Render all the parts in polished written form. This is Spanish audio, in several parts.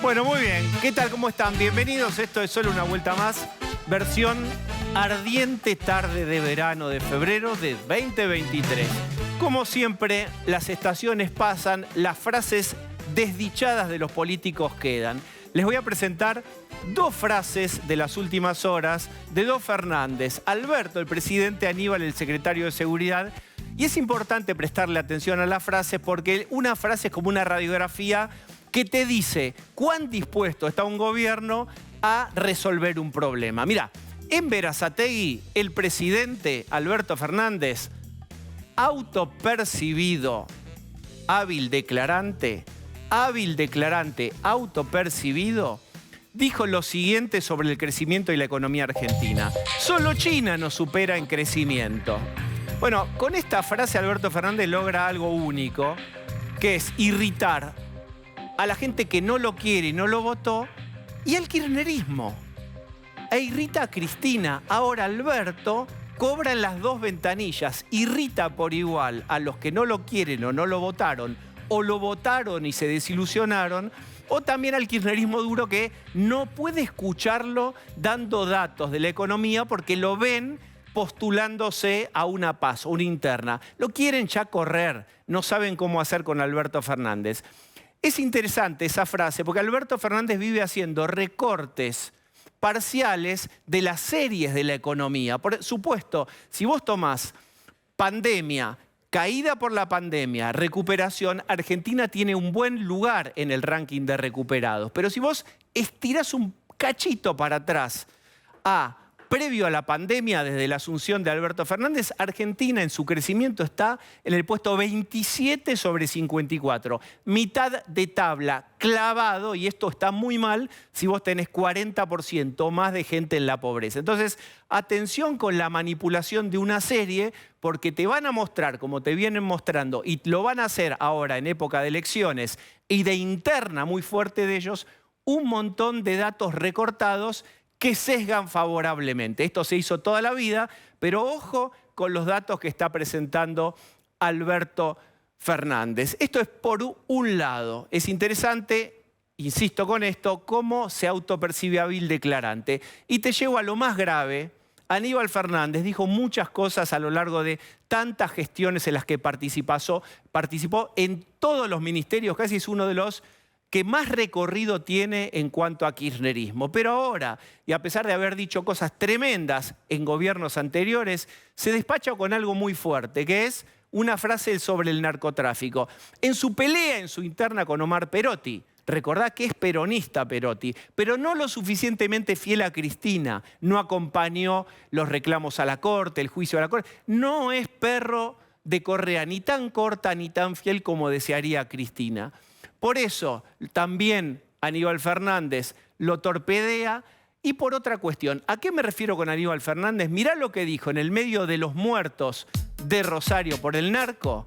Bueno, muy bien. ¿Qué tal? ¿Cómo están? Bienvenidos. Esto es Solo una vuelta más. Versión ardiente tarde de verano de febrero de 2023. Como siempre, las estaciones pasan, las frases desdichadas de los políticos quedan. Les voy a presentar dos frases de las últimas horas de dos Fernández. Alberto, el presidente, Aníbal, el secretario de Seguridad. Y es importante prestarle atención a las frases porque una frase es como una radiografía que te dice cuán dispuesto está un gobierno a resolver un problema. Mira, en Berazategui, el presidente Alberto Fernández, autopercibido, hábil declarante, autopercibido, dijo lo siguiente sobre el crecimiento y la economía argentina. Solo China nos supera en crecimiento. Bueno, con esta frase Alberto Fernández logra algo único, que es irritar a la gente que no lo quiere y no lo votó, y al kirchnerismo. E irrita a Cristina. Ahora Alberto cobra en las dos ventanillas. Irrita por igual a los que no lo quieren o no lo votaron, o lo votaron y se desilusionaron, o también al kirchnerismo duro que no puede escucharlo dando datos de la economía porque lo ven postulándose a una PASO, una interna. Lo quieren ya correr, no saben cómo hacer con Alberto Fernández. Es interesante esa frase porque Alberto Fernández vive haciendo recortes parciales de las series de la economía. Por supuesto, si vos tomás pandemia, caída por la pandemia, recuperación, Argentina tiene un buen lugar en el ranking de recuperados. Pero si vos estirás un cachito para atrás previo a la pandemia, desde la asunción de Alberto Fernández, Argentina en su crecimiento está en el puesto 27 sobre 54. Mitad de tabla, clavado, y esto está muy mal si vos tenés 40% más de gente en la pobreza. Entonces, atención con la manipulación de una serie, porque te van a mostrar, como te vienen mostrando, y lo van a hacer ahora en época de elecciones y de interna muy fuerte de ellos, un montón de datos recortados que sesgan favorablemente. Esto se hizo toda la vida, pero ojo con los datos que está presentando Alberto Fernández. Esto es por un lado. Es interesante, insisto con esto, cómo se autopercibe hábil declarante. Y te llevo a lo más grave. Aníbal Fernández dijo muchas cosas a lo largo de tantas gestiones en las que participó en todos los ministerios, casi es uno de los que más recorrido tiene en cuanto a kirchnerismo. Pero ahora, y a pesar de haber dicho cosas tremendas en gobiernos anteriores, se despacha con algo muy fuerte, que es una frase sobre el narcotráfico. En su pelea, en su interna con Omar Perotti, recordá que es peronista Perotti, pero no lo suficientemente fiel a Cristina, no acompañó los reclamos a la Corte, el juicio a la Corte, no es perro de correa ni tan corta ni tan fiel como desearía Cristina. Por eso también Aníbal Fernández lo torpedea. Y por otra cuestión, ¿a qué me refiero con Aníbal Fernández? Mirá lo que dijo en el medio de los muertos de Rosario por el narco.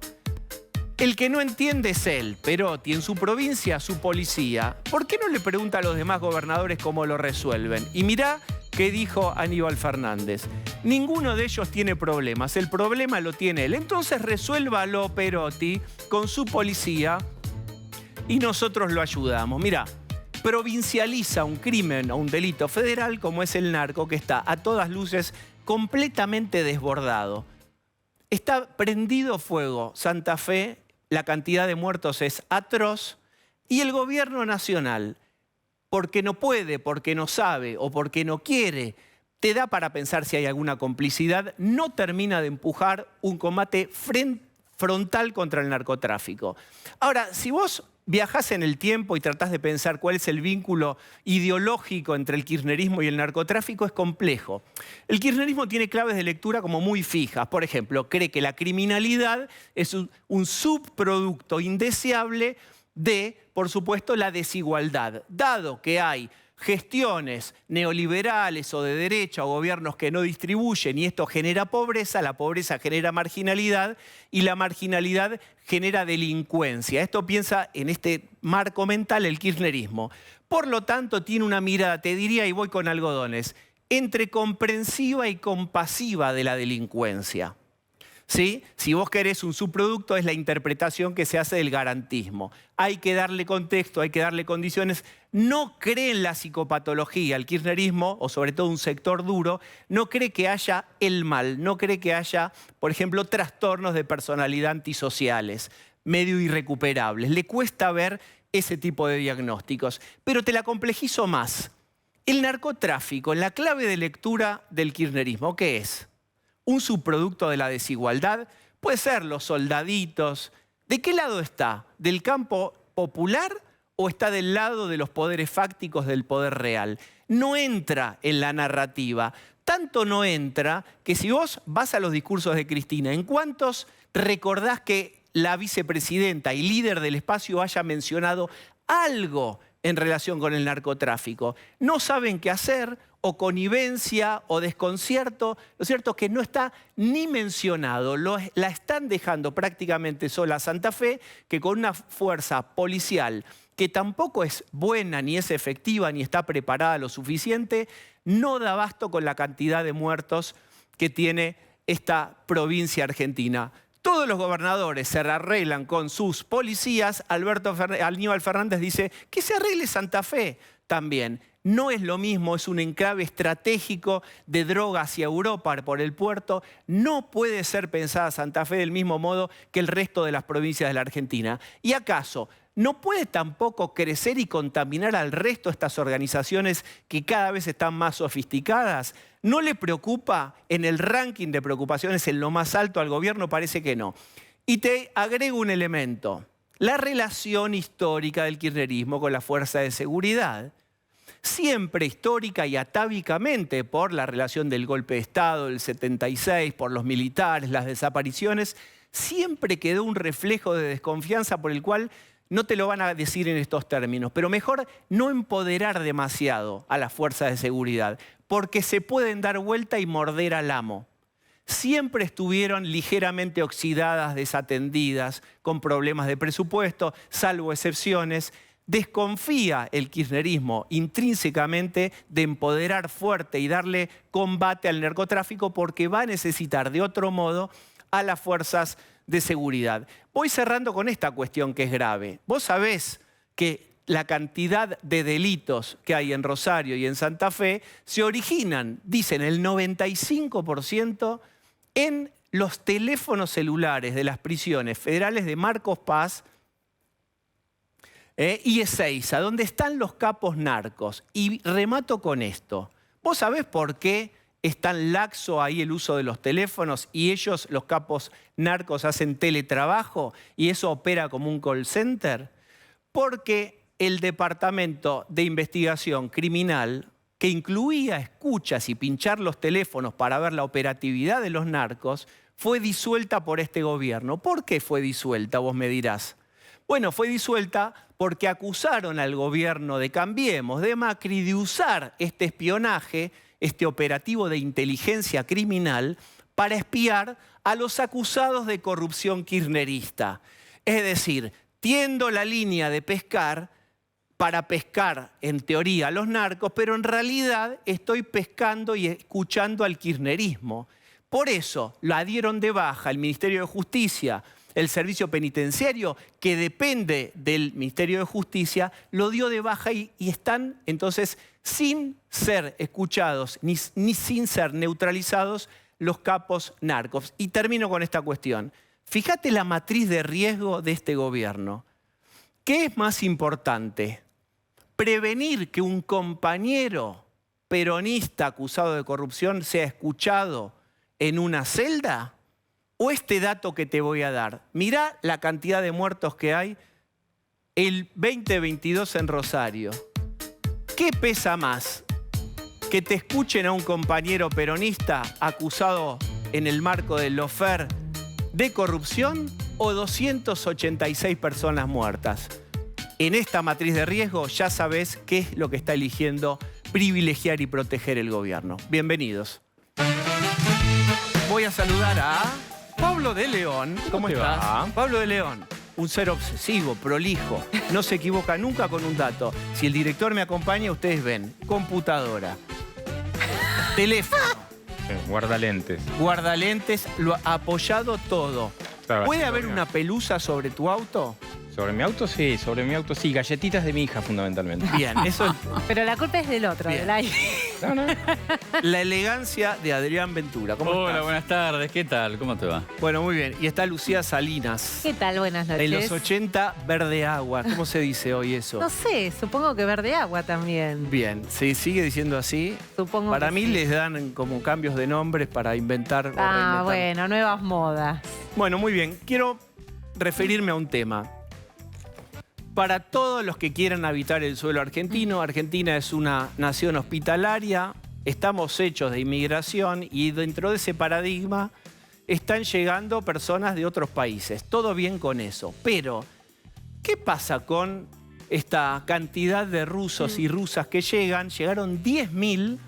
El que no entiende es él, Perotti, en su provincia, su policía. ¿Por qué no le pregunta a los demás gobernadores cómo lo resuelven? Y mirá qué dijo Aníbal Fernández. Ninguno de ellos tiene problemas, el problema lo tiene él. Entonces resuélvalo, Perotti, con su policía y nosotros lo ayudamos. Mirá, provincializa un crimen o un delito federal como es el narco, que está a todas luces completamente desbordado. Está prendido fuego Santa Fe, la cantidad de muertos es atroz, y el gobierno nacional, porque no puede, porque no sabe o porque no quiere, te da para pensar si hay alguna complicidad, no termina de empujar un combate frontal contra el narcotráfico. Ahora, si vos viajás en el tiempo y tratás de pensar cuál es el vínculo ideológico entre el kirchnerismo y el narcotráfico, es complejo. El kirchnerismo tiene claves de lectura como muy fijas. Por ejemplo, cree que la criminalidad es un subproducto indeseable de, por supuesto, la desigualdad. Dado que hay gestiones neoliberales o de derecha o gobiernos que no distribuyen y esto genera pobreza, la pobreza genera marginalidad y la marginalidad genera delincuencia. Esto piensa en este marco mental el kirchnerismo. Por lo tanto, tiene una mirada, te diría, y voy con algodones, entre comprensiva y compasiva de la delincuencia. ¿Sí? Si vos querés un subproducto, es la interpretación que se hace del garantismo. Hay que darle contexto, hay que darle condiciones. No cree en la psicopatología. El kirchnerismo, o sobre todo un sector duro, no cree que haya el mal, no cree que haya, por ejemplo, trastornos de personalidad antisociales, medio irrecuperables. Le cuesta ver ese tipo de diagnósticos. Pero te la complejizo más. El narcotráfico, la clave de lectura del kirchnerismo, ¿qué es? Un subproducto de la desigualdad. Puede ser los soldaditos. ¿De qué lado está? ¿Del campo popular o está del lado de los poderes fácticos del poder real? No entra en la narrativa. Tanto no entra que si vos vas a los discursos de Cristina, ¿en cuántos recordás que la vicepresidenta y líder del espacio haya mencionado algo en relación con el narcotráfico? No saben qué hacer, o connivencia, o desconcierto. Lo cierto es que no está ni mencionado. La están dejando prácticamente sola a Santa Fe, que con una fuerza policial que tampoco es buena, ni es efectiva, ni está preparada lo suficiente, no da abasto con la cantidad de muertos que tiene esta provincia argentina. Todos los gobernadores se arreglan con sus policías. Aníbal Fernández dice que se arregle Santa Fe también. No es lo mismo, es un enclave estratégico de droga hacia Europa por el puerto. No puede ser pensada Santa Fe del mismo modo que el resto de las provincias de la Argentina. ¿Y acaso no puede tampoco crecer y contaminar al resto de estas organizaciones que cada vez están más sofisticadas? ¿No le preocupa en el ranking de preocupaciones en lo más alto al gobierno? Parece que no. Y te agrego un elemento. La relación histórica del kirchnerismo con la fuerza de seguridad. Siempre histórica y atávicamente por la relación del golpe de Estado del 76, por los militares, las desapariciones, siempre quedó un reflejo de desconfianza por el cual no te lo van a decir en estos términos, pero mejor no empoderar demasiado a las fuerzas de seguridad, porque se pueden dar vuelta y morder al amo. Siempre estuvieron ligeramente oxidadas, desatendidas, con problemas de presupuesto, salvo excepciones. Desconfía el kirchnerismo intrínsecamente de empoderar fuerte y darle combate al narcotráfico porque va a necesitar de otro modo a las fuerzas de seguridad. Voy cerrando con esta cuestión que es grave. Vos sabés que la cantidad de delitos que hay en Rosario y en Santa Fe se originan, dicen, el 95% en los teléfonos celulares de las prisiones federales de Marcos Paz y Ezeiza, donde están los capos narcos. Y remato con esto. ¿Vos sabés por qué es tan laxo ahí el uso de los teléfonos y ellos, los capos narcos, hacen teletrabajo y eso opera como un call center? Porque el Departamento de Investigación Criminal, que incluía escuchas y pinchar los teléfonos para ver la operatividad de los narcos, fue disuelta por este gobierno. ¿Por qué fue disuelta, vos me dirás? Bueno, fue disuelta porque acusaron al gobierno de Cambiemos, de Macri, de usar este espionaje, este operativo de inteligencia criminal, para espiar a los acusados de corrupción kirchnerista. Es decir, tiendo la línea de pescar para pescar, en teoría, a los narcos, pero en realidad estoy pescando y escuchando al kirchnerismo. Por eso la dieron de baja el Ministerio de Justicia. El servicio penitenciario, que depende del Ministerio de Justicia, lo dio de baja y están entonces sin ser escuchados ni sin ser neutralizados los capos narcos. Y termino con esta cuestión. Fíjate la matriz de riesgo de este gobierno. ¿Qué es más importante? ¿Prevenir que un compañero peronista acusado de corrupción sea escuchado en una celda? ¿O este dato que te voy a dar? Mirá la cantidad de muertos que hay el 2022 en Rosario. ¿Qué pesa más? ¿Que te escuchen a un compañero peronista acusado en el marco del lawfare de corrupción o 286 personas muertas? En esta matriz de riesgo ya sabés qué es lo que está eligiendo privilegiar y proteger el gobierno. Bienvenidos. Voy a saludar a Pablo de León. ¿Cómo estás? Pablo de León, un ser obsesivo, prolijo, no se equivoca nunca con un dato. Si el director me acompaña, ustedes ven, computadora, teléfono, Guardalentes. Guardalentes, lo ha apoyado todo. Estaba ¿Puede haciendo haber bien. una pelusa sobre tu auto? Sobre mi auto sí. Galletitas de mi hija, fundamentalmente. Bien, eso es Pero la culpa es del otro, Bien. del aire. No, no. la elegancia de Adrián Ventura. ¿Cómo Hola, estás? buenas tardes. ¿Qué tal? ¿Cómo te va? Bueno, muy bien. Y está Lucía Salinas. ¿Qué tal? Buenas noches. En los 80, verde agua. ¿Cómo se dice hoy eso? No sé, supongo que verde agua también. Bien, ¿se sigue diciendo así? Supongo Para que mí sí. les dan como cambios de nombres para inventar o reinventar. Bueno, nuevas modas. Bueno, muy bien. Quiero referirme a un tema. Para todos los que quieran habitar el suelo argentino, Argentina es una nación hospitalaria, estamos hechos de inmigración y dentro de ese paradigma están llegando personas de otros países. Todo bien con eso. Pero, ¿qué pasa con esta cantidad de rusos y rusas que llegan? Llegaron 10.000,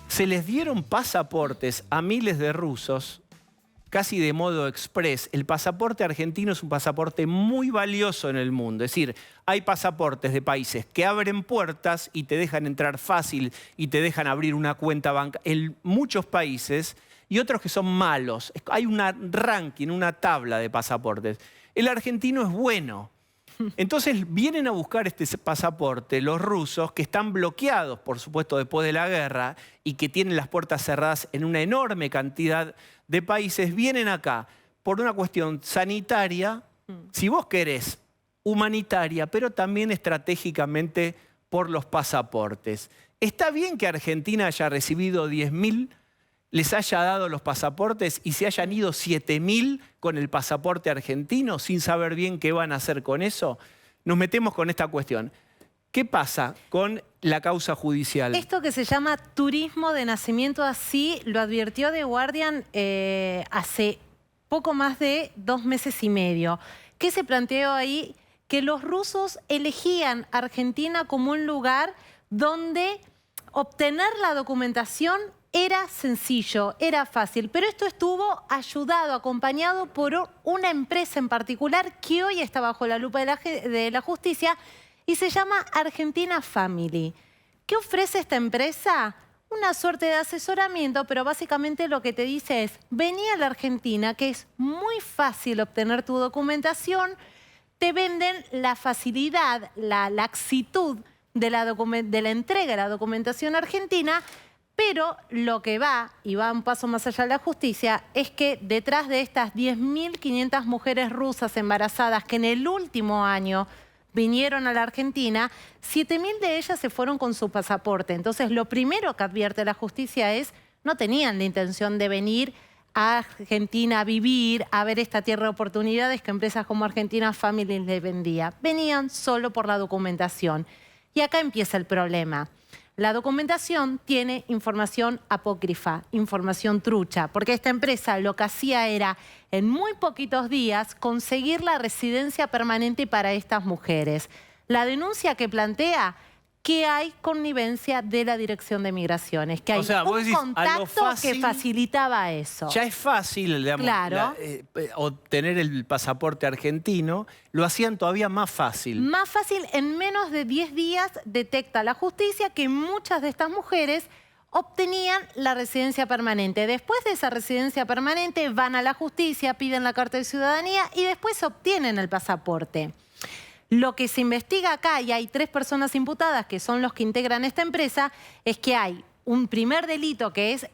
se les dieron pasaportes a miles de rusos, casi de modo express. El pasaporte argentino es un pasaporte muy valioso en el mundo. Es decir, hay pasaportes de países que abren puertas y te dejan entrar fácil y te dejan abrir una cuenta bancaria en muchos países y otros que son malos. Hay un ranking, una tabla de pasaportes. El argentino es bueno. Entonces vienen a buscar este pasaporte los rusos que están bloqueados, por supuesto, después de la guerra y que tienen las puertas cerradas en una enorme cantidad de países, vienen acá por una cuestión sanitaria, si vos querés, humanitaria, pero también estratégicamente por los pasaportes. ¿Está bien que Argentina haya recibido 10.000, les haya dado los pasaportes y se hayan ido 7.000 con el pasaporte argentino sin saber bien qué van a hacer con eso? Nos metemos con esta cuestión. ¿Qué pasa con la causa judicial? Esto que se llama turismo de nacimiento, así lo advirtió The Guardian hace poco más de 2 meses y medio. ¿Qué se planteó ahí? Que los rusos elegían Argentina como un lugar donde obtener la documentación era sencillo, era fácil, pero esto estuvo ayudado, acompañado por una empresa en particular que hoy está bajo la lupa de la justicia y se llama Argentina Family. ¿Qué ofrece esta empresa? Una suerte de asesoramiento, pero básicamente lo que te dice es, vení a la Argentina, que es muy fácil obtener tu documentación, te venden la facilidad, la laxitud de la entrega de la documentación argentina, pero lo que va, y va un paso más allá de la justicia, es que detrás de estas 10.500 mujeres rusas embarazadas que en el último año vinieron a la Argentina, 7.000 de ellas se fueron con su pasaporte. Entonces, lo primero que advierte la justicia es, no tenían la intención de venir a Argentina a vivir, a ver esta tierra de oportunidades que empresas como Argentina Family les vendía. Venían solo por la documentación. Y acá empieza el problema. La documentación tiene información apócrifa, información trucha, porque esta empresa lo que hacía era, en muy poquitos días, conseguir la residencia permanente para estas mujeres. La denuncia que plantea que hay connivencia de la Dirección de Migraciones, que hay vos un decís, a lo contacto fácil, que facilitaba eso. Ya es fácil, digamos, Claro. obtener el pasaporte argentino, lo hacían todavía más fácil. Más fácil, en menos de 10 días detecta la justicia que muchas de estas mujeres obtenían la residencia permanente. Después de esa residencia permanente van a la justicia, piden la carta de ciudadanía y después obtienen el pasaporte. Lo que se investiga acá, y hay 3 personas imputadas que son los que integran esta empresa, es que hay un primer delito que es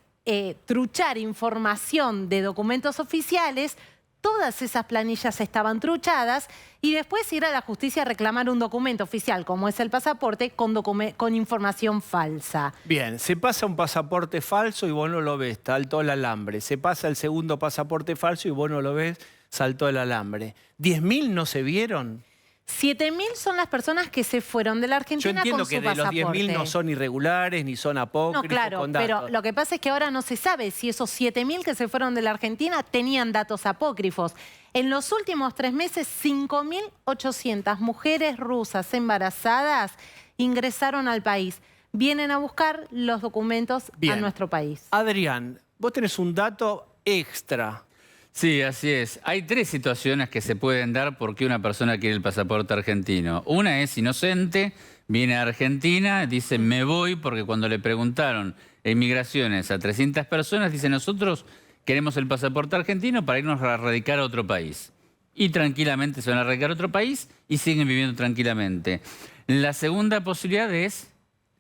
truchar información de documentos oficiales. Todas esas planillas estaban truchadas y después ir a la justicia a reclamar un documento oficial, como es el pasaporte, con información falsa. Bien, se pasa un pasaporte falso y vos no lo ves, saltó el alambre. Se pasa el segundo pasaporte falso y vos no lo ves, saltó el alambre. ¿10.000 no se vieron? 7.000 son las personas que se fueron de la Yo Argentina entiendo con que su de los pasaporte. 10.000 no son irregulares ni son apócrifos. No, claro, con datos. pero lo que pasa es que ahora no se sabe si esos 7.000 que se fueron de la Argentina tenían datos apócrifos. En los últimos 3 meses, 5.800 mujeres rusas embarazadas ingresaron al país. Vienen a buscar los documentos a nuestro país. Adrián, vos tenés un dato extra. Sí, así es. Hay 3 situaciones que se pueden dar por qué una persona quiere el pasaporte argentino. Una es inocente, viene a Argentina, dice me voy porque cuando le preguntaron en migraciones a 300 personas, dice nosotros queremos el pasaporte argentino para irnos a radicar a otro país. Y tranquilamente se van a radicar a otro país y siguen viviendo tranquilamente. La segunda posibilidad es,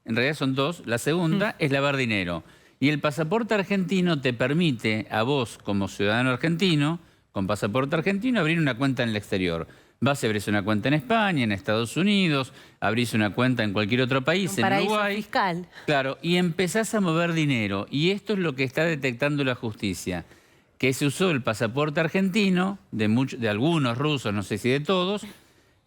en realidad son dos, la segunda es lavar dinero. Y el pasaporte argentino te permite a vos, como ciudadano argentino, con pasaporte argentino, abrir una cuenta en el exterior. Vas a abrir una cuenta en España, en Estados Unidos, abrís una cuenta en cualquier otro país, Un en paraíso Uruguay. fiscal. Claro, y empezás a mover dinero. Y esto es lo que está detectando la justicia. Que se usó el pasaporte argentino, de algunos rusos, no sé si de todos,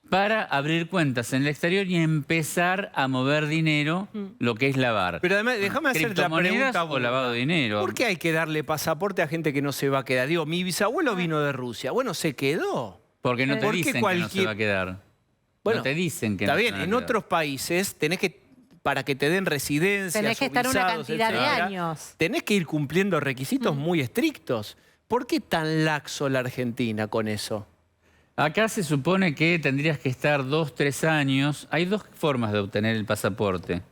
para abrir cuentas en el exterior y empezar a mover dinero, lo que es lavar. Pero además, déjame hacer la ¿Criptomonedas pregunta. o lavado de dinero? ¿Por qué hay que darle pasaporte a gente que no se va a quedar? Digo, mi bisabuelo vino de Rusia. Bueno, se quedó. Porque no te ¿Por qué dicen que no se va a quedar. Bueno, no te dicen que está no se bien, van a en quedar. otros países tenés que, para que te den residencia, Tenés que estar una cantidad de años. tenés que ir cumpliendo requisitos muy estrictos. ¿Por qué tan laxo la Argentina con eso? Acá se supone que tendrías que estar 2, 3 años. Hay dos formas de obtener el pasaporte.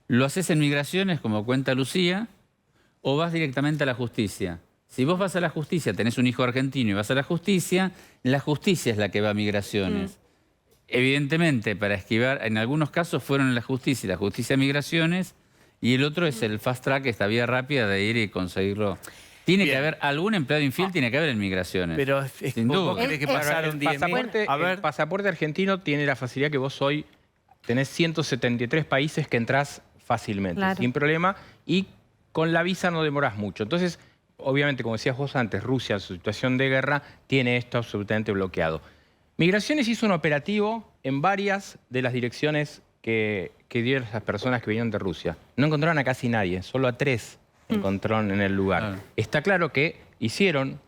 Lo haces en migraciones, como cuenta Lucía, o vas directamente a la justicia. Si vos vas a la justicia, tenés un hijo argentino y vas a la justicia es la que va a migraciones. Evidentemente, para esquivar, en algunos casos fueron la justicia a migraciones, y el otro es el fast track, esta vía rápida de ir y conseguirlo. Tiene que haber, algún empleado infiel tiene que haber en migraciones. Pero sin ¿vos duda. creés que Es- pasaron el 10.000? A ver, el pasaporte argentino tiene la facilidad que vos hoy tenés 173 países que entrás fácilmente, Claro. sin problema, y con la visa no demorás mucho. Entonces, obviamente, como decías vos antes, Rusia, en su situación de guerra, tiene esto absolutamente bloqueado. Migraciones hizo un operativo en varias de las direcciones que dieron esas personas que vinieron de Rusia. No encontraron a casi nadie, solo a 3 encontraron en el lugar. Claro. Está claro que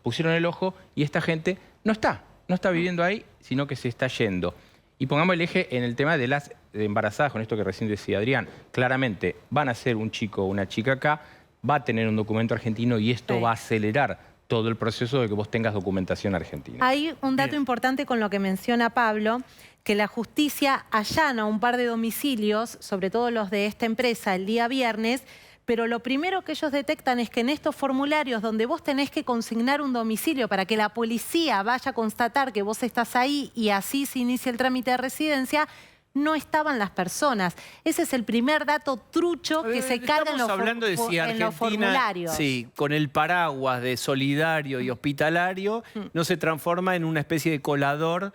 pusieron el ojo y esta gente no está viviendo ahí, sino que se está yendo. Y pongamos el eje en el tema de las embarazadas, con esto que recién decía Adrián. Claramente van a ser un chico o una chica acá, va a tener un documento argentino y esto Sí. va a acelerar todo el proceso de que vos tengas documentación argentina. Hay un dato importante con lo que menciona Pablo, que la justicia allana un par de domicilios, sobre todo los de esta empresa, el día viernes, pero lo primero que ellos detectan es que en estos formularios donde vos tenés que consignar un domicilio para que la policía vaya a constatar que vos estás ahí y así se inicia el trámite de residencia, no estaban las personas. Ese es el primer dato trucho que se carga en Estamos hablando de si en los Argentina, formularios. sí, con el paraguas de solidario y hospitalario, no se transforma en una especie de colador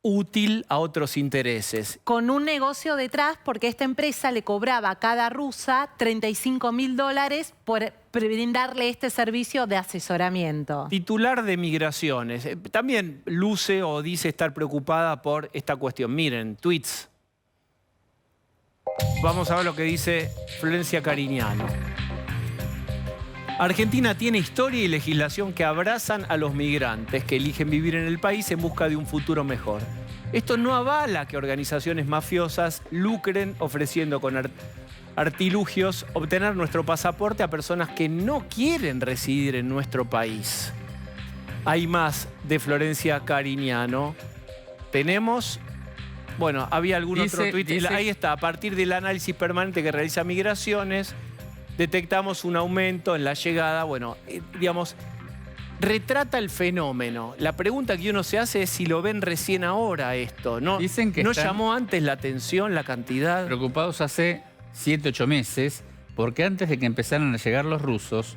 útil a otros intereses. Con un negocio detrás, porque esta empresa le cobraba a cada rusa $35.000 por brindarle este servicio de asesoramiento. Titular de Migraciones. También luce o dice estar preocupada por esta cuestión. Miren, tweets. Vamos a ver lo que dice Florencia Cariñano. Argentina tiene historia y legislación que abrazan a los migrantes que eligen vivir en el país en busca de un futuro mejor. Esto no avala que organizaciones mafiosas lucren ofreciendo con artilugios obtener nuestro pasaporte a personas que no quieren residir en nuestro país. Hay más de Florencia Cariñano. Tenemos... Bueno, había algún otro tuit. Ahí está, a partir del análisis permanente que realiza Migraciones, detectamos un aumento en la llegada. Bueno, digamos, retrata el fenómeno. La pregunta que uno se hace es si lo ven recién ahora esto. ¿No, Dicen que ¿no están llamó antes la atención, la cantidad? preocupados hace 7, 8 meses, porque antes de que empezaran a llegar los rusos,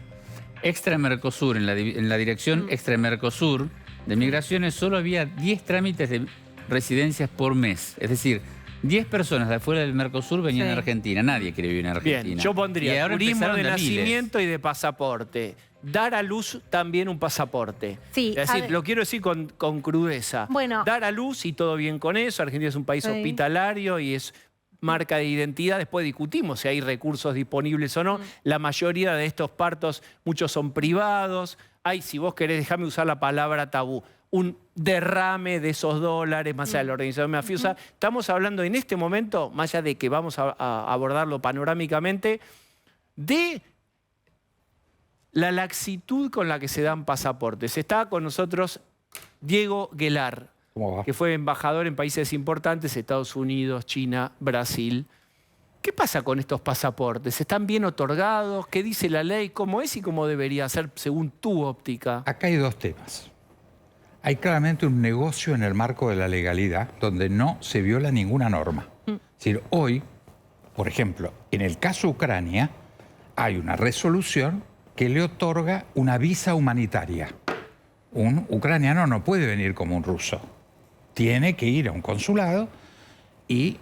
Extra Mercosur, en la dirección Extra Mercosur de Migraciones, solo había 10 trámites de residencias por mes. Es decir, 10 personas de afuera del Mercosur venían Sí. a Argentina. Nadie quiere vivir en Argentina. Bien, yo Y pondría ahora turismo empezaron de de miles. nacimiento y de pasaporte. Dar a luz también un pasaporte. Sí, Es a decir, ver. lo quiero decir con crudeza. Bueno. Dar a luz y todo bien con eso. Argentina es un país Sí. hospitalario y es marca de identidad. Después discutimos si hay recursos disponibles o no. La mayoría de estos partos, muchos son privados. Hay, si vos querés, déjame usar la palabra tabú, un derrame de esos dólares, más allá de la organización mafiosa. Estamos hablando en este momento, más allá de que vamos a abordarlo panorámicamente, de la laxitud con la que se dan pasaportes. Está con nosotros Diego Guelar, ¿Cómo va? que fue embajador en países importantes, Estados Unidos, China, Brasil. ¿Qué pasa con estos pasaportes? ¿Están bien otorgados? ¿Qué dice la ley? ¿Cómo es y cómo debería ser según tu óptica? Acá hay dos temas. Hay claramente un negocio en el marco de la legalidad donde no se viola ninguna norma. Es decir, hoy, por ejemplo, en el caso Ucrania, hay una resolución que le otorga una visa humanitaria. Un ucraniano no puede venir como un ruso. Tiene que ir a un consulado y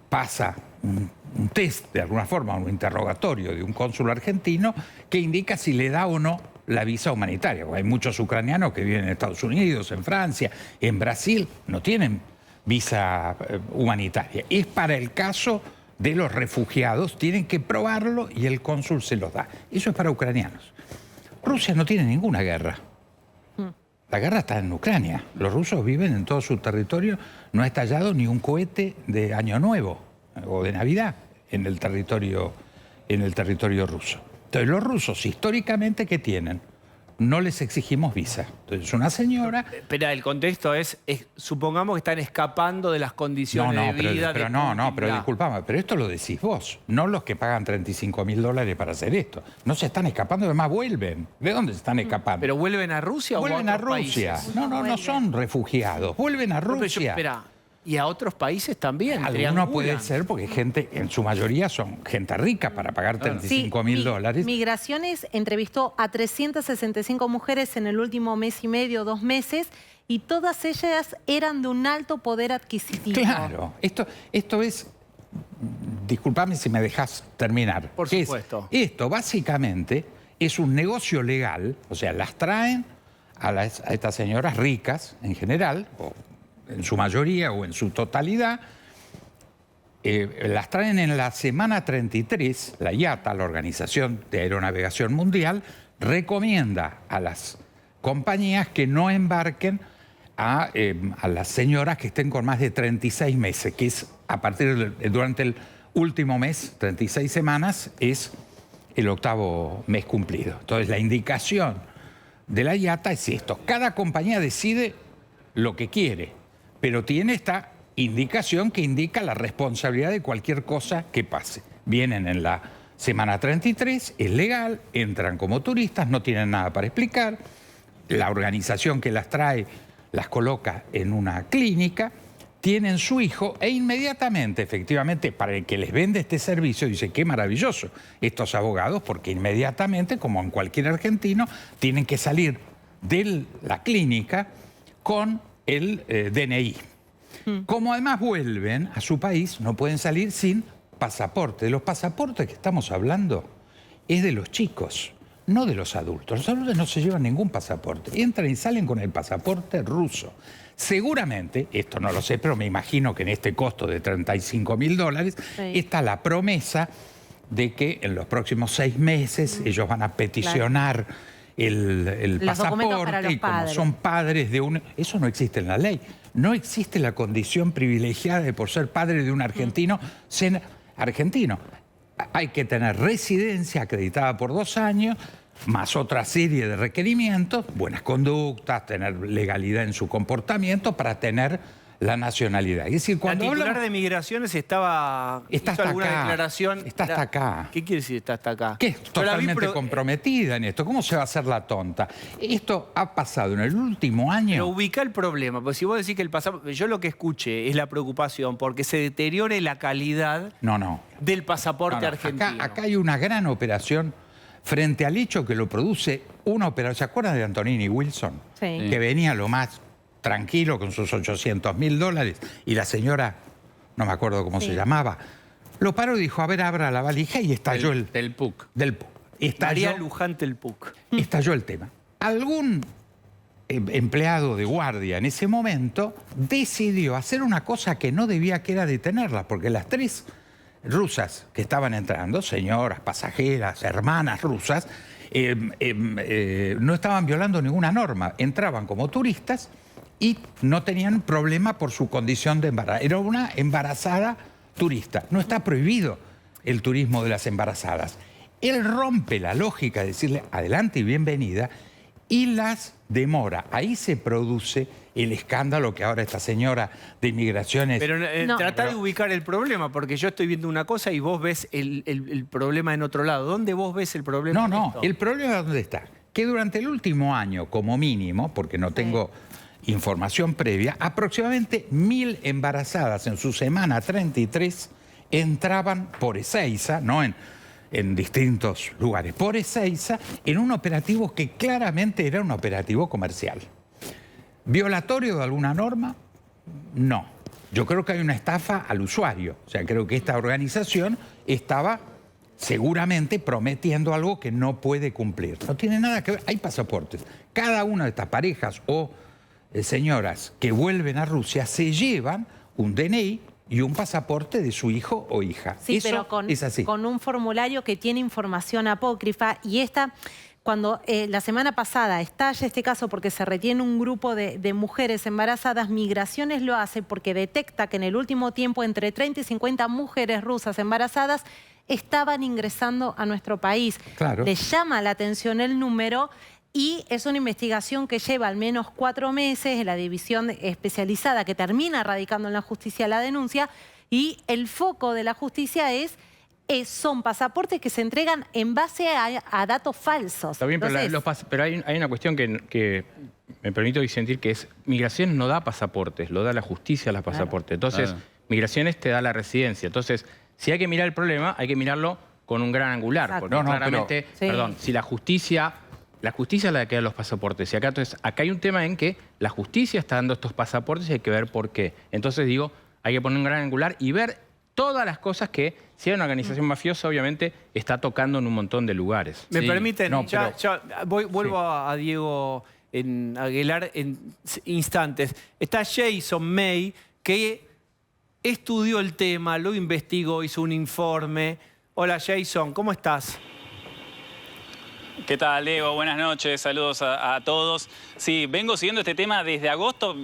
pasa un test, de alguna forma, un interrogatorio de un cónsul argentino que indica si le da o no la visa humanitaria. Hay muchos ucranianos que viven en Estados Unidos, en Francia, en Brasil, no tienen visa humanitaria. Es para el caso de los refugiados, tienen que probarlo y el cónsul se los da. Eso es para ucranianos. Rusia no tiene ninguna guerra. La guerra está en Ucrania. Los rusos viven en todo su territorio. No ha estallado ni un cohete de Año Nuevo o de Navidad en el territorio ruso. Entonces, los rusos, históricamente, ¿qué tienen? No les exigimos visa. Entonces, una señora... Pero el contexto es supongamos que están escapando de las condiciones de vida. Pero disculpame, pero esto lo decís vos, no los que pagan $35.000 para hacer esto. No se están escapando, además vuelven. ¿De dónde se están escapando? ¿Pero vuelven a Rusia vuelven o a Rusia. países? No son refugiados, vuelven a Rusia. Espera, ¿y a otros países también? Algunos puede ser porque gente, en su mayoría son gente rica para pagar $35.000. Migraciones entrevistó a 365 mujeres en el último mes y medio, 2 meses, y todas ellas eran de un alto poder adquisitivo. Claro, esto es... Disculpame si me dejas terminar. Por supuesto. Esto básicamente es un negocio legal, o sea, las traen a estas señoras ricas en general, o en su mayoría o en su totalidad, las traen en la semana 33, la IATA, la Organización de Aeronavegación Mundial, recomienda a las compañías que no embarquen a las señoras que estén con más de 36 meses, que es durante el último mes, 36 semanas, es el 8º mes cumplido. Entonces, la indicación de la IATA es esto. Cada compañía decide lo que quiere, pero tiene esta indicación que indica la responsabilidad de cualquier cosa que pase. Vienen en la semana 33, es legal, entran como turistas, no tienen nada para explicar. La organización que las trae las coloca en una clínica, tienen su hijo e inmediatamente, efectivamente, para el que les vende este servicio, dice, qué maravilloso estos abogados, porque inmediatamente, como en cualquier argentino, tienen que salir de la clínica con el DNI. Como además vuelven a su país, no pueden salir sin pasaporte. De los pasaportes que estamos hablando es de los chicos, no de los adultos. Los adultos no se llevan ningún pasaporte. Entran y salen con el pasaporte ruso. Seguramente, esto no lo sé, pero me imagino que en este costo de $35.000 está la promesa de que en los próximos 6 meses ellos van a peticionar el pasaporte y como son padres de un... Eso no existe en la ley. No existe la condición privilegiada de por ser padre de un argentino ser argentino. Hay que tener residencia acreditada por 2 años, más otra serie de requerimientos, buenas conductas, tener legalidad en su comportamiento para tener la nacionalidad. Es decir, cuando la titular de Migraciones hizo alguna declaración. Está hasta acá. ¿Qué quiere decir está hasta acá? Que es totalmente comprometida en esto. ¿Cómo se va a hacer la tonta? Esto ha pasado en el último año. Pero ubica el problema, porque si vos decís que el pasaporte... Yo lo que escuché es la preocupación porque se deteriore la calidad del pasaporte argentino. Acá hay una gran operación frente al hecho que lo produce una operación. ¿Se acuerdan de Antonini Wilson? Sí. Que venía lo más tranquilo con sus $800.000 y la señora, no me acuerdo cómo se llamaba, lo paró y dijo, a ver, abra la valija y estalló Del PUC. Del PUC. María Luján del PUC. Estalló el tema. Algún empleado de guardia en ese momento decidió hacer una cosa que no debía, que era detenerla, porque las 3 rusas que estaban entrando, señoras, pasajeras, hermanas rusas, no estaban violando ninguna norma. Entraban como turistas y no tenían problema por su condición de embarazo. Era una embarazada turista. No está prohibido el turismo de las embarazadas. Él rompe la lógica de decirle adelante y bienvenida y las demora. Ahí se produce el escándalo que ahora esta señora de Migraciones... Pero No. tratá de ubicar el problema, porque yo estoy viendo una cosa y vos ves el problema en otro lado. ¿Dónde vos ves el problema? No, en no, esto? el problema ¿dónde está? Que durante el último año, como mínimo, porque no tengo información previa, aproximadamente 1000 embarazadas en su semana 33 entraban por Ezeiza, no en distintos lugares, por Ezeiza, en un operativo que claramente era un operativo comercial. ¿Violatorio de alguna norma? No. Yo creo que hay una estafa al usuario. O sea, creo que esta organización estaba seguramente prometiendo algo que no puede cumplir. No tiene nada que ver. Hay pasaportes. Cada una de estas parejas o señoras que vuelven a Rusia se llevan un DNI y un pasaporte de su hijo o hija. Sí, Eso pero es así. con un formulario que tiene información apócrifa y cuando la semana pasada estalla este caso porque se retiene un grupo de mujeres embarazadas, Migraciones lo hace porque detecta que en el último tiempo entre 30 y 50 mujeres rusas embarazadas estaban ingresando a nuestro país. Claro. Le llama la atención el número y es una investigación que lleva al menos 4 meses en la división especializada que termina radicando en la justicia la denuncia y el foco de la justicia son pasaportes que se entregan en base a datos falsos. Está bien, Entonces, pero hay una cuestión que me permito disentir, que es Migraciones no da pasaportes, lo da la justicia a los pasaportes. Entonces, Migraciones te da la residencia. Entonces, si hay que mirar el problema, hay que mirarlo con un gran angular. Exacto. Porque No, claramente, pero- perdón, si la justicia es la que da los pasaportes. Y acá hay un tema en que la justicia está dando estos pasaportes y hay que ver por qué. Entonces digo, hay que poner un gran angular y ver todas las cosas que, si hay una organización mafiosa, obviamente, está tocando en un montón de lugares. ¿Me Sí, permiten? no, Ya pero- vuelvo a Diego Aguilar en instantes. Está Jason May, que estudió el tema, lo investigó, hizo un informe. Hola Jason, ¿cómo estás? ¿Qué tal, Diego? Buenas noches, saludos a todos. Sí, vengo siguiendo este tema desde agosto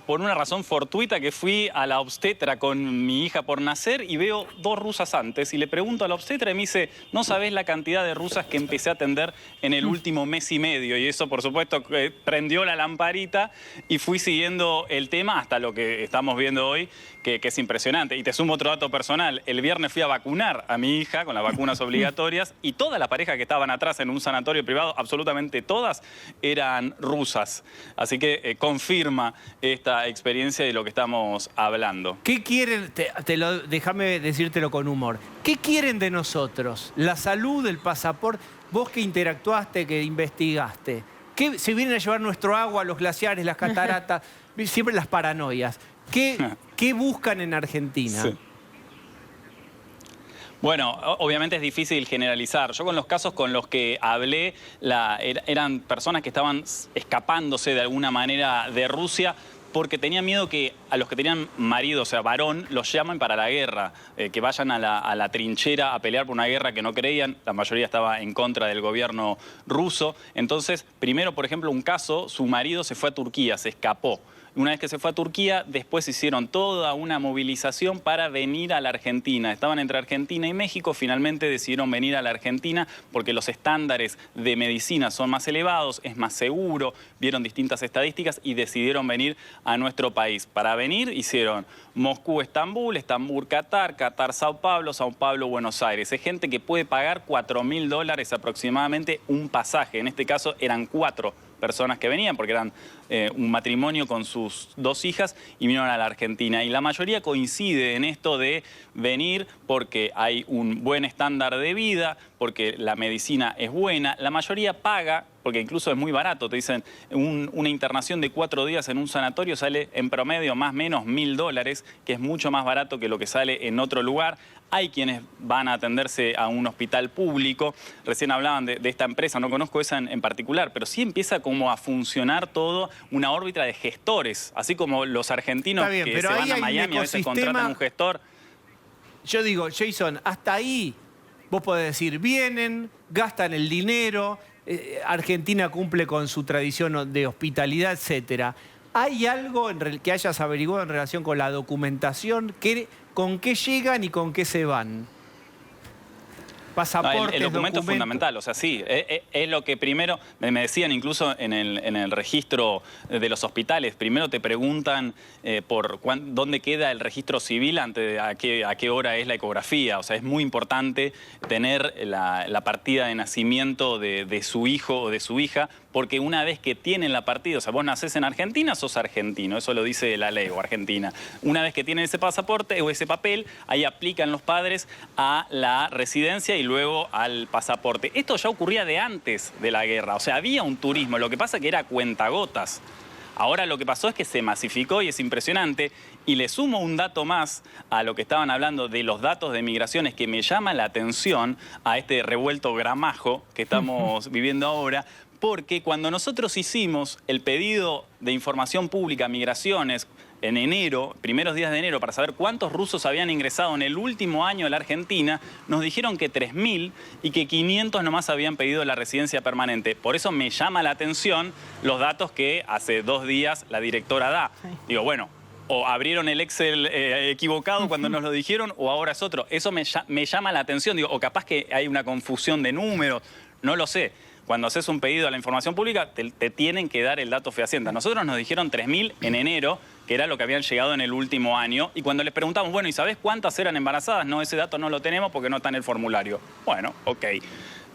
por una razón fortuita que fui a la obstetra con mi hija por nacer y veo 2 rusas antes y le pregunto a la obstetra y me dice, no sabés la cantidad de rusas que empecé a atender en el último mes y medio y eso por supuesto prendió la lamparita y fui siguiendo el tema hasta lo que estamos viendo hoy, que es impresionante. Y te sumo otro dato personal, el viernes fui a vacunar a mi hija con las vacunas obligatorias y toda la pareja que estaban atrás en un sanatorio privado, absolutamente todas, eran rusas. Así que confirma esta experiencia de lo que estamos hablando. ¿Qué quieren? Déjame decírtelo con humor. ¿Qué quieren de nosotros? La salud, el pasaporte. Vos que interactuaste, que investigaste. ¿Qué se vienen a llevar nuestro agua, los glaciares, las cataratas? Siempre las paranoias. ¿Qué buscan en Argentina? Sí. Bueno, obviamente es difícil generalizar. Yo con los casos con los que hablé, eran personas que estaban escapándose de alguna manera de Rusia porque tenían miedo que a los que tenían marido, o sea, varón, los llamen para la guerra, que vayan a la trinchera a pelear por una guerra que no creían. La mayoría estaba en contra del gobierno ruso. Entonces, primero, por ejemplo, un caso, su marido se fue a Turquía, se escapó. Una vez que se fue a Turquía, después hicieron toda una movilización para venir a la Argentina. Estaban entre Argentina y México, finalmente decidieron venir a la Argentina porque los estándares de medicina son más elevados, es más seguro, vieron distintas estadísticas y decidieron venir a nuestro país. Para venir hicieron Moscú-Estambul, Estambul-Qatar, Qatar-Sao Paulo, Sao Paulo-Buenos Aires. Es gente que puede pagar $4.000 aproximadamente un pasaje. En este caso eran 4 personas que venían, porque eran un matrimonio con sus 2 hijas y vinieron a la Argentina. Y la mayoría coincide en esto de venir porque hay un buen estándar de vida, porque la medicina es buena. La mayoría paga, porque incluso es muy barato. Te dicen, una internación de 4 días en un sanatorio sale en promedio más o menos $1.000, que es mucho más barato que lo que sale en otro lugar. Hay quienes van a atenderse a un hospital público. Recién hablaban de esta empresa, no conozco esa en particular, pero sí empieza como a funcionar todo una órbita de gestores. Así como los argentinos Está bien, que pero se ahí van a hay un Miami a veces ecosistema. contratan un gestor. Yo digo, Jason, hasta ahí vos podés decir, vienen, gastan el dinero, Argentina cumple con su tradición de hospitalidad, etcétera. ¿Hay algo que hayas averiguado en relación con la documentación? ¿Con qué llegan y con qué se van? pasaportes, el documento es documentos. fundamental, o sea, sí, es lo que primero, me decían incluso en el registro de los hospitales, primero te preguntan dónde queda el registro civil antes de a qué hora es la ecografía, o sea, es muy importante tener la partida de nacimiento de su hijo o de su hija, porque una vez que tienen la partida, o sea, vos nacés en Argentina, sos argentino, eso lo dice la ley, o argentina. Una vez que tienen ese pasaporte o ese papel, ahí aplican los padres a la residencia y luego al pasaporte. Esto ya ocurría de antes de la guerra, o sea, había un turismo, lo que pasa que era cuentagotas. Ahora lo que pasó es que se masificó y es impresionante. Y le sumo un dato más a lo que estaban hablando de los datos de migraciones que me llama la atención a este revuelto gramajo que estamos viviendo ahora, porque cuando nosotros hicimos el pedido de información pública, migraciones, en enero, primeros días de enero, para saber cuántos rusos habían ingresado en el último año a la Argentina, nos dijeron que 3.000 y que 500 nomás habían pedido la residencia permanente. Por eso me llama la atención los datos que hace 2 días la directora da. Sí. Digo, bueno, o abrieron el Excel equivocado cuando nos lo dijeron, o ahora es otro. Eso me llama la atención, digo, o capaz que hay una confusión de números, no lo sé. Cuando haces un pedido a la información pública, te tienen que dar el dato fehaciente. Nosotros nos dijeron 3.000 en enero, que era lo que habían llegado en el último año. Y cuando les preguntamos, bueno, ¿y sabés cuántas eran embarazadas? No, ese dato no lo tenemos porque no está en el formulario. Bueno, ok.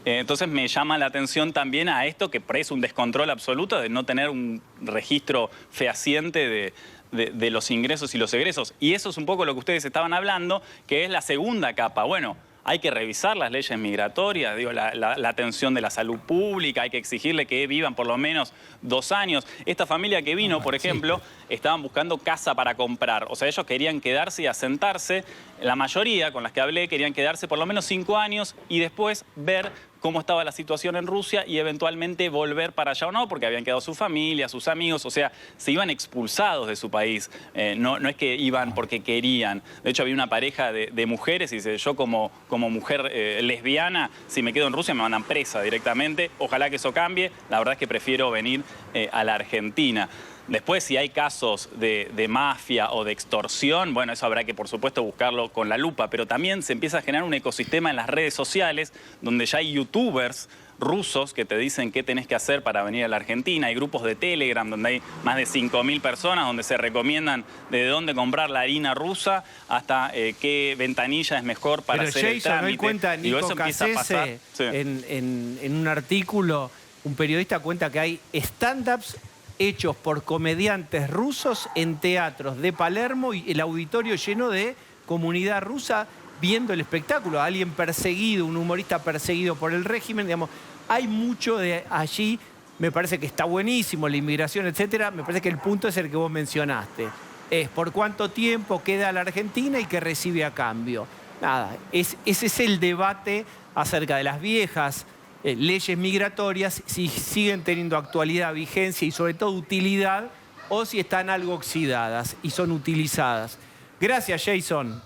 Entonces me llama la atención también a esto, que es un descontrol absoluto de no tener un registro fehaciente de los ingresos y los egresos. Y eso es un poco lo que ustedes estaban hablando, que es la segunda capa. Bueno, hay que revisar las leyes migratorias, digo, la atención de la salud pública, hay que exigirle que vivan por lo menos 2 años. Esta familia que vino, por ejemplo, estaban buscando casa para comprar. O sea, ellos querían quedarse y asentarse. La mayoría con las que hablé querían quedarse por lo menos 5 años y después ver cómo estaba la situación en Rusia y eventualmente volver para allá o no, porque habían quedado su familia, sus amigos, o sea, se iban expulsados de su país. No es que iban porque querían. De hecho, había una pareja de mujeres y dice, yo como mujer lesbiana, si me quedo en Rusia me mandan presa directamente. Ojalá que eso cambie. La verdad es que prefiero venir a la Argentina. Después, si hay casos de mafia o de extorsión, bueno, eso habrá que, por supuesto, buscarlo con la lupa. Pero también se empieza a generar un ecosistema en las redes sociales donde ya hay youtubers rusos que te dicen qué tenés que hacer para venir a la Argentina. Hay grupos de Telegram donde hay más de 5.000 personas donde se recomiendan de dónde comprar la harina rusa hasta qué ventanilla es mejor para hacer el trámite. Pero cuenta Nico Cassese, sí. en un artículo, un periodista cuenta que hay stand-ups hechos por comediantes rusos en teatros de Palermo y el auditorio lleno de comunidad rusa viendo el espectáculo. Alguien perseguido, un humorista perseguido por el régimen, digamos. Hay mucho de allí, me parece que está buenísimo, la inmigración, etcétera. Me parece que el punto es el que vos mencionaste. Es por cuánto tiempo queda la Argentina y qué recibe a cambio. Nada, ese es el debate acerca de las viejas leyes migratorias, si siguen teniendo actualidad, vigencia y sobre todo utilidad, o si están algo oxidadas y son utilizadas. Gracias, Jason.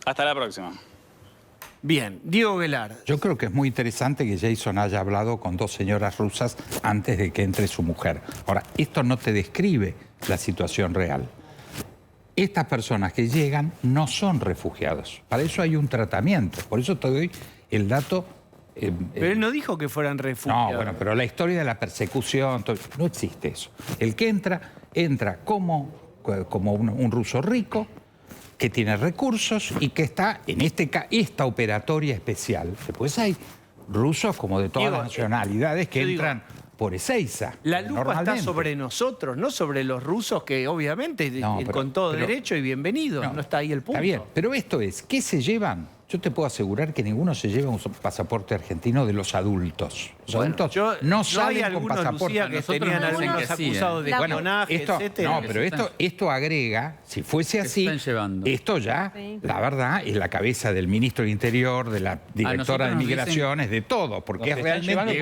Hasta la próxima. Bien, Diego Velar. Yo creo que es muy interesante que Jason haya hablado con 2 señoras rusas antes de que entre su mujer. Ahora, esto no te describe la situación real. Estas personas que llegan no son refugiados. Para eso hay un tratamiento. Por eso te doy el dato. Pero él no dijo que fueran refugiados. No, bueno, pero la historia de la persecución, no existe eso. El que entra como un ruso rico, que tiene recursos y que está en esta operatoria especial. Después hay rusos como de todas las nacionalidades que entran por Ezeiza. La lupa está sobre nosotros, no sobre los rusos, que obviamente con todo derecho y bienvenido. No está ahí el punto. Está bien, pero esto es, ¿qué se llevan? Yo te puedo asegurar que ninguno se lleva un pasaporte argentino de los adultos. Los adultos no salen con pasaporte. Lucía, que tenían algunos acusados de espionaje, etcétera. No, pero esto agrega, si fuese así, esto ya, la verdad, es la cabeza del ministro del Interior, de la directora de Migraciones, de todo, porque es realmente...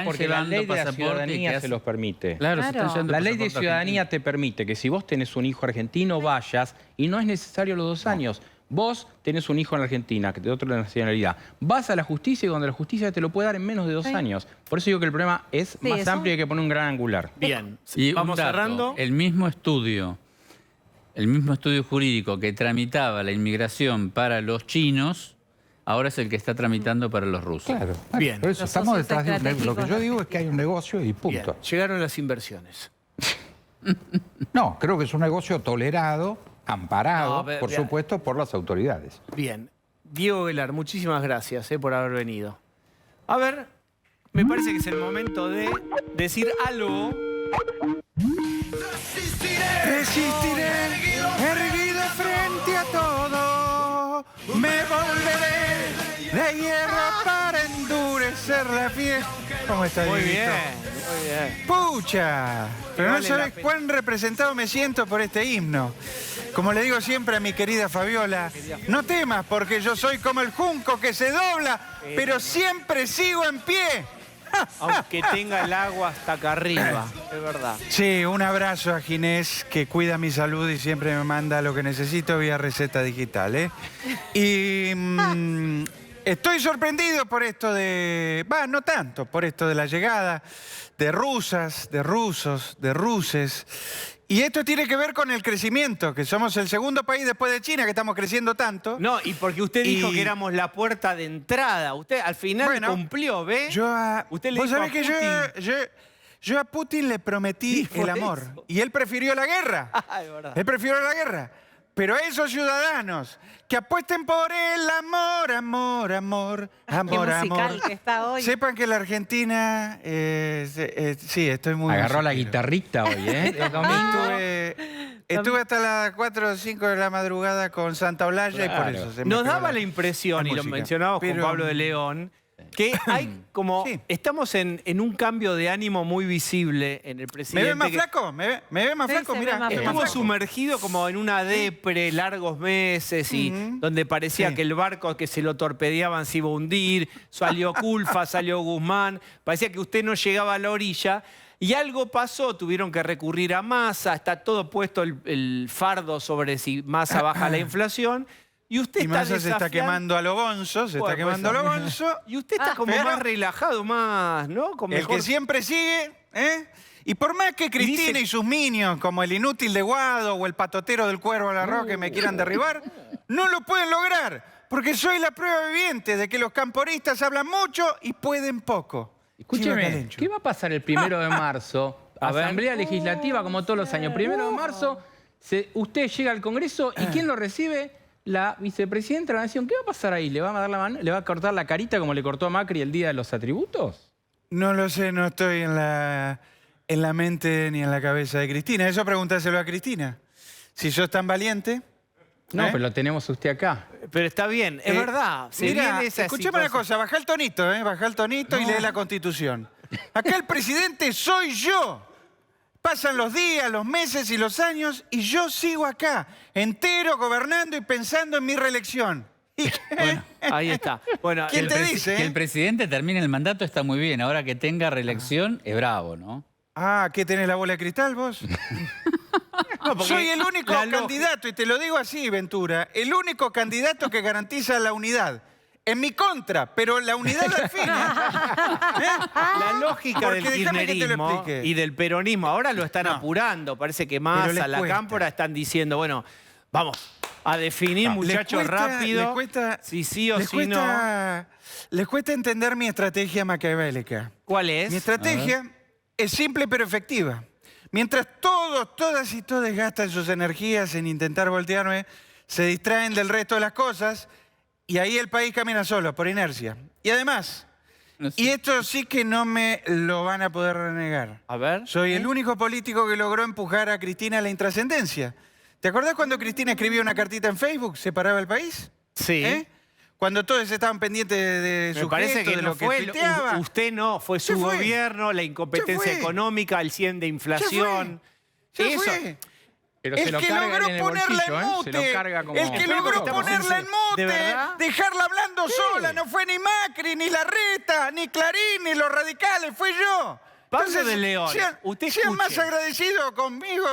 Porque la ley de la ciudadanía se los permite. Claro, la ley de ciudadanía te permite que si vos tenés un hijo argentino, vayas, y no es necesario los 2 años. Vos tenés un hijo en Argentina, que te da otra nacionalidad. Vas a la justicia y cuando la justicia te lo puede dar en menos de 2 años. Por eso digo que el problema es más amplio y hay que poner un gran angular. Bien, y vamos cerrando. El mismo estudio jurídico que tramitaba la inmigración para los chinos, ahora es el que está tramitando para los rusos. Claro. Bien. Por eso Los estamos socios detrás de lo que estratégicos. yo digo es que hay un negocio y Bien, punto. llegaron las inversiones. No, creo que es un negocio tolerado, amparado, No, ve- por vea. supuesto, por las autoridades. Bien. Diego Velar, muchísimas gracias por haber venido. A ver, me parece que es el momento de decir algo. Resistiré, erguido frente a todo. Me volveré de hierro para endurecer la fiesta. ¿Cómo está, Muy Dieguito? bien, muy bien. ¡Pucha! Pero no Vale la sabés pena. cuán representado me siento por este himno. Como le digo siempre a mi querida Fabiola, no temas porque yo soy como el junco que se dobla, pero siempre sigo en pie. Aunque tenga el agua hasta acá arriba, es verdad. Sí, un abrazo a Ginés, que cuida mi salud y siempre me manda lo que necesito vía receta digital, ¿eh? Y estoy sorprendido por esto de... no tanto, por esto de la llegada de rusas, de rusos, de ruses. Y esto tiene que ver con el crecimiento, que somos el segundo país después de China que estamos creciendo tanto. No, y porque usted dijo Y- que éramos la puerta de entrada. Usted al final Bueno, cumplió, ¿ve? Usted le ¿Vos dijo sabés a que yo a Putin le prometí Dijo el amor eso. y él prefirió la guerra. Ah, es verdad. Él prefirió la guerra. Pero a esos ciudadanos que apuesten por el amor, amor, amor, amor, musical amor. que está hoy. Sepan que la Argentina, sí, estoy muy... Agarró la musiquero. guitarrita hoy, ¿eh? El domingo. Estuve hasta las 4 o 5 de la madrugada con Santa Olalla y por Claro. eso se me Nos pegó daba la impresión, la y lo música. mencionábamos con Pero- Pablo de León, que hay como... Sí. Estamos en un cambio de ánimo muy visible en el ¿Me presidente. ve más que flaco? ¿Me ve más Sí, flaco? se ve Mirá, más estoy Estuvo flaco. sumergido como en una depre largos meses y donde parecía Sí. que el barco que se lo torpedeaban se iba a hundir, salió Culfa, salió Guzmán, parecía que usted no llegaba a la orilla y algo pasó, tuvieron que recurrir a Massa, está todo puesto el fardo sobre si Massa baja la inflación y usted Y está Massa se está desafiando- quemando a lo bonzo, se Bueno, está quemando a pues, lo bonzo. Y usted está como pero- más relajado, más, ¿no? Con El mejor- que siempre sigue, ¿eh? Y por más que Cristina y sus minions, como el inútil de Guado o el patotero del Cuervo al Arroz que me quieran derribar, no lo pueden lograr, porque soy la prueba viviente de que los camporistas hablan mucho y pueden poco. Chiva Escúcheme, Calencho. ¿qué va a pasar el 1 de marzo? Asamblea Legislativa, como todos los años. 1 de marzo, usted llega al Congreso y ¿quién lo recibe? La vicepresidenta de la Nación. ¿Qué va a pasar ahí? ¿Le va a dar la mano? ¿Le va a cortar la carita como le cortó a Macri el día de los atributos? No lo sé, no estoy en la mente ni en la cabeza de Cristina. Eso pregúntaselo a Cristina. Si sos tan valiente... No, ¿eh? pero lo tenemos usted acá. Pero está bien, es verdad. Se Mira, viene esa escuchame una situación. cosa, baja el tonito, baja el tonito y lee la Constitución. Acá el presidente soy yo. Pasan los días, los meses y los años y yo sigo acá, entero, gobernando y pensando en mi reelección. ¿Y qué? Bueno, ahí está. Bueno, ¿Quién el te presi- dice? Que el presidente termine el mandato está muy bien. Ahora que tenga reelección, es bravo, ¿no? Ah, ¿qué tenés la bola de cristal vos? No, porque Soy el único la lógica- candidato, y te lo digo así, Ventura, el único candidato que garantiza la unidad. En mi contra, pero la unidad al fin. La lógica Porque del déjame que te lo kirchnerismo explique. y del peronismo ahora lo están No. apurando. Parece que Pero Massa, les la cuesta. Cámpora están diciendo, bueno, vamos a definir, muchachos, Les cuesta- rápido. les cuesta- si sí o les si no. Les cuesta entender mi estrategia maquiavélica. ¿Cuál es? Mi estrategia es simple pero efectiva. Mientras todos, todas y todos gastan sus energías en intentar voltearme, se distraen del resto de las cosas y ahí el país camina solo, por inercia. Y además, No sé. y esto sí que no me lo van a poder renegar. A ver. Soy el único político que logró empujar a Cristina a la intrascendencia. ¿Te acordás cuando Cristina escribió una cartita en Facebook, separaba el país? Sí. ¿Eh? Cuando todos estaban pendientes de Me su parece gesto, que de no lo que fue, tuiteaba. usted no, fue su Se fue. gobierno, la incompetencia Se fue. económica, el 100 de inflación. Se Eso. fue. Pero El se lo que carga logró en el ponerla bolsillo, en ¿eh? mute. Se lo carga como... El que Pero logró estamos ponerla en ¿De mute. verdad? Dejarla hablando sola. No fue ni Macri, ni Larreta, ni Clarín, ni los radicales. Fue yo. Pablo de León, usted sean más escuche. agradecidos conmigo.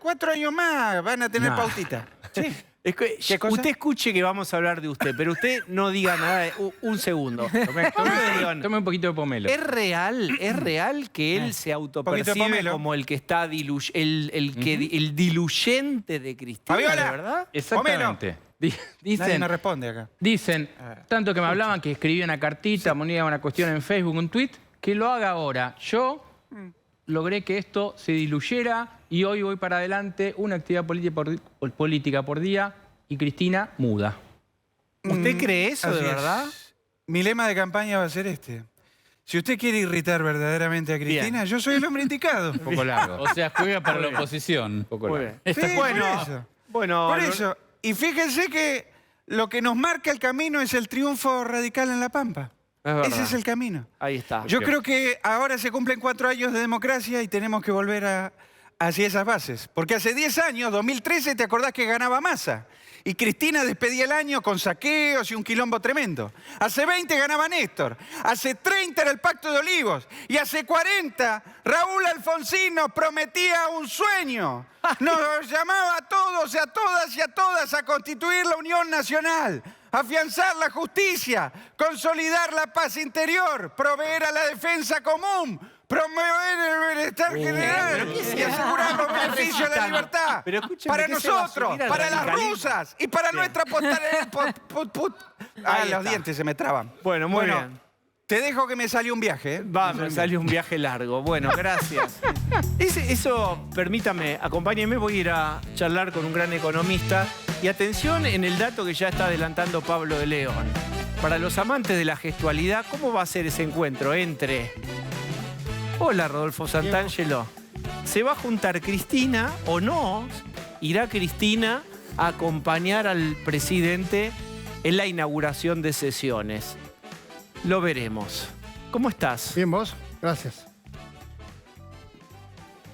4 años más van a tener No. pautita. Sí. Es que, ¿Qué cosa? usted escuche que vamos a hablar de usted, pero usted no diga nada. Un segundo. Pablo de León, Tome un poquito de pomelo. ¿Es real que él se poquito de autopercibe pomelo. como el que está el diluyente de Cristina, Fabiola. ¿de verdad? Exactamente. Nadie Dicen, me responde acá. dicen, tanto que me hablaban que escribía una cartita, ponía una cuestión en Facebook, un tweet, que lo haga ahora. Yo logré que esto se diluyera y hoy voy para adelante una actividad política por día y Cristina muda. ¿Usted cree eso de Así es. verdad? Mi lema de campaña va a ser este. Si usted quiere irritar verdaderamente a Cristina, yo soy el hombre indicado. Un poco largo. O sea, juega para la oposición. Un poco Muy largo. bien. Sí, Bueno, por eso. bueno, Por no- eso. Y fíjense que lo que nos marca el camino es el triunfo radical en La Pampa. Es verdad. Ese es el camino. Ahí está. Yo creo que ahora se cumplen 4 años de democracia y tenemos que volver hacia esas bases. Porque hace 10 años, 2013, ¿te acordás que ganaba Massa? Y Cristina despedía el año con saqueos y un quilombo tremendo. Hace 20 ganaba Néstor. Hace 30 era el Pacto de Olivos. Y hace 40 Raúl Alfonsín nos prometía un sueño. Nos llamaba a todos y a todas y a todas a constituir la Unión Nacional, afianzar la justicia, consolidar la paz interior, proveer a la defensa común, promover el bienestar general y asegurar los beneficios de la libertad. Pero escúchame, Para ¿qué se va a nosotros, subir al para las radicalismo? rusas y para nuestra posteridad. Ahí Los está. dientes se me traban. Bueno, muy bien. Te dejo que me salió un viaje. ¿eh? Va, me salió un viaje largo. Bueno, gracias. Eso, permítame, acompáñeme, voy a ir a charlar con un gran economista. Y atención en el dato que ya está adelantando Pablo de León. Para los amantes de la gestualidad, ¿cómo va a ser ese encuentro entre... Hola, Rodolfo Santangelo. ¿Se va a juntar Cristina o no? ¿Irá Cristina a acompañar al presidente en la inauguración de sesiones? Lo veremos. ¿Cómo estás? Bien, vos, gracias.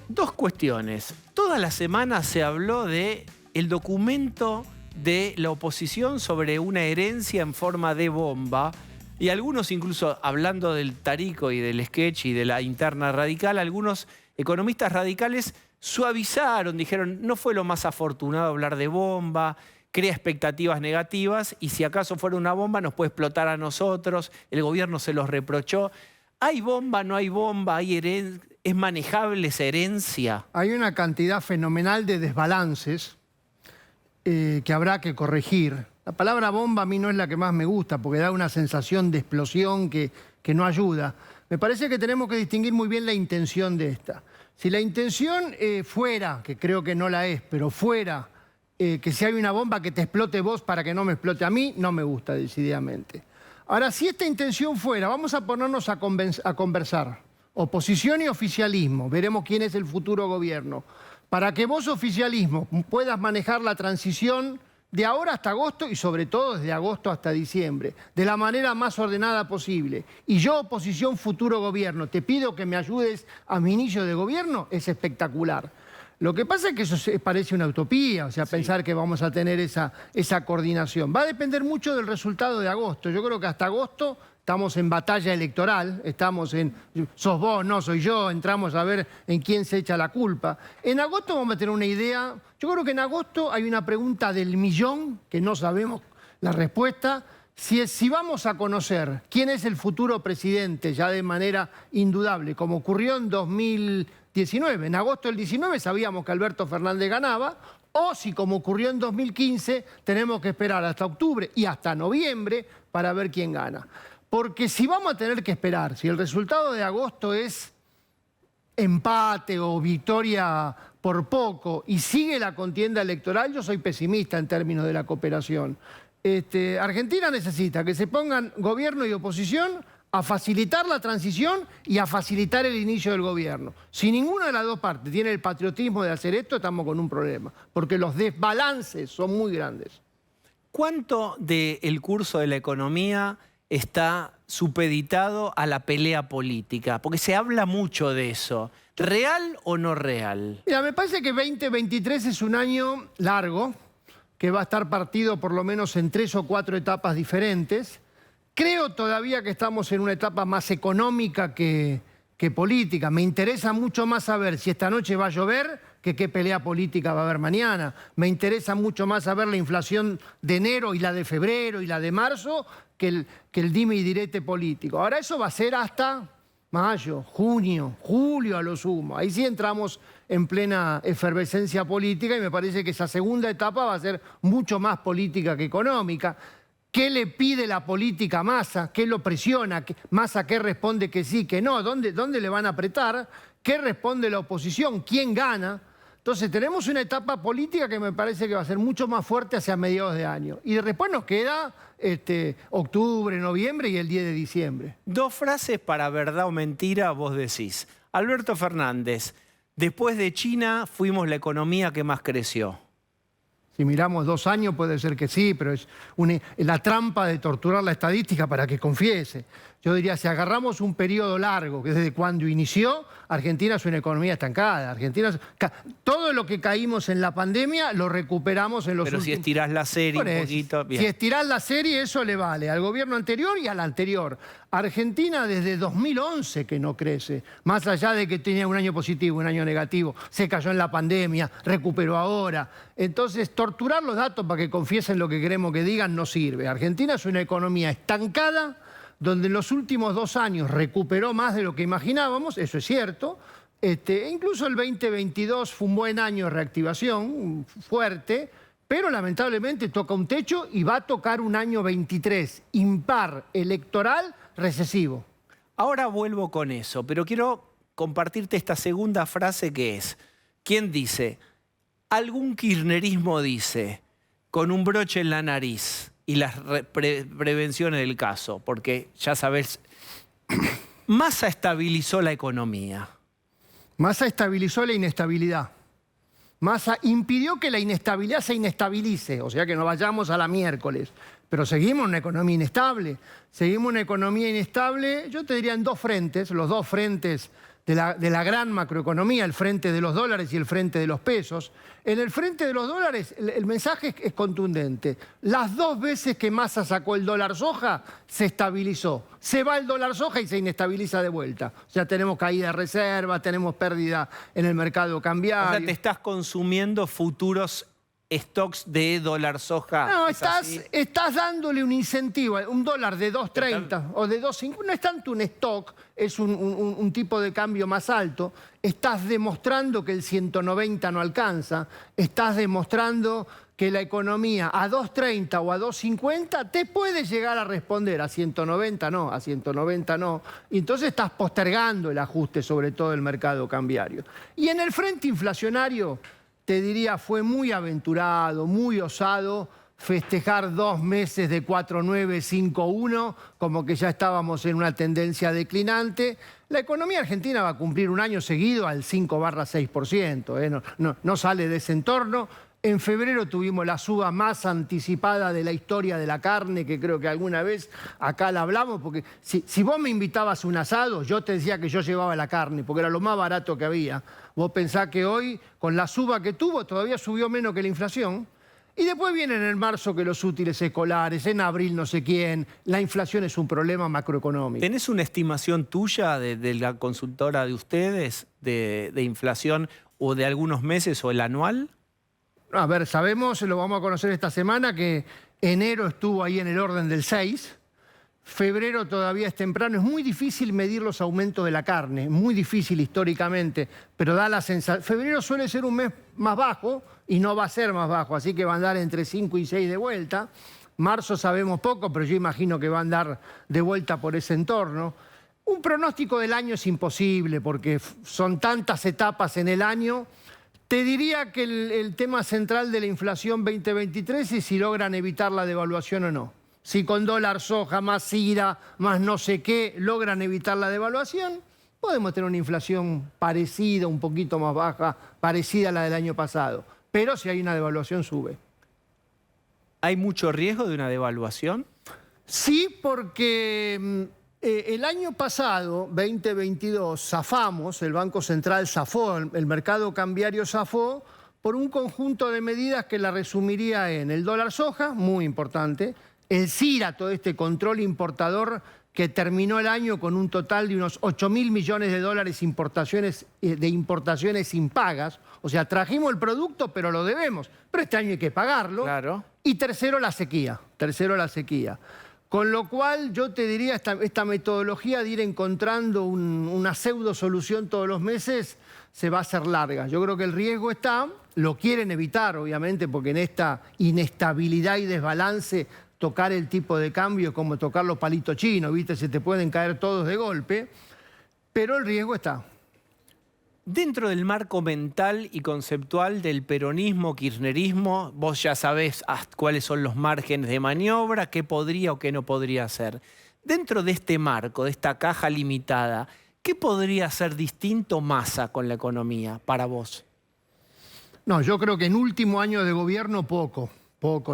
Dos cuestiones. Toda la semana se habló de el documento de la oposición sobre una herencia en forma de bomba y algunos incluso hablando del Tarico y del sketch y de la interna radical, algunos economistas radicales suavizaron, dijeron no fue lo más afortunado hablar de bomba, crea expectativas negativas y si acaso fuera una bomba nos puede explotar a nosotros, el gobierno se los reprochó. ¿Hay bomba, no hay bomba? ¿Es manejable esa herencia? Hay una cantidad fenomenal de desbalances que habrá que corregir. La palabra bomba a mí no es la que más me gusta porque da una sensación de explosión que no ayuda. Me parece que tenemos que distinguir muy bien la intención de esta. Si la intención fuera, que creo que no la es, pero fuera que si hay una bomba que te explote vos para que no me explote a mí, no me gusta decididamente. Ahora, si esta intención fuera, vamos a ponernos a conversar. Oposición y oficialismo, veremos quién es el futuro gobierno. Para que vos, oficialismo, puedas manejar la transición de ahora hasta agosto y sobre todo desde agosto hasta diciembre, de la manera más ordenada posible. Y yo, oposición, futuro gobierno, te pido que me ayudes a mi inicio de gobierno, es espectacular. Lo que pasa es que eso parece una utopía, o sea, pensar que vamos a tener esa coordinación. Va a depender mucho del resultado de agosto. Yo creo que hasta agosto estamos en batalla electoral, estamos en sos vos, no soy yo, entramos a ver en quién se echa la culpa. En agosto vamos a tener una idea. Yo creo que en agosto hay una pregunta del millón que no sabemos la respuesta. Si vamos a conocer quién es el futuro presidente ya de manera indudable, como ocurrió en 2019. En agosto del 19 sabíamos que Alberto Fernández ganaba, o si como ocurrió en 2015 tenemos que esperar hasta octubre y hasta noviembre para ver quién gana. Porque si vamos a tener que esperar, si el resultado de agosto es empate o victoria por poco y sigue la contienda electoral, yo soy pesimista en términos de la cooperación. Argentina necesita que se pongan gobierno y oposición a facilitar la transición y a facilitar el inicio del gobierno. Si ninguna de las dos partes tiene el patriotismo de hacer esto, estamos con un problema, porque los desbalances son muy grandes. ¿Cuánto del curso de la economía está supeditado a la pelea política? Porque se habla mucho de eso. ¿Real o no real? Mira, me parece que 2023 es un año largo, que va a estar partido por lo menos en 3 o 4 etapas diferentes. Creo todavía que estamos en una etapa más económica que política. Me interesa mucho más saber si esta noche va a llover que qué pelea política va a haber mañana. Me interesa mucho más saber la inflación de enero y la de febrero y la de marzo que el dime y direte político. Ahora eso va a ser hasta mayo, junio, julio a lo sumo. Ahí sí entramos en plena efervescencia política y me parece que esa segunda etapa va a ser mucho más política que económica. ¿Qué le pide la política a Massa? ¿Qué lo presiona? ¿Massa qué responde que sí, que no? ¿Dónde le van a apretar? ¿Qué responde la oposición? ¿Quién gana? Entonces tenemos una etapa política que me parece que va a ser mucho más fuerte hacia mediados de año. Y después nos queda octubre, noviembre y el 10 de diciembre. Dos frases para verdad o mentira vos decís. Alberto Fernández, después de China fuimos la economía que más creció. Si miramos 2 años puede ser que sí, pero es la trampa de torturar la estadística para que confiese. Yo diría, si agarramos un periodo largo, que desde cuando inició, Argentina es una economía estancada. Todo lo que caímos en la pandemia lo recuperamos en los últimos... Pero si estirás la serie un poquito... Bien. Si estirás la serie, eso le vale al gobierno anterior y al anterior. Argentina desde 2011 que no crece. Más allá de que tenía un año positivo, un año negativo, se cayó en la pandemia, recuperó ahora. Entonces, torturar los datos para que confiesen lo que queremos que digan no sirve. Argentina es una economía estancada, donde en los últimos 2 años recuperó más de lo que imaginábamos, eso es cierto. Incluso el 2022 fue un buen año de reactivación, fuerte, pero lamentablemente toca un techo y va a tocar un año 23, impar, electoral, recesivo. Ahora vuelvo con eso, pero quiero compartirte esta segunda frase que es, ¿quién dice? Algún kirchnerismo dice, con un broche en la nariz y las prevenciones del caso, porque ya sabes, Massa estabilizó la economía. Massa estabilizó la inestabilidad. Massa impidió que la inestabilidad se inestabilice, o sea que no vayamos a la miércoles. Pero seguimos en una economía inestable. Seguimos una economía inestable, yo te diría en 2 frentes, los 2 frentes de la gran macroeconomía, el frente de los dólares y el frente de los pesos. En el frente de los dólares el mensaje es contundente. Las 2 veces que Massa sacó el dólar soja, se estabilizó. Se va el dólar soja y se inestabiliza de vuelta. O sea, tenemos caída de reserva, tenemos pérdida en el mercado cambiario. O sea, te estás consumiendo futuros stocks de dólar soja. No, estás dándole un incentivo. Un dólar de 2.30 o de 2.50 no es tanto un stock, es un tipo de cambio más alto. Estás demostrando que el 190 no alcanza. Estás demostrando que la economía a 2.30 o a 2.50 te puede llegar a responder. A 190 no, a 190 no. Y entonces estás postergando el ajuste, sobre todo el mercado cambiario. Y en el frente inflacionario, te diría, fue muy aventurado, muy osado festejar 2 meses de 4.9, 5.1, como que ya estábamos en una tendencia declinante. La economía argentina va a cumplir un año seguido al 5/6%, no sale de ese entorno. En febrero tuvimos la suba más anticipada de la historia de la carne, que creo que alguna vez acá la hablamos, porque si vos me invitabas a un asado, yo te decía que yo llevaba la carne, porque era lo más barato que había. Vos pensás que hoy, con la suba que tuvo, todavía subió menos que la inflación. Y después vienen en marzo que los útiles escolares, en abril no sé quién. La inflación es un problema macroeconómico. ¿Tenés una estimación tuya de la consultora de ustedes de inflación o de algunos meses o el anual? A ver, sabemos, lo vamos a conocer esta semana, que enero estuvo ahí en el orden del 6. Febrero todavía es temprano. Es muy difícil medir los aumentos de la carne, muy difícil históricamente, pero da la sensación. Febrero suele ser un mes más bajo y no va a ser más bajo, así que va a andar entre 5 y 6 de vuelta. Marzo sabemos poco, pero yo imagino que va a andar de vuelta por ese entorno. Un pronóstico del año es imposible porque son tantas etapas en el año. Te diría que el tema central de la inflación 2023 es si logran evitar la devaluación o no. Si con dólar soja, más IRA, más no sé qué, logran evitar la devaluación, podemos tener una inflación parecida, un poquito más baja, parecida a la del año pasado. Pero si hay una devaluación, sube. ¿Hay mucho riesgo de una devaluación? Sí, porque el año pasado, 2022, zafamos, el Banco Central zafó, el mercado cambiario zafó, por un conjunto de medidas que la resumiría en el dólar soja, muy importante, el CIRA, todo este control importador que terminó el año con un total de unos 8.000 millones de dólares de importaciones impagas. O sea, trajimos el producto, pero lo debemos. Pero este año hay que pagarlo. Claro. Y tercero, la sequía. Con lo cual yo te diría, esta metodología de ir encontrando una pseudo solución todos los meses se va a hacer larga. Yo creo que el riesgo está, lo quieren evitar obviamente, porque en esta inestabilidad y desbalance tocar el tipo de cambio es como tocar los palitos chinos, ¿viste? Se te pueden caer todos de golpe, pero el riesgo está. Dentro del marco mental y conceptual del peronismo, kirchnerismo, vos ya sabés cuáles son los márgenes de maniobra, qué podría o qué no podría hacer. Dentro de este marco, de esta caja limitada, ¿qué podría ser distinto Massa con la economía para vos? No, yo creo que en último año de gobierno poco,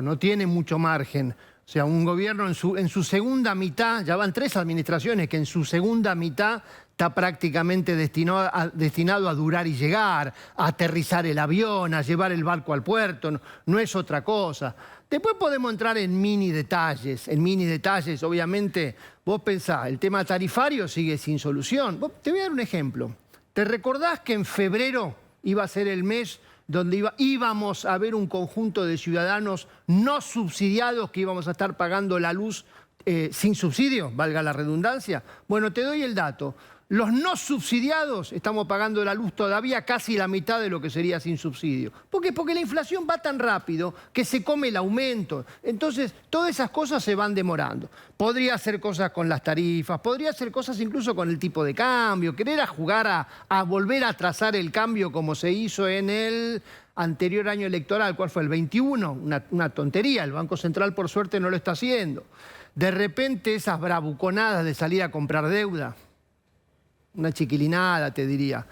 no tiene mucho margen. O sea, un gobierno en su segunda mitad, ya van 3 administraciones que en su segunda mitad está prácticamente destinado a durar y llegar, a aterrizar el avión, a llevar el barco al puerto, no es otra cosa. Después podemos entrar en mini detalles, obviamente, vos pensás, el tema tarifario sigue sin solución. Te voy a dar un ejemplo. ¿Te recordás que en febrero iba a ser el mes donde íbamos a ver un conjunto de ciudadanos no subsidiados que íbamos a estar pagando la luz sin subsidio, valga la redundancia? Bueno, te doy el dato. Los no subsidiados estamos pagando la luz todavía casi la mitad de lo que sería sin subsidio. ¿Por qué? Porque la inflación va tan rápido que se come el aumento. Entonces, todas esas cosas se van demorando. Podría hacer cosas con las tarifas, podría hacer cosas incluso con el tipo de cambio, querer jugar a volver a trazar el cambio como se hizo en el anterior año electoral. ¿Cuál fue? El 21. Una tontería. El Banco Central, por suerte, no lo está haciendo. De repente, esas bravuconadas de salir a comprar deuda, una chiquilinada, te diría.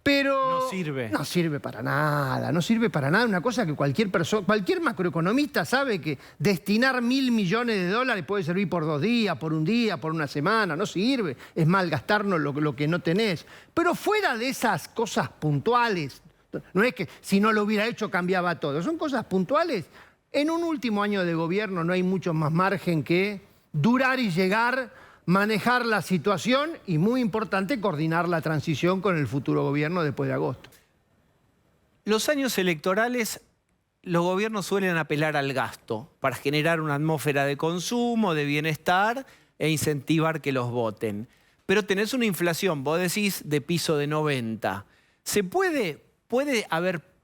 Pero no sirve. No sirve para nada, no sirve para nada. Una cosa que cualquier macroeconomista sabe que destinar 1.000 millones de dólares puede servir por 2 días, por un día, por una semana. No sirve. Es malgastarnos lo que no tenés. Pero fuera de esas cosas puntuales, no es que si no lo hubiera hecho cambiaba todo. Son cosas puntuales. En un último año de gobierno no hay mucho más margen que durar y llegar, manejar la situación y, muy importante, coordinar la transición con el futuro gobierno después de agosto. Los años electorales, los gobiernos suelen apelar al gasto para generar una atmósfera de consumo, de bienestar e incentivar que los voten. Pero tenés una inflación, vos decís, de piso de 90. ¿Puede haber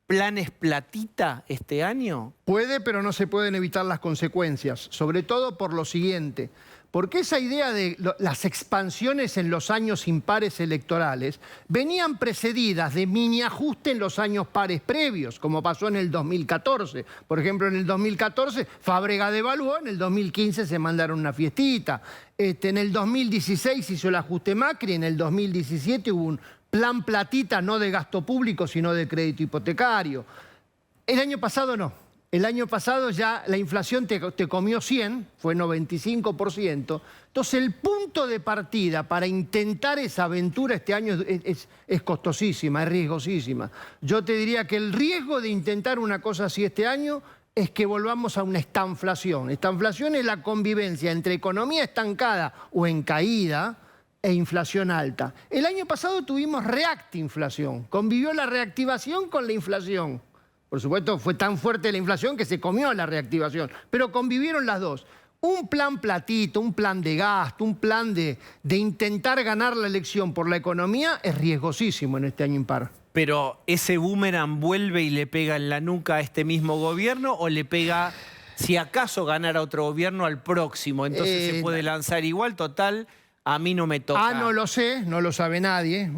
planes platita este año? Puede, pero no se pueden evitar las consecuencias, sobre todo por lo siguiente. Porque esa idea de las expansiones en los años impares electorales venían precedidas de mini ajuste en los años pares previos, como pasó en el 2014. Por ejemplo, en el 2014 Fábrega devaluó, en el 2015 se mandaron una fiestita. En el 2016 hizo el ajuste Macri, en el 2017 hubo un plan platita no de gasto público, sino de crédito hipotecario. El año pasado no. El año pasado ya la inflación te comió 100, fue 95%. Entonces el punto de partida para intentar esa aventura este año es costosísima, es riesgosísima. Yo te diría que el riesgo de intentar una cosa así este año es que volvamos a una estanflación. Estanflación es la convivencia entre economía estancada o en caída e inflación alta. El año pasado tuvimos reactinflación, convivió la reactivación con la inflación. Por supuesto, fue tan fuerte la inflación que se comió la reactivación, pero convivieron las dos. Un plan platito, un plan de gasto, un plan de intentar ganar la elección por la economía es riesgosísimo en este año impar. Pero ¿ese boomerang vuelve y le pega en la nuca a este mismo gobierno o le pega, si acaso ganara otro gobierno, al próximo? Entonces se puede lanzar igual, total, a mí no me toca. No lo sé, no lo sabe nadie.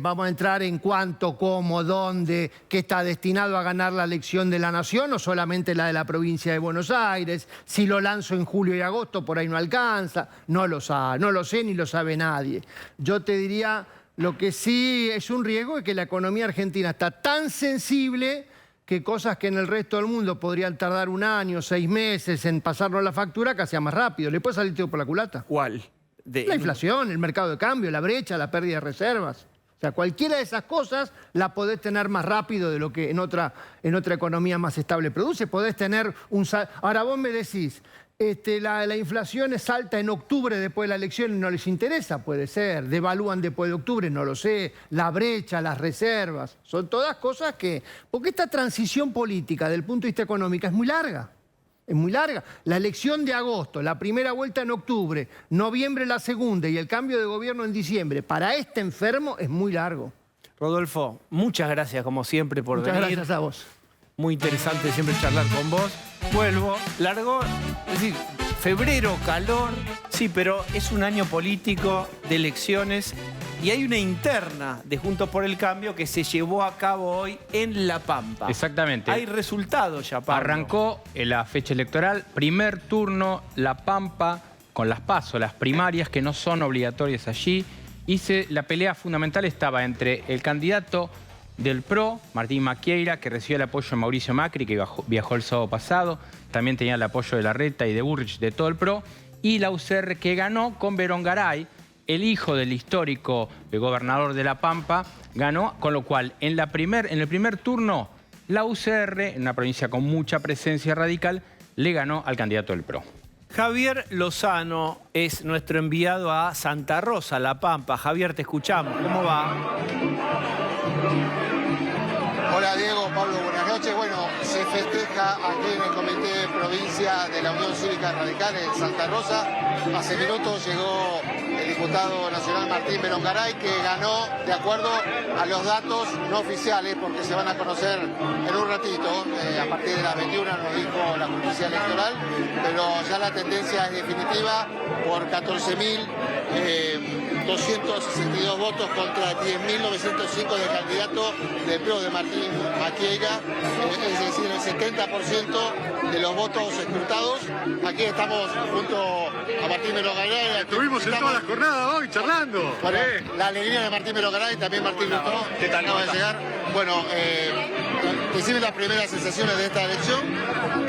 Vamos a entrar en cuánto, cómo, dónde, qué está destinado a ganar la elección de la nación o solamente la de la provincia de Buenos Aires. Si lo lanzo en julio y agosto, por ahí no alcanza. No lo sé ni lo sabe nadie. Yo te diría, lo que sí es un riesgo es que la economía argentina está tan sensible que cosas que en el resto del mundo podrían tardar 1 año, 6 meses en pasarnos la factura, que sea más rápido. ¿Le puede salir todo por la culata? ¿Cuál? La inflación, el mercado de cambio, la brecha, la pérdida de reservas. O sea, cualquiera de esas cosas la podés tener más rápido de lo que en otra economía más estable produce. Podés tener un... Ahora vos me decís, la inflación es alta en octubre después de la elección y no les interesa, puede ser. Devalúan después de octubre, no lo sé. La brecha, las reservas, son todas cosas que... Porque esta transición política, del punto de vista económico, es muy larga. Es muy larga. La elección de agosto, la primera vuelta en octubre, noviembre la segunda y el cambio de gobierno en diciembre, para este enfermo es muy largo. Rodolfo, muchas gracias como siempre por venir. Muchas gracias a vos. Muy interesante siempre charlar con vos. Vuelvo, largo, es decir, febrero, calor, sí, pero es un año político de elecciones y hay una interna de Juntos por el Cambio que se llevó a cabo hoy en La Pampa. Exactamente. Hay resultados ya, Pablo. Arrancó la fecha electoral, primer turno, La Pampa, con las PASO, las primarias que no son obligatorias allí. La pelea fundamental estaba entre el candidato del PRO, Martín Maquieira, que recibió el apoyo de Mauricio Macri, que viajó el sábado pasado. También tenía el apoyo de Larreta y de Burrich, de todo el PRO. Y la UCR, que ganó con Verón Garay, el hijo del histórico gobernador de La Pampa, ganó, con lo cual en el primer turno la UCR, en una provincia con mucha presencia radical, le ganó al candidato del PRO. Javier Lozano es nuestro enviado a Santa Rosa, La Pampa. Javier, te escuchamos. ¿Cómo va? Hola Diego, Pablo, buenas noches. Bueno, se festeja aquí en el Comité de Provincia de la Unión Cívica Radical en Santa Rosa. Hace minutos llegó el diputado nacional Martín Verón Garay, que ganó de acuerdo a los datos no oficiales, porque se van a conocer en un ratito, a partir de las 21 nos dijo la justicia electoral, pero ya la tendencia es definitiva por 14.262 votos contra 10.905 del candidato del PRO de Martín Maquieira, es decir, el 70% de los votos escrutados. Aquí estamos junto a Martín Verón Garay. Estuvimos en toda la jornada hoy charlando. Bueno, la alegría de Martín Verón Garay, también Martín Lutó, que acaba de llegar. Bueno, decime las primeras sensaciones de esta elección,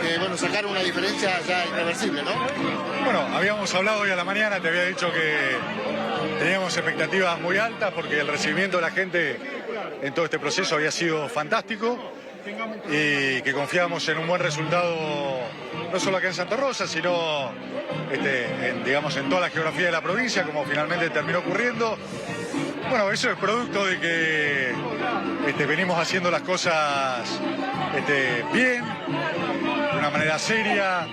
que bueno, sacaron una diferencia ya irreversible, ¿no? Bueno, habíamos hablado hoy a la mañana, te había dicho que teníamos expectativas muy altas porque el recibimiento de la gente en todo este proceso había sido fantástico y que confiábamos en un buen resultado, no solo acá en Santa Rosa, sino en toda la geografía de la provincia, como finalmente terminó ocurriendo. Bueno, eso es producto de que venimos haciendo las cosas bien, de una manera seria,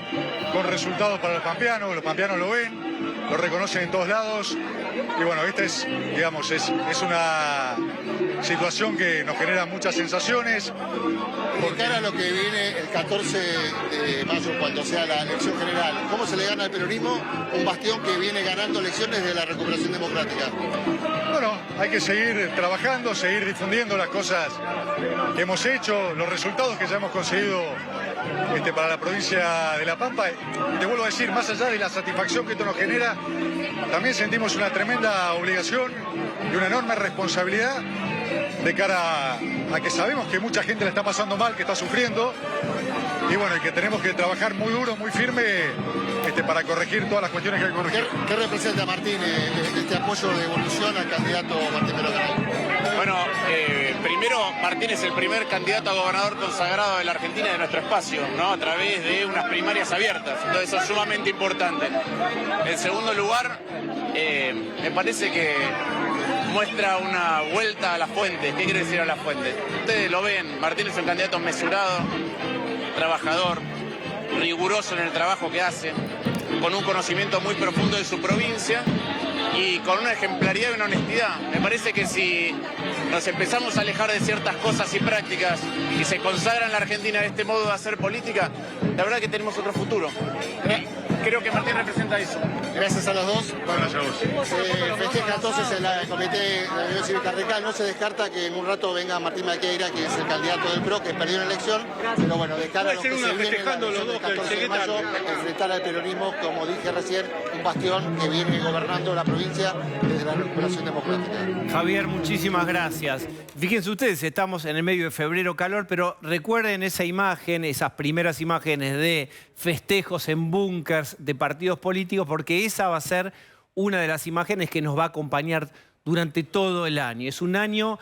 con resultados para los pampeanos lo ven, lo reconocen en todos lados. Y bueno, esta es una situación que nos genera muchas sensaciones. Por cara a lo que viene el 14 de mayo, cuando sea la elección general, ¿cómo se le gana al peronismo? Un bastión que viene ganando elecciones de la recuperación democrática. Bueno, hay que seguir trabajando, seguir difundiendo las cosas que hemos hecho, los resultados que ya hemos conseguido para la provincia de La Pampa. Te vuelvo a decir, más allá de la satisfacción que esto nos genera, también sentimos una tremenda obligación y una enorme responsabilidad de cara a que sabemos que mucha gente la está pasando mal, que está sufriendo, y bueno, y que tenemos que trabajar muy duro, muy firme para corregir todas las cuestiones que hay que corregir. ¿Qué representa, Martín, este apoyo de evolución al candidato Martín Verón Garay? Bueno, primero, Martín es el primer candidato a gobernador consagrado de la Argentina y de nuestro espacio, ¿no? A través de unas primarias abiertas. Entonces eso es sumamente importante. En segundo lugar, me parece que muestra una vuelta a las fuentes. ¿Qué quiere decir a las fuentes? Ustedes lo ven, Martín es un candidato mesurado, trabajador, riguroso en el trabajo que hace, con un conocimiento muy profundo de su provincia y con una ejemplaridad y una honestidad. Me parece que si nos empezamos a alejar de ciertas cosas y prácticas y se consagra en la Argentina este modo de hacer política, la verdad que tenemos otro futuro. Creo que Martín representa eso. Gracias a los dos. Gracias a vos. Festeja entonces en el Comité de la Unión Cívica Radical. No se descarta que en un rato venga Martín Maquieira, que es el candidato del PRO, que perdió la elección. Pero bueno, de cara a lo que se viene en la elección del 14 de mayo, enfrentar al peronismo, como dije recién, un bastión que viene gobernando la provincia desde la recuperación democrática. Javier, muchísimas gracias. Fíjense ustedes, estamos en el medio de febrero, calor, pero recuerden esa imagen, esas primeras imágenes de festejos en búnkers de partidos políticos, porque esa va a ser una de las imágenes que nos va a acompañar durante todo el año. Es un año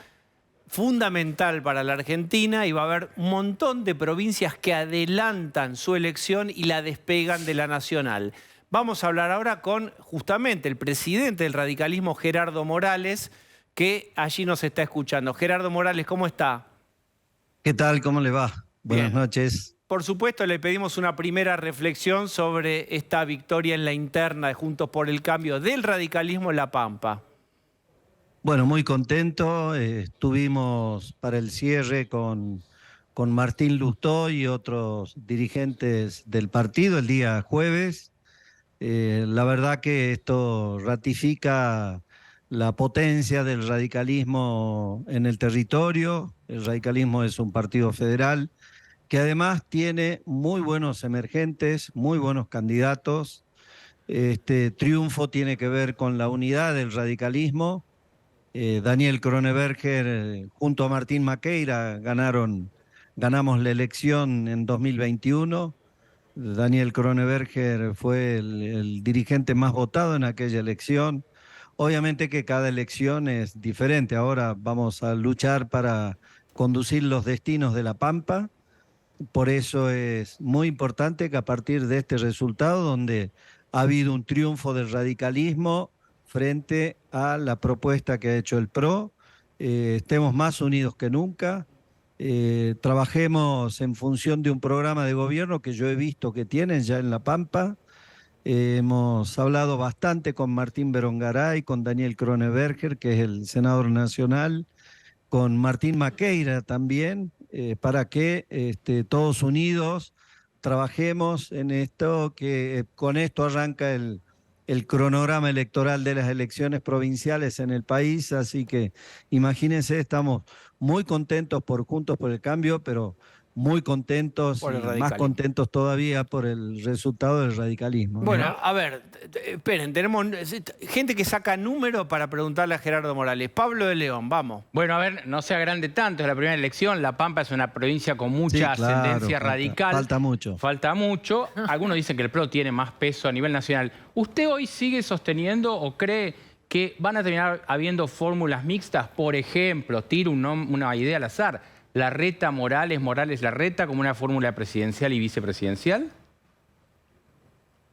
fundamental para la Argentina y va a haber un montón de provincias que adelantan su elección y la despegan de la nacional. Vamos a hablar ahora con justamente el presidente del radicalismo, Gerardo Morales, que allí nos está escuchando. Gerardo Morales, ¿cómo está? ¿Qué tal? ¿Cómo le va? Buenas noches. por supuesto, le pedimos una primera reflexión sobre esta victoria en la interna de Juntos por el Cambio del radicalismo en La Pampa. Bueno, muy contento. Estuvimos para el cierre con Martín Lustó y otros dirigentes del partido el día jueves. La verdad que esto ratifica la potencia del radicalismo en el territorio. El radicalismo es un partido federal que además tiene muy buenos emergentes, muy buenos candidatos. Este triunfo tiene que ver con la unidad del radicalismo. Daniel Kroneberger junto a Martín Maqueira ganamos la elección en 2021. Daniel Kroneberger fue el dirigente más votado en aquella elección. Obviamente que cada elección es diferente. Ahora vamos a luchar para conducir los destinos de La Pampa. Por eso es muy importante que a partir de este resultado, donde ha habido un triunfo del radicalismo frente a la propuesta que ha hecho el PRO, estemos más unidos que nunca, trabajemos en función de un programa de gobierno que yo he visto que tienen ya en La Pampa. Hemos hablado bastante con Martín Berongaray, con Daniel Kroneberger, que es el senador nacional, con Martín Maqueira también, para que todos unidos trabajemos en esto, que con esto arranca el cronograma electoral de las elecciones provinciales en el país, así que imagínense, estamos muy contentos por Juntos por el Cambio, pero muy contentos, y más contentos todavía por el resultado del radicalismo. Bueno, ¿no? a ver, esperen, tenemos gente que saca número para preguntarle a Gerardo Morales. Pablo de León, vamos. Bueno, a ver, no se agrande tanto, es la primera elección. La Pampa es una provincia con mucha ascendencia radical. Falta mucho. Falta mucho. Algunos dicen que el PRO tiene más peso a nivel nacional. ¿Usted hoy sigue sosteniendo o cree que van a terminar habiendo fórmulas mixtas? Por ejemplo, tiro una idea al azar. Larreta, Morales, Morales, Larreta, como una fórmula presidencial y vicepresidencial?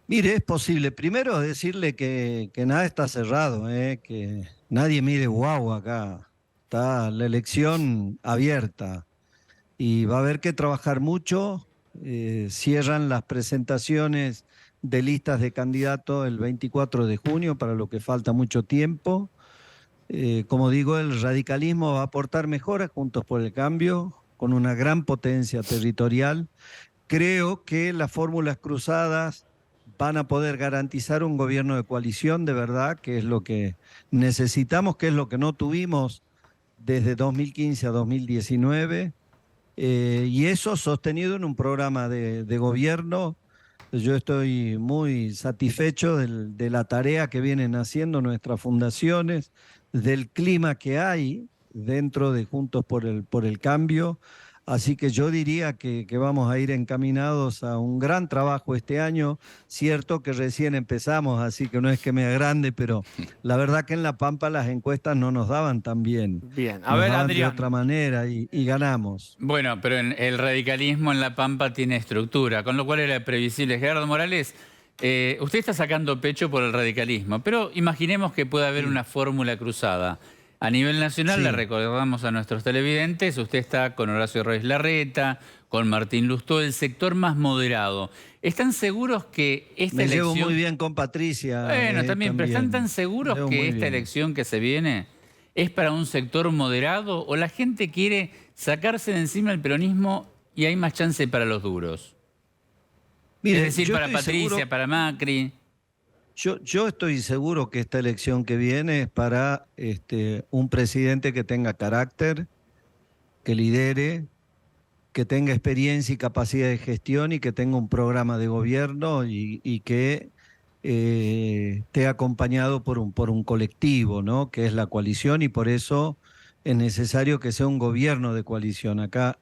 Mire, es posible. Primero decirle que nada está cerrado, que nadie mire guau acá. Está la elección abierta y va a haber que trabajar mucho. Cierran las presentaciones de listas de candidatos el 24 de junio, para lo que falta mucho tiempo. Como digo, el radicalismo va a aportar mejoras Juntos por el Cambio, con una gran potencia territorial. Creo que las fórmulas cruzadas van a poder garantizar un gobierno de coalición de verdad, que es lo que necesitamos, que es lo que no tuvimos desde 2015 a 2019, y eso sostenido en un programa de gobierno. Yo estoy muy satisfecho de la tarea que vienen haciendo nuestras fundaciones, del clima que hay dentro de Juntos por el Cambio. Así que yo diría que vamos a ir encaminados a un gran trabajo este año. Cierto que recién empezamos, así que no es que me agrande, pero la verdad que en La Pampa las encuestas no nos daban tan bien. Bien, a ver, Adrián. De otra manera y ganamos. Bueno, pero el radicalismo en La Pampa tiene estructura, con lo cual era previsible. Gerardo Morales, usted está sacando pecho por el radicalismo, pero imaginemos que puede haber una fórmula cruzada. A nivel nacional, le recordamos a nuestros televidentes, usted está con Horacio Rodríguez Larreta, con Martín Lustó, el sector más moderado. ¿Están seguros que esta elección... Me llevo muy bien con Patricia. Bueno, también, pero ¿están tan seguros que esta elección que se viene es para un sector moderado o la gente quiere sacarse de encima el peronismo y hay más chance para los duros? Mire, es decir, para Patricia, seguro, para Macri... Yo estoy seguro que esta elección que viene es para un presidente que tenga carácter, que lidere, que tenga experiencia y capacidad de gestión y que tenga un programa de gobierno y que esté acompañado por un colectivo, ¿no? Que es la coalición, y por eso es necesario que sea un gobierno de coalición. Acá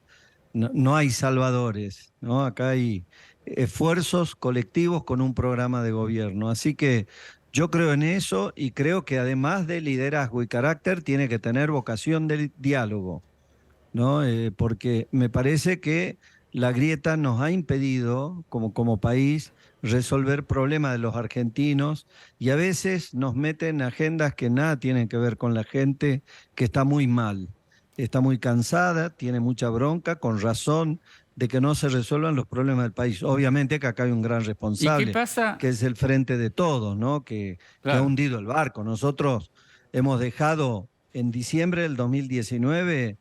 no hay salvadores, ¿no? Acá hay esfuerzos colectivos con un programa de gobierno. Así que yo creo en eso, y creo que además de liderazgo y carácter tiene que tener vocación de diálogo, ¿no? Porque me parece que la grieta nos ha impedido como país resolver problemas de los argentinos, y a veces nos meten agendas que nada tienen que ver con la gente, que está muy mal. Está muy cansada, tiene mucha bronca, con razón, de que no se resuelvan los problemas del país. Obviamente que acá hay un gran responsable, ¿Y qué pasa? que es el Frente de Todos, ¿no? Que ha hundido el barco. Nosotros hemos dejado en diciembre del 2019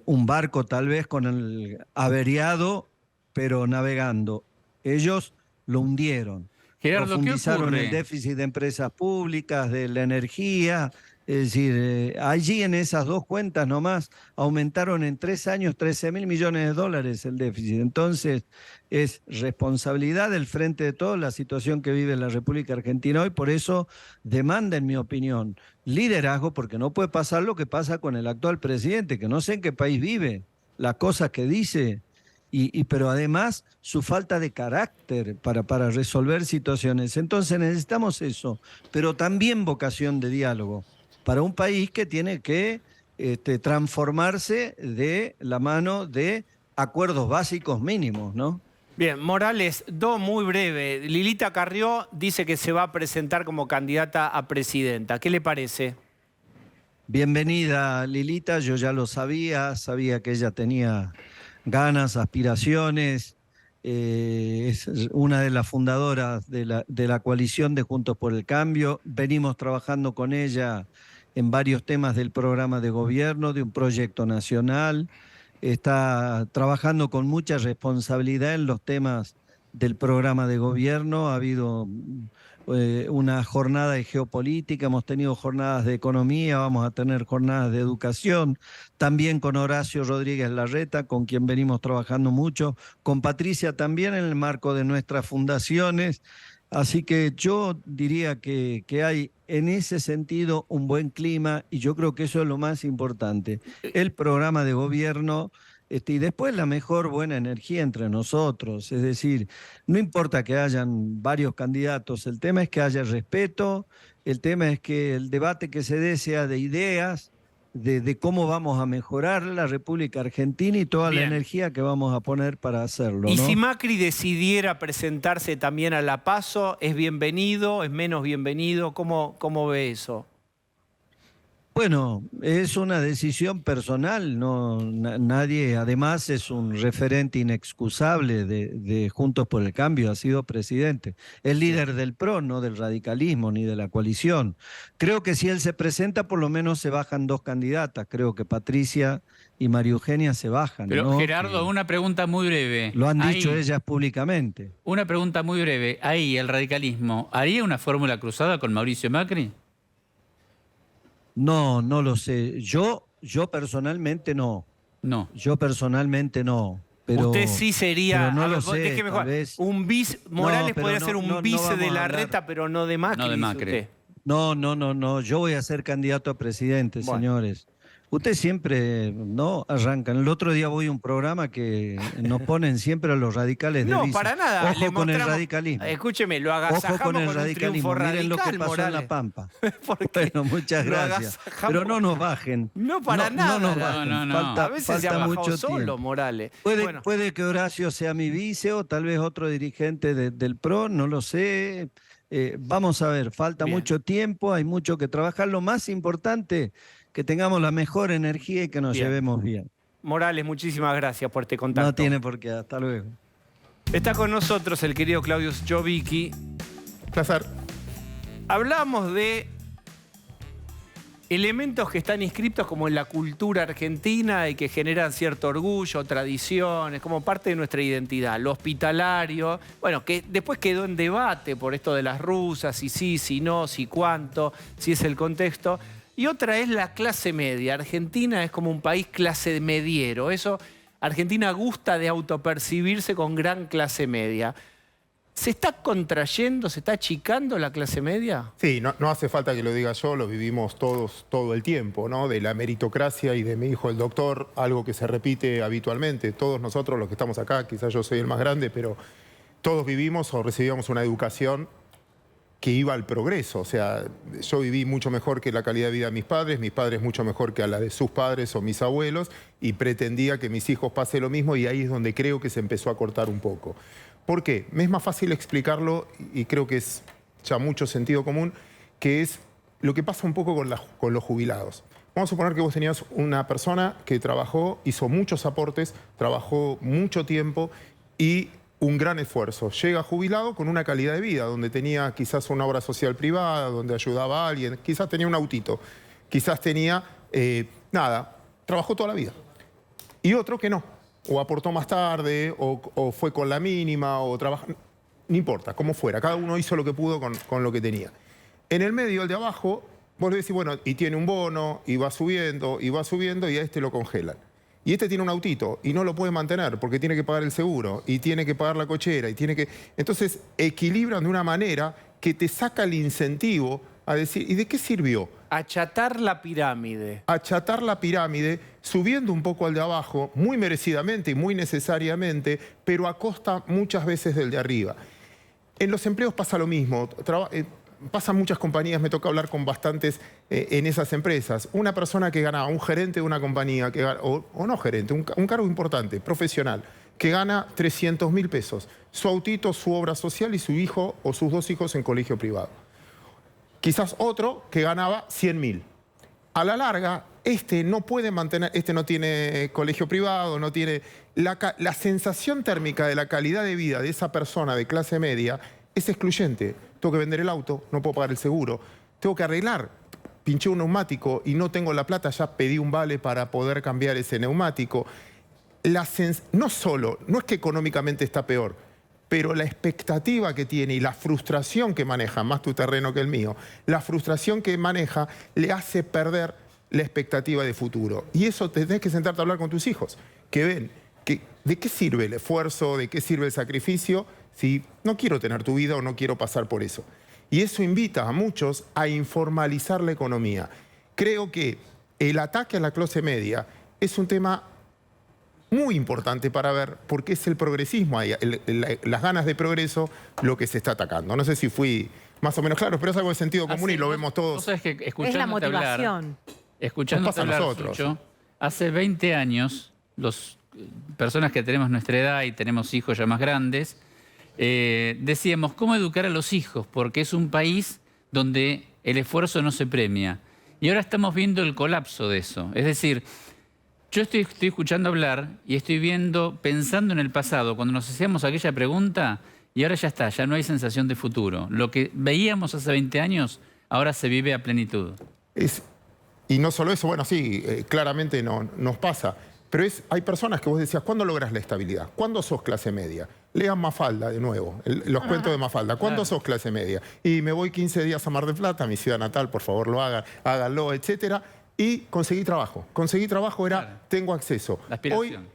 un barco tal vez con el averiado, pero navegando. Ellos lo hundieron. Gerardo, ¿qué Profundizaron ocurre? el déficit de empresas públicas, de la energía. Es decir, allí en esas dos cuentas nomás aumentaron en 3 años 13.000 millones de dólares el déficit. Entonces, es responsabilidad del Frente de Todos la situación que vive la República Argentina hoy. Por eso demanda, en mi opinión, liderazgo, porque no puede pasar lo que pasa con el actual presidente, que no sé en qué país vive, las cosas que dice. Pero además su falta de carácter para resolver situaciones. Entonces necesitamos eso, pero también vocación de diálogo para un país que tiene que transformarse de la mano de acuerdos básicos mínimos, ¿no? Bien, Morales, dos muy breve. Lilita Carrió dice que se va a presentar como candidata a presidenta. ¿Qué le parece? Bienvenida, Lilita. Yo ya lo sabía que ella tenía ganas, aspiraciones, es una de las fundadoras de la coalición de Juntos por el Cambio. Venimos trabajando con ella en varios temas del programa de gobierno, de un proyecto nacional. Está trabajando con mucha responsabilidad en los temas del programa de gobierno. Ha habido una jornada de geopolítica, hemos tenido jornadas de economía, vamos a tener jornadas de educación, también con Horacio Rodríguez Larreta, con quien venimos trabajando mucho, con Patricia también en el marco de nuestras fundaciones. Así que yo diría que hay en ese sentido un buen clima y yo creo que eso es lo más importante. El programa de gobierno y después la mejor buena energía entre nosotros. Es decir, no importa que hayan varios candidatos, el tema es que haya respeto, el tema es que el debate que se dé sea de ideas, de cómo vamos a mejorar la República Argentina y toda la energía que vamos a poner para hacerlo, Y ¿no? si Macri decidiera presentarse también a la PASO, ¿es bienvenido, es menos bienvenido? ¿Cómo ve eso? Bueno, es una decisión personal, no, nadie, además es un referente inexcusable de Juntos por el Cambio, ha sido presidente. Es líder del PRO, no del radicalismo ni de la coalición. Creo que si él se presenta, por lo menos se bajan dos candidatas. Creo que Patricia y María Eugenia se bajan. Pero ¿no? Gerardo, Que una pregunta muy breve. lo han dicho Ahí, ellas públicamente. una pregunta muy breve. Ahí, el radicalismo, ¿haría una fórmula cruzada con Mauricio Macri? No, no lo sé. Yo personalmente no. No. Yo personalmente no. Pero, Usted sí sería, pero no a ver, lo sé, déjeme tal jugar. vez. Un vice, Morales pero podría ser un no vice vamos de a hablar. Larreta, pero no de Macri. No de dice Macri. usted. No. Yo voy a ser candidato a presidente, Bueno. señores. Usted siempre, ¿no? Arrancan. El otro día voy a un programa que nos ponen siempre a los radicales de No, vice. para nada. Ojo le con el mostramos- radicalismo. Escúcheme, lo Ojo agasajamos con el un radicalismo. triunfo Miren radical, lo que pasó en Morales. La Pampa. ¿Por qué? Bueno, muchas Lo gracias. agasajamos. Pero no nos bajen. No, para nada. No nos No, bajen. no, no. Falta, A veces se ha falta bajado mucho solo, tiempo. Morales. Puede, Bueno, puede que Horacio sea mi vice o tal vez otro dirigente del PRO, no lo sé. Vamos a ver, falta Bien. mucho tiempo, hay mucho que trabajar. Lo más importante, que tengamos la mejor energía y que nos Bien. llevemos bien. Morales, muchísimas gracias por este contacto. No tiene por qué, hasta luego. Está con nosotros el querido Claudio Jovicki. Placer. Hablamos de elementos que están inscriptos como en la cultura argentina y que generan cierto orgullo, tradiciones, como parte de nuestra identidad. Lo hospitalario, bueno, que después quedó en debate por esto de las rusas, si sí, si no, si cuánto, si es el contexto. Y otra es la clase media. Argentina es como un país clase mediero. Eso, Argentina gusta de autopercibirse con gran clase media. ¿Se está contrayendo, se está achicando la clase media? Sí, no hace falta que lo diga yo, lo vivimos todos todo el tiempo, ¿no? De la meritocracia y de mi hijo el doctor, algo que se repite habitualmente. Todos nosotros los que estamos acá, quizás yo soy el más grande, pero todos vivimos o recibíamos una educación que iba al progreso. O sea, yo viví mucho mejor que la calidad de vida de mis padres mucho mejor que a la de sus padres o mis abuelos, y pretendía que mis hijos pase lo mismo, y ahí es donde creo que se empezó a cortar un poco. ¿Por qué? Me es más fácil explicarlo, y creo que es ya mucho sentido común, que es lo que pasa un poco con los jubilados. Vamos a suponer que vos tenías una persona que trabajó, hizo muchos aportes, trabajó mucho tiempo y un gran esfuerzo. Llega jubilado con una calidad de vida, donde tenía quizás una obra social privada, donde ayudaba a alguien, quizás tenía un autito, quizás tenía, nada, trabajó toda la vida. Y otro que no, o aportó más tarde, o fue con la mínima, o trabajó, no importa, como fuera, cada uno hizo lo que pudo con lo que tenía. En el medio, el de abajo, vos le decís, bueno, y tiene un bono, y va subiendo, y a este lo congelan. Y este tiene un autito y no lo puede mantener porque tiene que pagar el seguro y tiene que pagar la cochera y tiene que... Entonces equilibran de una manera que te saca el incentivo a decir, ¿y de qué sirvió? Achatar la pirámide. Achatar la pirámide, subiendo un poco al de abajo, muy merecidamente y muy necesariamente, pero a costa muchas veces del de arriba. En los empleos pasa lo mismo. Pasan muchas compañías, me toca hablar con bastantes en esas empresas. Una persona que gana, un gerente de una compañía, que gana, o no gerente, un cargo importante, profesional, que gana 300.000 pesos. Su autito, su obra social y su hijo o sus 2 hijos en colegio privado. Quizás otro que ganaba 100.000. A la larga, este no puede mantener, este no tiene colegio privado, no tiene... La sensación térmica de la calidad de vida de esa persona de clase media es excluyente. Tengo que vender el auto, no puedo pagar el seguro, tengo que arreglar. Pinché un neumático y no tengo la plata, ya pedí un vale para poder cambiar ese neumático. No es que económicamente está peor, pero la expectativa que tiene y la frustración que maneja, más tu terreno que el mío, la frustración que maneja le hace perder la expectativa de futuro. Y eso te tenés que sentarte a hablar con tus hijos, que ven de qué sirve el esfuerzo, de qué sirve el sacrificio, si no quiero tener tu vida o no quiero pasar por eso. Y eso invita a muchos a informalizar la economía. Creo que el ataque a la clase media es un tema muy importante para ver, porque es el progresismo, las ganas de progreso, lo que se está atacando. No sé si fui más o menos claro, pero es algo de sentido común y lo vemos todos. Vos sabés que Es la motivación. Escuchándote hablar, Sucho, hace 20 años, las personas que tenemos nuestra edad y tenemos hijos ya más grandes, decíamos, ¿cómo educar a los hijos? Porque es un país donde el esfuerzo no se premia. Y ahora estamos viendo el colapso de eso. Es decir, yo estoy escuchando hablar y estoy pensando en el pasado, cuando nos hacíamos aquella pregunta, y ahora ya está, ya no hay sensación de futuro. Lo que veíamos hace 20 años, ahora se vive a plenitud. Y no solo eso, bueno, sí, claramente nos pasa. Pero hay personas que vos decías, ¿cuándo logras la estabilidad? ¿Cuándo sos clase media? Lean Mafalda de nuevo, los cuentos de Mafalda. ¿Cuándo sos clase media? Y me voy 15 días a Mar del Plata, mi ciudad natal, por favor lo hagan, háganlo, etcétera. Y conseguí trabajo. Conseguí trabajo era, tengo acceso. La aspiración. Hoy,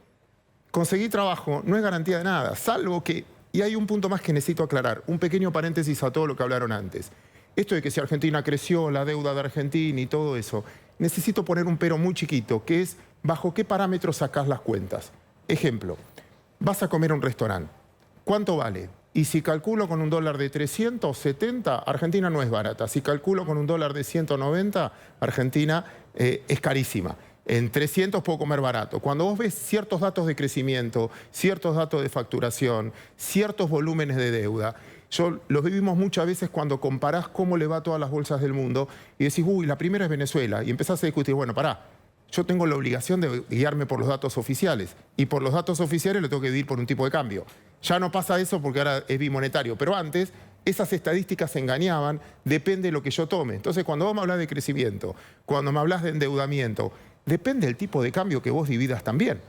conseguí trabajo no es garantía de nada, salvo que... Y hay un punto más que necesito aclarar, un pequeño paréntesis a todo lo que hablaron antes. Esto de que si Argentina creció, la deuda de Argentina y todo eso, necesito poner un pero muy chiquito, que es bajo qué parámetros sacás las cuentas. Ejemplo, vas a comer a un restaurante. ¿Cuánto vale? Y si calculo con un dólar de 370, Argentina no es barata. Si calculo con un dólar de 190, Argentina es carísima. En 300 puedo comer barato. Cuando vos ves ciertos datos de crecimiento, ciertos datos de facturación, ciertos volúmenes de deuda, los vivimos muchas veces cuando comparás cómo le va a todas las bolsas del mundo y decís, uy, la primera es Venezuela. Y empezás a discutir, bueno, pará, yo tengo la obligación de guiarme por los datos oficiales. Y por los datos oficiales lo tengo que dividir por un tipo de cambio. Ya no pasa eso porque ahora es bimonetario. Pero antes, esas estadísticas se engañaban, depende de lo que yo tome. Entonces, cuando vos me hablas de crecimiento, cuando me hablas de endeudamiento, depende del tipo de cambio que vos dividas también.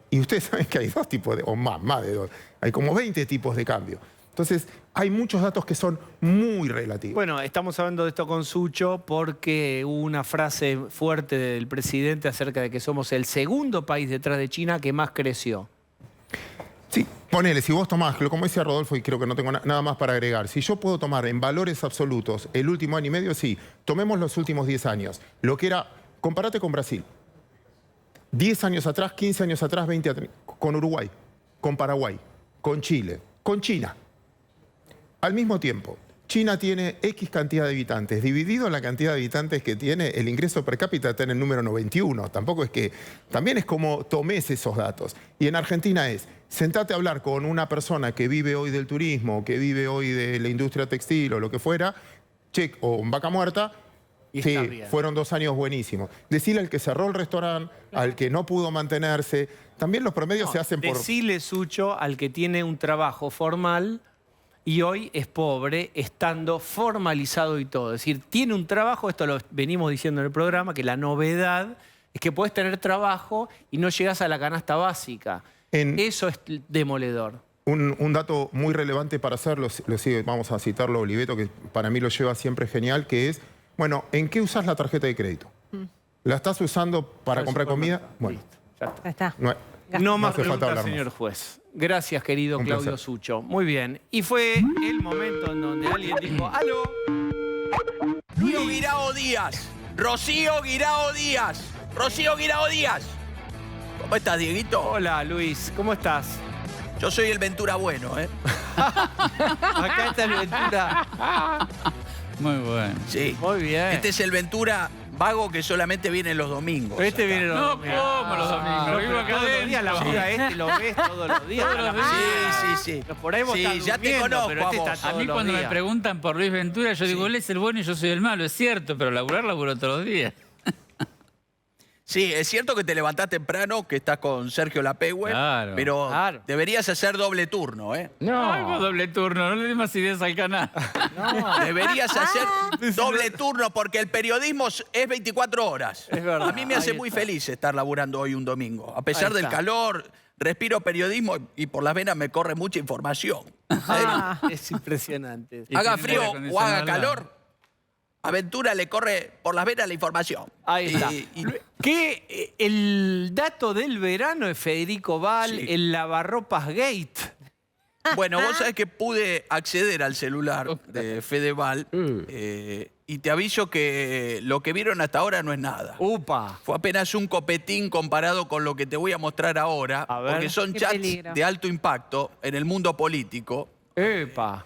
Y ustedes saben que hay 2 tipos o más de 2. Hay como 20 tipos de cambio. Entonces, hay muchos datos que son muy relativos. Bueno, estamos hablando de esto con Sucho porque hubo una frase fuerte del presidente acerca de que somos el segundo país detrás de China que más creció. Sí, ponele, si vos tomás, como decía Rodolfo, y creo que no tengo nada más para agregar, si yo puedo tomar en valores absolutos el último año y medio, sí, tomemos los últimos 10 años. Lo que era, compárate con Brasil. 10 años atrás, 15 años atrás, 20 atrás, con Uruguay, con Paraguay, con Chile, con China. Al mismo tiempo, China tiene X cantidad de habitantes. Dividido la cantidad de habitantes que tiene, el ingreso per cápita está en el número 91. Tampoco es que... También es como tomes esos datos. Y en Argentina es, sentate a hablar con una persona que vive hoy del turismo, que vive hoy de la industria textil o lo que fuera, o en Vaca Muerta, Y Sí, está bien. fueron 2 años buenísimos. Decirle al que cerró el restaurante, al que no pudo mantenerse, también los promedios se hacen por... Decile, Sucho, al que tiene un trabajo formal y hoy es pobre, estando formalizado y todo. Es decir, tiene un trabajo, esto lo venimos diciendo en el programa, que la novedad es que puedes tener trabajo y no llegas a la canasta básica. Eso es demoledor. Un dato muy relevante para hacerlo, vamos a citarlo a Oliveto, que para mí lo lleva siempre genial, que es, bueno, ¿en qué usas la tarjeta de crédito? ¿La estás usando para comprar comida? Bueno, Ya está. No más hace falta preguntas, hablar señor más. juez. Gracias, querido Un Claudio placer. Sucho. Muy bien. Y fue el momento en donde alguien dijo, ¡aló! Rocío Guirao Díaz. Rocío Guirao Díaz. Rocío Guirao Díaz. ¿Cómo estás, Dieguito? Hola, Luis. ¿Cómo estás? Yo soy el Ventura bueno, ¿eh? Acá está el Ventura. Muy bueno. Sí. Muy bien. Este es el Ventura vago que solamente viene los domingos. Este acá. viene los No, domingos. ¿cómo los domingos? No, Vivo pero acá todos los días adentro. labura este, lo ves todos los días. Todos los días. Sí. Por ahí vos Sí, estás ya te durmiendo, conozco pero este a está vos. todos A mí los cuando me días. preguntan por Luis Ventura, yo digo, él es el bueno y yo soy el malo. Es cierto, pero laburo todos los días. Sí, es cierto que te levantás temprano, que estás con Sergio Lapegüe, Claro. pero Claro. deberías hacer doble turno, ¿eh? No, hago doble turno, no le dé más ideas al canal. Deberías hacer doble turno porque el periodismo es 24 horas. Es verdad, A mí me hace ahí muy está. feliz estar laburando hoy un domingo. A pesar Ahí del está. calor, respiro periodismo y por las venas me corre mucha información. Es impresionante. Y Haga tiene frío aire o haga acondicionado. calor, a Ventura le corre por las venas la información. Ahí está. Y- Que el dato del verano es Federico Val, Sí. el lavarropas gate. Bueno, vos sabés que pude acceder al celular de Fedeval y te aviso que lo que vieron hasta ahora no es nada. ¡Upa! Fue apenas un copetín comparado con lo que te voy a mostrar ahora, A ver. porque son Qué chats peligro. de alto impacto en el mundo político. ¡Epa!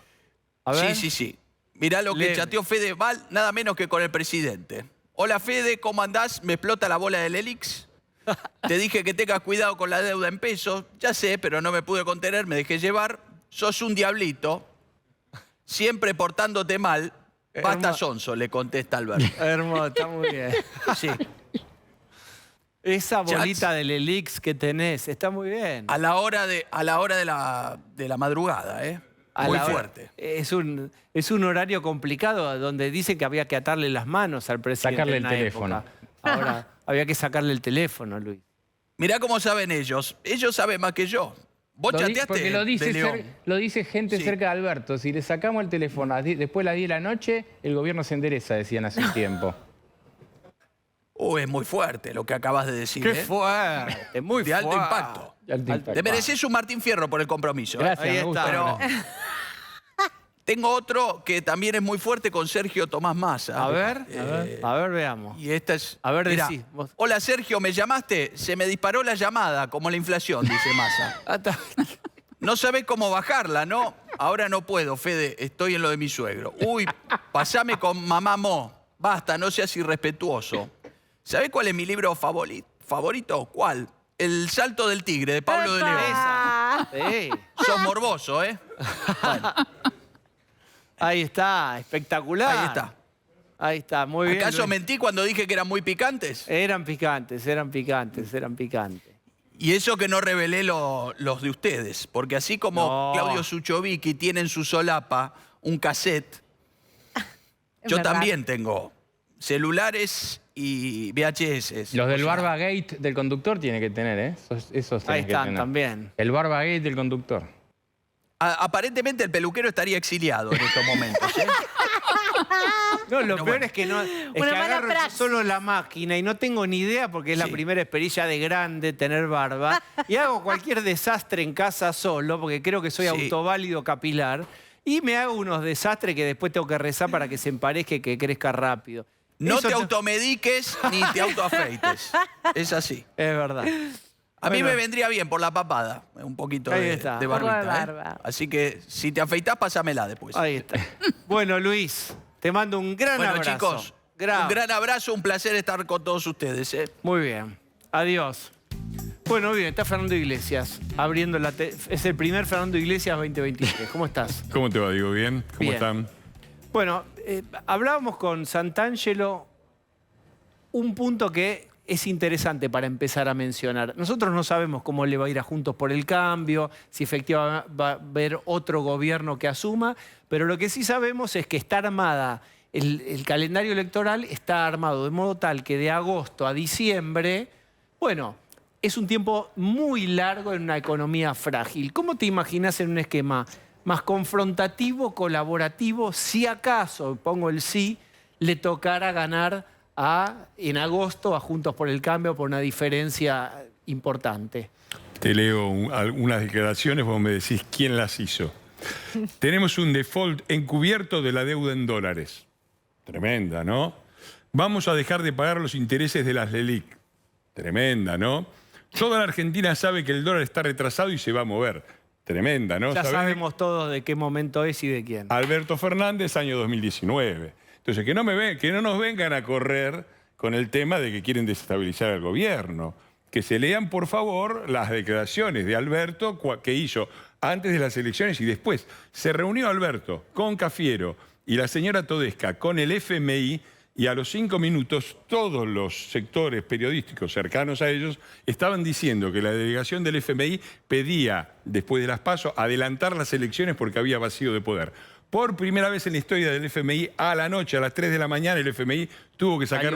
A ver. Sí. Mirá lo que Léeme. chateó Fedeval, nada menos que con el presidente. Hola Fede, ¿cómo andás? ¿Me explota la bola del Helix? Te dije que tengas cuidado con la deuda en pesos. Ya sé, pero no me pude contener, me dejé llevar. Sos un diablito, siempre portándote mal. Basta sonso, le contesta Alberto. Hermoso, está muy bien. Sí. Esa Chats. bolita del Elix que tenés, está muy bien. A la hora de la madrugada, ¿eh? A Muy la hora- fuerte. Es un horario complicado donde dicen que había que atarle las manos al presidente. Sacarle en el una teléfono. época. Ahora, había que sacarle el teléfono, Luis. Mirá cómo saben ellos. Ellos saben más que yo. ¿Vos chateaste Porque lo dice, de León? lo dice gente Sí. cerca de Alberto. Si le sacamos el teléfono después de las 10 de la noche, el gobierno se endereza, decían hace un tiempo. Es muy fuerte lo que acabas de decir. ¡Qué ¿eh? fuerte! Muy De alto fuerte. impacto. De alto impacto. Te mereces un Martín Fierro por el compromiso. ¿eh? Gracias, Ahí me está. gusta. Pero tengo otro que también es muy fuerte con Sergio Tomás Massa. A ver, a ver, veamos. Y esta es. A ver, Mirá, decí, vos. Hola Sergio, ¿me llamaste? Se me disparó la llamada, como la inflación, dice Massa. Ah, está. No sabés cómo bajarla, ¿no? Ahora no puedo, Fede, estoy en lo de mi suegro. Uy, pasame con mamá Mo. Basta, no seas irrespetuoso. ¿Sabés cuál es mi libro favorito? ¿Cuál? El salto del tigre, de Pablo de León. Sí. Sos morboso, ¿eh? Ahí está, espectacular. Ahí está. Ahí está, muy bien. ¿Acaso Luis. mentí cuando dije que eran muy picantes? Eran picantes, eran picantes, eran picantes. Y eso que no revelé los de ustedes, porque así como No. Claudio Suchovicki tiene en su solapa un cassette, yo verdad. también tengo celulares y VHS. Los del O sea, Barba Gate del conductor tiene que tener, ¿eh? Esos Ahí tenés que están tener. también. El Barba Gate del conductor. Aparentemente el peluquero estaría exiliado en estos momentos. ¿eh? No, lo Pero peor bueno. es que no. Es Una que mala agarro praxis. solo la máquina y no tengo ni idea porque es la Sí. primera experiencia de grande tener barba. Y hago cualquier desastre en casa solo porque creo que soy Sí. autoválido capilar. Y me hago unos desastres que después tengo que rezar para que se emparezque, que crezca rápido. No Eso te automediques ni te autoafeites. Es así. Es verdad. A mí Bueno. me vendría bien por la papada, un poquito Ahí de, está. de Un poco de barbita. ¿eh? barba. Así que si te afeitas, pásamela después. Ahí está. Bueno, Luis, te mando un gran Bueno, abrazo. chicos, un gran abrazo, un placer estar con todos ustedes. ¿eh? Muy bien. Adiós. Bueno, bien, está Fernando Iglesias abriendo la... Es el primer Fernando Iglesias 2023. ¿Cómo estás? ¿Cómo te va, Diego? ¿Bien? ¿Cómo Bien. están? Bueno, hablábamos con Santangelo un punto que es interesante para empezar a mencionar. Nosotros no sabemos cómo le va a ir a Juntos por el Cambio, si efectivamente va a haber otro gobierno que asuma, pero lo que sí sabemos es que está armada, el calendario electoral está armado de modo tal que de agosto a diciembre, bueno, es un tiempo muy largo en una economía frágil. ¿Cómo te imaginas en un esquema más confrontativo, colaborativo, si acaso, pongo el sí, le tocara ganar en agosto a Juntos por el Cambio por una diferencia importante? Te leo algunas declaraciones, vos me decís quién las hizo. Tenemos un default encubierto de la deuda en dólares. Tremenda, ¿no? Vamos a dejar de pagar los intereses de las LELIC. Tremenda, ¿no? Toda la Argentina sabe que el dólar está retrasado y se va a mover. Tremenda, ¿no? Ya sabemos todos de qué momento es y de quién. Alberto Fernández, año 2019. Entonces, que no nos vengan a correr con el tema de que quieren desestabilizar el gobierno. Que se lean, por favor, las declaraciones de Alberto que hizo antes de las elecciones y después. Se reunió Alberto con Cafiero y la señora Todesca con el FMI y a los 5 minutos todos los sectores periodísticos cercanos a ellos estaban diciendo que la delegación del FMI pedía, después de las PASO, adelantar las elecciones porque había vacío de poder. Por primera vez en la historia del FMI, a la noche, a las 3 de la mañana, el FMI tuvo que sacar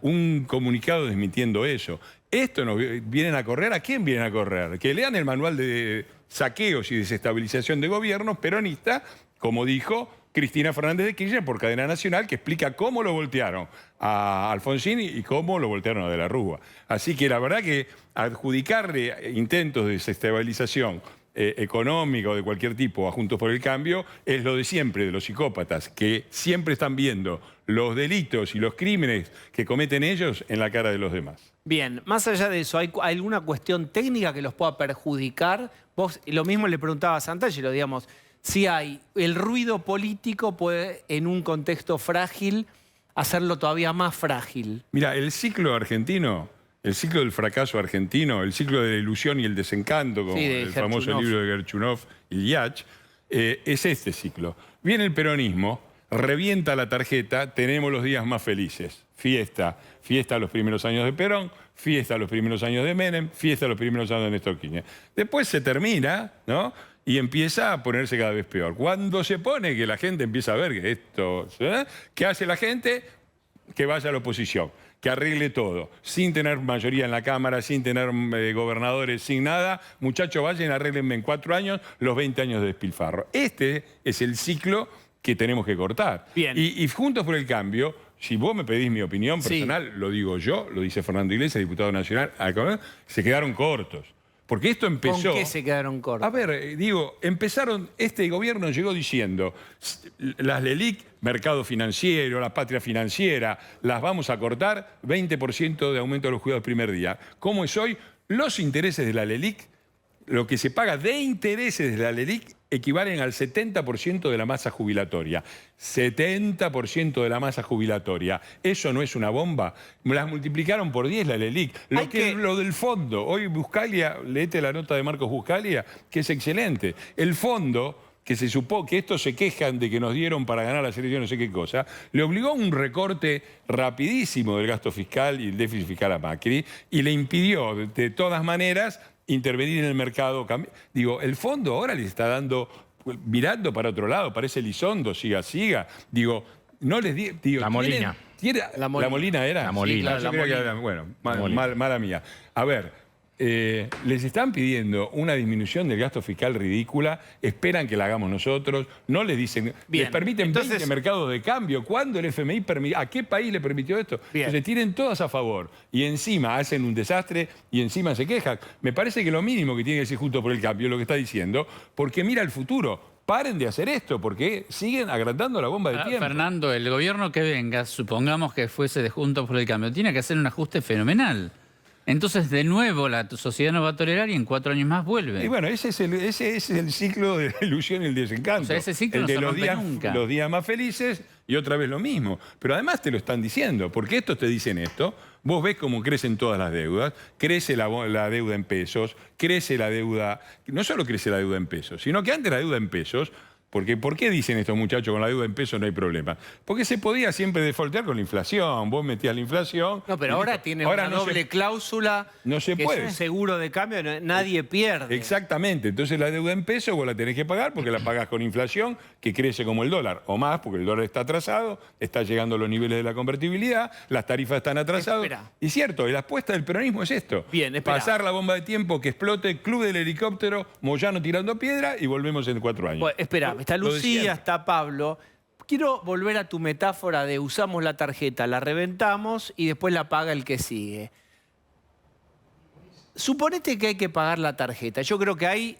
un comunicado desmintiendo eso. ¿Esto nos vienen a correr? ¿A quién vienen a correr? Que lean el manual de saqueos y desestabilización de gobiernos peronista, como dijo Cristina Fernández de Kirchner por Cadena Nacional, que explica cómo lo voltearon a Alfonsín y cómo lo voltearon a De la Rúa. Así que la verdad que adjudicarle intentos de desestabilización económica o de cualquier tipo a Juntos por el Cambio es lo de siempre, de los psicópatas, que siempre están viendo los delitos y los crímenes que cometen ellos en la cara de los demás. Bien, más allá de eso, ¿hay alguna cuestión técnica que los pueda perjudicar? Vos lo mismo le preguntaba a Santangelo, digamos, si hay el ruido político puede en un contexto frágil hacerlo todavía más frágil. Mira, el ciclo argentino, el ciclo del fracaso argentino, el ciclo de la ilusión y el desencanto, como el famoso libro de Gerchunov y Yach, es este ciclo. Viene el peronismo, revienta la tarjeta, tenemos los días más felices. Fiesta los primeros años de Perón, fiesta los primeros años de Menem, fiesta los primeros años de Néstor Kirchner. Después se termina, ¿no? Y empieza a ponerse cada vez peor. Cuando se pone que la gente empieza a ver que esto... ¿Qué hace la gente? Que vaya a la oposición, que arregle todo, sin tener mayoría en la Cámara, sin tener gobernadores, sin nada. Muchachos, vayan, arréglenme en 4 años los 20 años de despilfarro. Este es el ciclo que tenemos que cortar. Bien. Y Juntos por el Cambio, si vos me pedís mi opinión personal, lo digo yo, lo dice Fernando Iglesias, diputado nacional, se quedaron cortos. Porque esto empezó... ¿Con qué se quedaron cortos? A ver, digo, este gobierno llegó diciendo, las LELIC, mercado financiero, la patria financiera, las vamos a cortar, 20% de aumento de los cuidados el primer día. ¿Cómo es hoy? Los intereses de la LELIC, lo que se paga de intereses de la LELIC, equivalen al 70% de la masa jubilatoria. 70% de la masa jubilatoria. ¿Eso no es una bomba? Las multiplicaron por 10 la LELIC. Lo del fondo. Hoy Buscalia, léete la nota de Marcos Buscalia, que es excelente. El fondo, que se supo que estos se quejan de que nos dieron para ganar las elecciones no sé qué cosa, le obligó a un recorte rapidísimo del gasto fiscal y el déficit fiscal a Macri y le impidió, de todas maneras, intervenir en el mercado. Digo, el fondo ahora les está dando, mirando para otro lado, parece Elizondo, siga. Digo, no les digo... La Molina. ¿La Molina era? La Molina. Sí, claro, yo creía que era, bueno, mala mía. A ver, les están pidiendo una disminución del gasto fiscal ridícula, esperan que la hagamos nosotros, no les dicen, les permiten 20 mercados de cambio. ¿Cuándo el FMI permitió? ¿A qué país le permitió esto? Entonces tienen todas a favor y encima hacen un desastre y encima se quejan. Me parece que lo mínimo que tiene que ser Juntos por el Cambio es lo que está diciendo, porque mira el futuro. Paren de hacer esto, porque siguen agrandando la bomba de tiempo. Fernando, el gobierno que venga, supongamos que fuese de Juntos por el Cambio, tiene que hacer un ajuste fenomenal. Entonces, de nuevo, la sociedad no va a tolerar y en 4 años más vuelve. Y bueno, ese es el ciclo de la ilusión y el desencanto. O sea, ese ciclo el de no se rompe nunca. Los días más felices y otra vez lo mismo. Pero además te lo están diciendo, porque estos te dicen esto. Vos ves cómo crecen todas las deudas, crece la deuda en pesos, crece la deuda... No solo crece la deuda en pesos, sino que antes la deuda en pesos Porque, ¿por qué dicen estos muchachos con la deuda en pesos no hay problema? Porque se podía siempre defaultear con la inflación. Vos metías la inflación. No, pero ahora tiene una doble cláusula. No se que puede. es un seguro de cambio, nadie pierde. Exactamente. Entonces la deuda en pesos vos la tenés que pagar porque la pagás con inflación que crece como el dólar o más, porque el dólar está atrasado, está llegando a los niveles de la convertibilidad, las tarifas están atrasadas. Espera. Y cierto, la apuesta del peronismo es esto. Bien, espera. Pasar la bomba de tiempo, que explote, Club del Helicóptero, Moyano tirando piedra y volvemos en 4 años. Bueno, espera, está Lo de Lucía, siempre. está Pablo. Quiero volver a tu metáfora de usamos la tarjeta, la reventamos y después la paga el que sigue. Suponete que hay que pagar la tarjeta. Yo creo que hay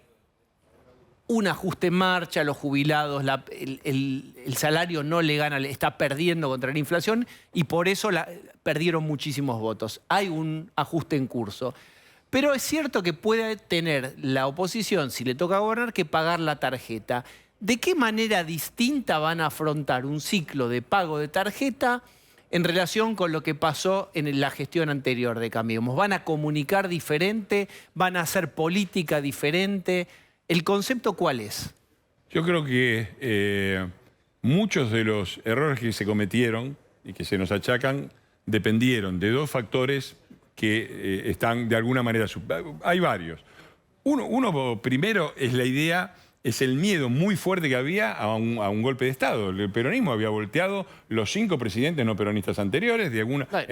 un ajuste en marcha, los jubilados, el salario no le gana, le está perdiendo contra la inflación y por eso perdieron muchísimos votos. Hay un ajuste en curso. Pero es cierto que puede tener la oposición, si le toca gobernar, que pagar la tarjeta. ¿De qué manera distinta van a afrontar un ciclo de pago de tarjeta en relación con lo que pasó en la gestión anterior de Cambiemos? ¿Van a comunicar diferente? ¿Van a hacer política diferente? ¿El concepto cuál es? Yo creo que muchos de los errores que se cometieron y que se nos achacan dependieron de dos factores que están de alguna manera... Hay varios. Uno primero es la idea... Es el miedo muy fuerte que había a un golpe de Estado. El peronismo había volteado los 5 presidentes no peronistas anteriores.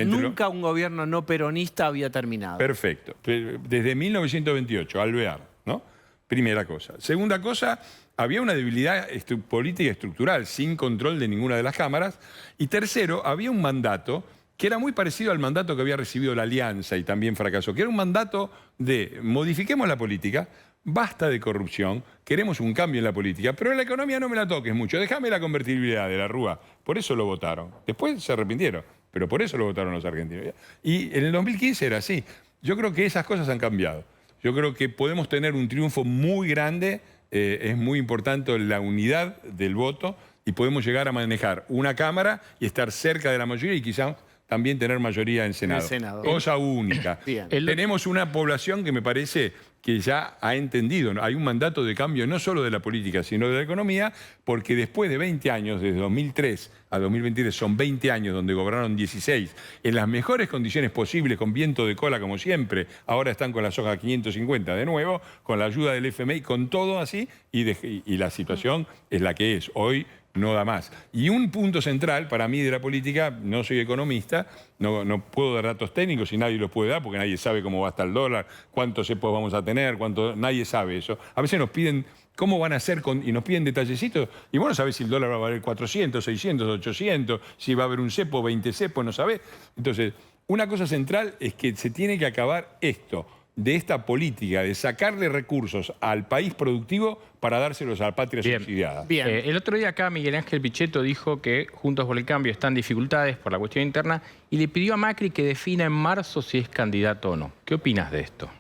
Nunca un gobierno no peronista había terminado. Perfecto. Desde 1928, Alvear, ¿no? Primera cosa. Segunda cosa, había una debilidad política estructural, sin control de ninguna de las cámaras. Y tercero, había un mandato que era muy parecido al mandato que había recibido la Alianza y también fracasó, que era un mandato de modifiquemos la política, basta de corrupción, queremos un cambio en la política, pero en la economía no me la toques mucho, déjame la convertibilidad de la Rúa. Por eso lo votaron. Después se arrepintieron, pero por eso lo votaron los argentinos. Y en el 2015 era así. Yo creo que esas cosas han cambiado. Yo creo que podemos tener un triunfo muy grande, es muy importante la unidad del voto y podemos llegar a manejar una Cámara y estar cerca de la mayoría y quizás también tener mayoría en Senado. Cosa única. Tenemos una población que me parece que ya ha entendido, ¿no? Hay un mandato de cambio no solo de la política, sino de la economía, porque después de 20 años, desde 2003 a 2023, son 20 años donde gobernaron 16, en las mejores condiciones posibles, con viento de cola como siempre, ahora están con la soja 550 de nuevo, con la ayuda del FMI, con todo así, y la situación es la que es. Hoy no da más. Y un punto central para mí de la política, no soy economista, no puedo dar datos técnicos y nadie los puede dar porque nadie sabe cómo va a estar el dólar, cuántos cepos vamos a tener, nadie sabe eso. A veces nos piden cómo van a hacer y nos piden detallecitos y vos no sabés si el dólar va a valer 400, 600, 800, si va a haber un cepo, 20 cepos, no sabés. Entonces, una cosa central es que se tiene que acabar esto, de esta política de sacarle recursos al país productivo para dárselos a la patria subsidiada. El otro día acá Miguel Ángel Pichetto dijo que Juntos por el Cambio está en dificultades por la cuestión interna y le pidió a Macri que defina en marzo si es candidato o no. ¿Qué opinas de esto?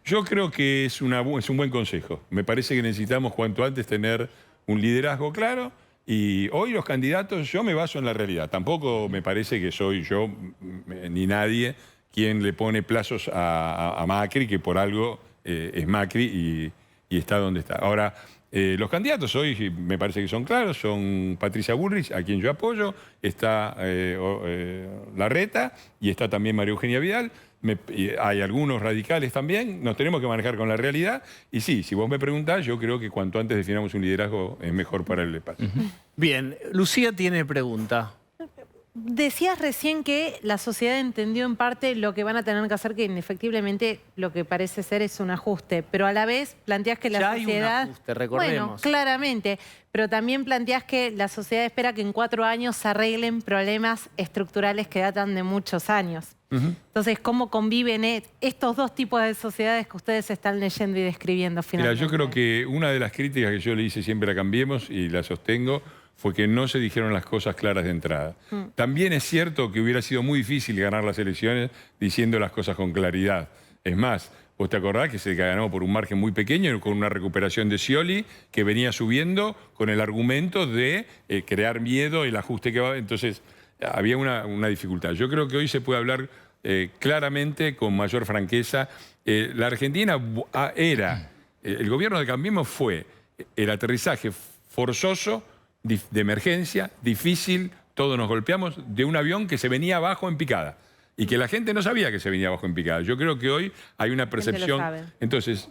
Yo creo que es un buen consejo. Me parece que necesitamos cuanto antes tener un liderazgo claro y hoy los candidatos, yo me baso en la realidad. Tampoco me parece que soy yo ni nadie quien le pone plazos a Macri, que por algo es Macri y está donde está. Ahora, los candidatos hoy me parece que son claros, son Patricia Bullrich, a quien yo apoyo, está Larreta y está también María Eugenia Vidal. Hay algunos radicales también, nos tenemos que manejar con la realidad. Y sí, si vos me preguntás, yo creo que cuanto antes definamos un liderazgo es mejor para el espacio. Bien, Lucía tiene pregunta. Decías recién que la sociedad entendió en parte lo que van a tener que hacer, que indefectiblemente lo que parece ser es un ajuste, pero a la vez planteás que la sociedad... Hay un ajuste, recordemos. Bueno, claramente, pero también planteás que la sociedad espera que en 4 años se arreglen problemas estructurales que datan de muchos años. Entonces, ¿cómo conviven estos dos tipos de sociedades que ustedes están leyendo y describiendo finalmente? Mira, yo creo que una de las críticas que yo le hice siempre a Cambiemos, y la sostengo, fue que no se dijeron las cosas claras de entrada. También es cierto que hubiera sido muy difícil ganar las elecciones diciendo las cosas con claridad. Es más, vos te acordás que se ganó por un margen muy pequeño, con una recuperación de Scioli, que venía subiendo con el argumento de crear miedo, el ajuste que va... Entonces, había una dificultad. Yo creo que hoy se puede hablar claramente, con mayor franqueza. La Argentina el gobierno de Cambiemos fue el aterrizaje forzoso, de emergencia, difícil, todos nos golpeamos, de un avión que se venía abajo en picada. Y que la gente no sabía que se venía abajo en picada. Yo creo que hoy hay una percepción. Entonces,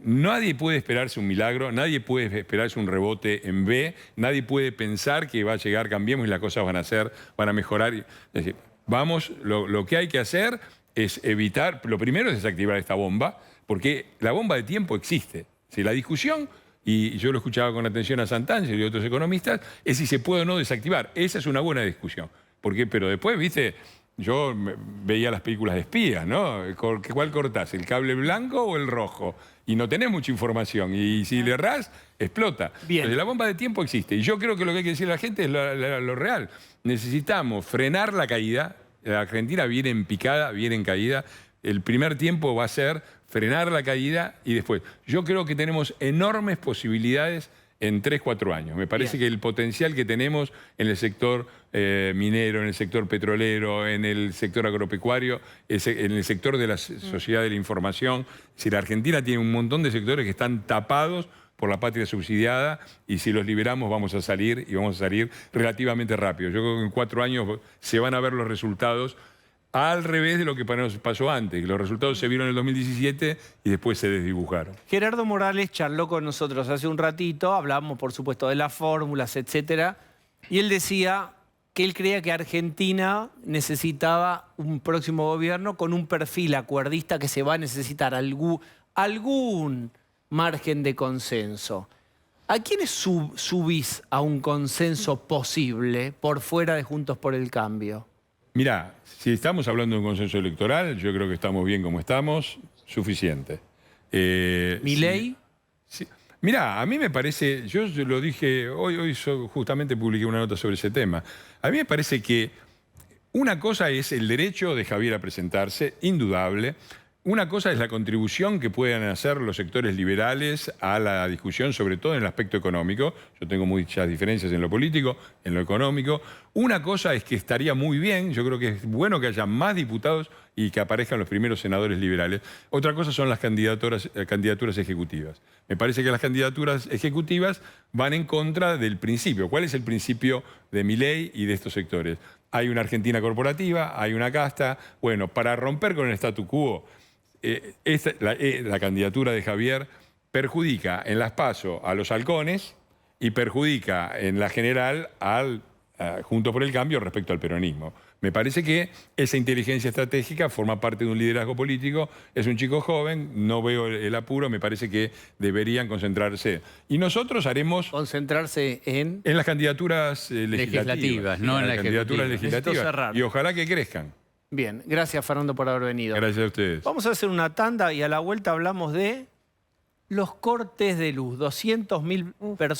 nadie puede esperarse un milagro, nadie puede esperarse un rebote en B, nadie puede pensar que va a llegar Cambiemos y las cosas van a mejorar. Es decir, vamos, lo que hay que hacer es evitar, lo primero es desactivar esta bomba, porque la bomba de tiempo existe. Si la discusión, y yo lo escuchaba con atención a Santangelo y otros economistas, es si se puede o no desactivar. Esa es una buena discusión. Pero después, viste, yo veía las películas de espías, ¿no? ¿Cuál cortás? ¿El cable blanco o el rojo? Y no tenés mucha información. Y si le errás, explota. Bien. Entonces, la bomba de tiempo existe. Y yo creo que lo que hay que decir a la gente es lo real. Necesitamos frenar la caída. La Argentina viene en picada, viene en caída. El primer tiempo va a ser frenar la caída y después. Yo creo que tenemos enormes posibilidades en 3, 4 años. Me parece que el potencial que tenemos en el sector minero, en el sector petrolero, en el sector agropecuario, en el sector de la sociedad de la información. Si la Argentina tiene un montón de sectores que están tapados por la patria subsidiada y si los liberamos vamos a salir y vamos a salir relativamente rápido. Yo creo que en 4 años se van a ver los resultados al revés de lo que pasó antes. Los resultados se vieron en el 2017 y después se desdibujaron. Gerardo Morales charló con nosotros hace un ratito, hablamos por supuesto de las fórmulas, etcétera, y él decía que él creía que Argentina necesitaba un próximo gobierno con un perfil acuerdista, que se va a necesitar algún margen de consenso. ¿A quiénes subís a un consenso posible por fuera de Juntos por el Cambio? Mirá, si estamos hablando de un consenso electoral, yo creo que estamos bien como estamos, suficiente. ¿Milei? Sí. Mirá, a mí me parece, yo lo dije, hoy justamente publiqué una nota sobre ese tema. A mí me parece que una cosa es el derecho de Javier a presentarse, indudable. Una cosa es la contribución que puedan hacer los sectores liberales a la discusión, sobre todo en el aspecto económico. Yo tengo muchas diferencias en lo político, en lo económico. Una cosa es que estaría muy bien, yo creo que es bueno que haya más diputados y que aparezcan los primeros senadores liberales. Otra cosa son las candidaturas ejecutivas. Me parece que las candidaturas ejecutivas van en contra del principio. ¿Cuál es el principio de Milei y de estos sectores? Hay una Argentina corporativa, hay una casta. Bueno, para romper con el statu quo, la candidatura de Javier perjudica en las PASO a los halcones y perjudica en la general al Juntos por el Cambio respecto al peronismo. Me parece que esa inteligencia estratégica forma parte de un liderazgo político. Es un chico joven, no veo el apuro, me parece que deberían concentrarse. Y nosotros haremos... Concentrarse en... En las candidaturas legislativas, no en las candidaturas legislativas. Y ojalá que crezcan. Bien, gracias Fernando por haber venido. Gracias a ustedes. Vamos a hacer una tanda y a la vuelta hablamos de los cortes de luz. 200.000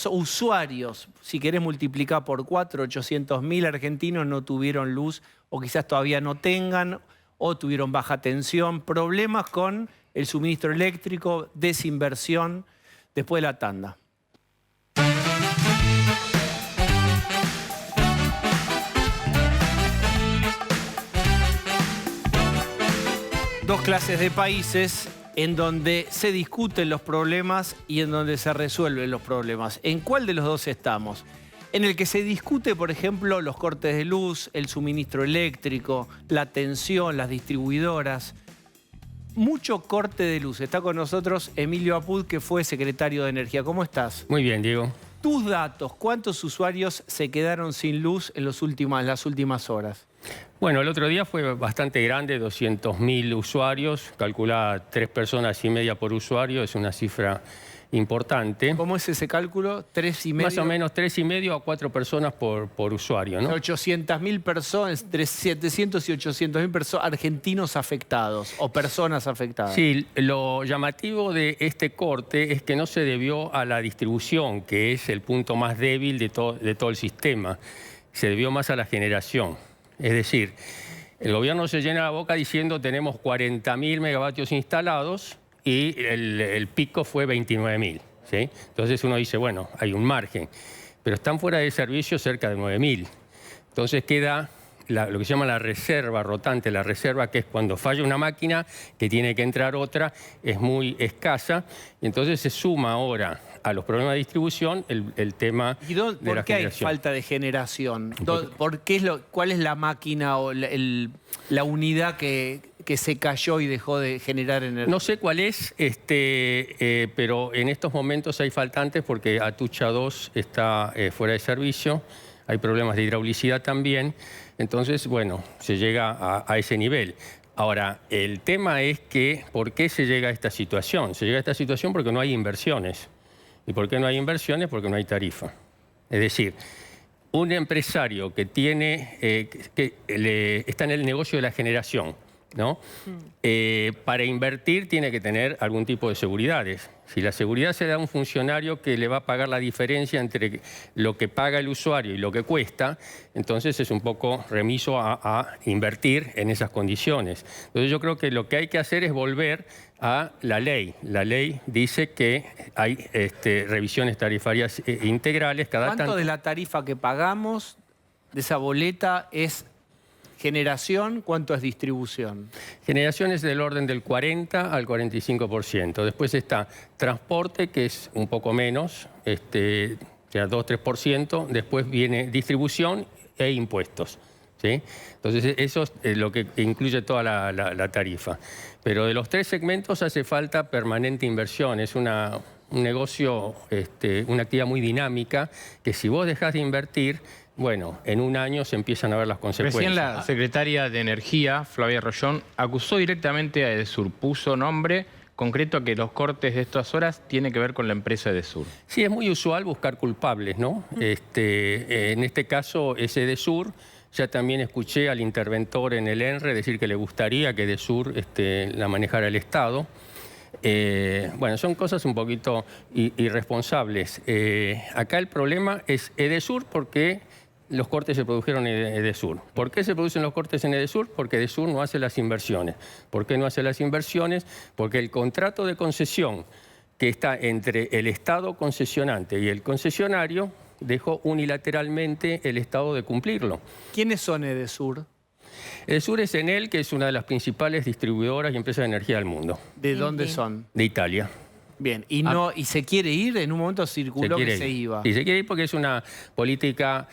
usuarios, si querés multiplicar por 4, 800.000 argentinos no tuvieron luz o quizás todavía no tengan o tuvieron baja tensión. Problemas con el suministro eléctrico, desinversión. Después de la tanda. Dos clases de países en donde se discuten los problemas y en donde se resuelven los problemas. ¿En cuál de los dos estamos? En el que se discute, por ejemplo, los cortes de luz, el suministro eléctrico, la tensión, las distribuidoras. Mucho corte de luz. Está con nosotros Emilio Apud, que fue secretario de Energía. ¿Cómo estás? Muy bien, Diego. Tus datos, ¿cuántos usuarios se quedaron sin luz en las últimas horas? Bueno, el otro día fue bastante grande, 200.000 usuarios, calcula 3,5 personas por usuario, es una cifra importante. ¿Cómo es ese cálculo? ¿3,5? Más o menos 3,5 a 4 personas por usuario, ¿no? 800.000 personas, entre 700 y 800.000 argentinos afectados o personas afectadas. Sí, lo llamativo de este corte es que no se debió a la distribución, que es el punto más débil de todo el sistema. Se debió más a la generación. Es decir, el gobierno se llena la boca diciendo tenemos 40.000 megavatios instalados y el pico fue 29.000. ¿sí? Entonces uno dice, bueno, hay un margen, pero están fuera de servicio cerca de 9.000. Entonces queda lo que se llama la reserva rotante, la reserva que es cuando falla una máquina que tiene que entrar otra, es muy escasa, y entonces se suma ahora a los problemas de distribución el tema ¿Y de por la qué hay generación. falta de generación? ¿Cuál es la máquina o la unidad que se cayó y dejó de generar energía? No sé cuál es, pero en estos momentos hay faltantes porque Atucha 2 está fuera de servicio, hay problemas de hidraulicidad también, entonces, bueno, se llega a ese nivel. Ahora, el tema es que, ¿por qué se llega a esta situación? Se llega a esta situación porque no hay inversiones. ¿Y por qué no hay inversiones? Porque no hay tarifa. Es decir, un empresario que está en el negocio de la generación, ¿no? Para invertir tiene que tener algún tipo de seguridades. Si la seguridad se da a un funcionario que le va a pagar la diferencia entre lo que paga el usuario y lo que cuesta, entonces es un poco remiso a invertir en esas condiciones. Entonces yo creo que lo que hay que hacer es volver a la ley. La ley dice que hay revisiones tarifarias integrales. ¿Cuánto de la tarifa que pagamos de esa boleta es generación? ¿Cuánto es distribución? Generación es del orden del 40 al 45%. Después está transporte, que es un poco menos, o sea, 2-3%. Después viene distribución e impuestos, ¿sí? Entonces, eso es lo que incluye toda la tarifa. Pero de los tres segmentos hace falta permanente inversión. Es un negocio, una actividad muy dinámica, que si vos dejás de invertir, bueno, en un año se empiezan a ver las consecuencias. Recién la secretaria de Energía, Flavia Rollón, acusó directamente a Edesur, puso nombre concreto a que los cortes de estas horas tienen que ver con la empresa Edesur. Sí, es muy usual buscar culpables, ¿no? En este caso es Edesur. Ya también escuché al interventor en el ENRE decir que le gustaría que Edesur la manejara el Estado. Bueno, son cosas un poquito irresponsables. Acá el problema es Edesur porque los cortes se produjeron en Edesur. ¿Por qué se producen los cortes en Edesur? Porque Edesur no hace las inversiones. ¿Por qué no hace las inversiones? Porque el contrato de concesión que está entre el Estado concesionante y el concesionario dejó unilateralmente el Estado de cumplirlo. ¿Quiénes son Edesur? Edesur es Enel, que es una de las principales distribuidoras y empresas de energía del mundo. ¿De dónde son? De Italia. Bien, y se quiere ir, en un momento circuló que se iba. Sí, se quiere ir porque es una política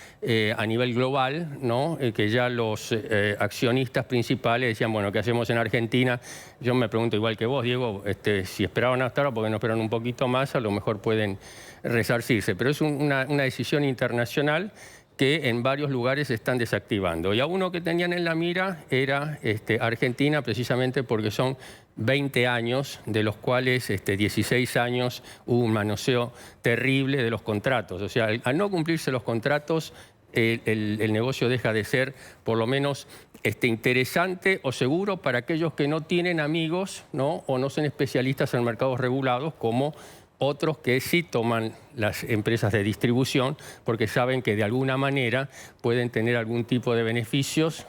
a nivel global, ¿no? Que ya los accionistas principales decían, bueno, ¿qué hacemos en Argentina? Yo me pregunto igual que vos, Diego, si esperaban hasta ahora, porque no esperan un poquito más, a lo mejor pueden resarcirse. Pero es una decisión internacional que en varios lugares se están desactivando. Y a uno que tenían en la mira era Argentina, precisamente porque son 20 años, de los cuales 16 años hubo un manoseo terrible de los contratos. O sea, al no cumplirse los contratos, el negocio deja de ser por lo menos interesante o seguro para aquellos que no tienen amigos, ¿no? O no son especialistas en mercados regulados, como otros que sí toman las empresas de distribución porque saben que de alguna manera pueden tener algún tipo de beneficios.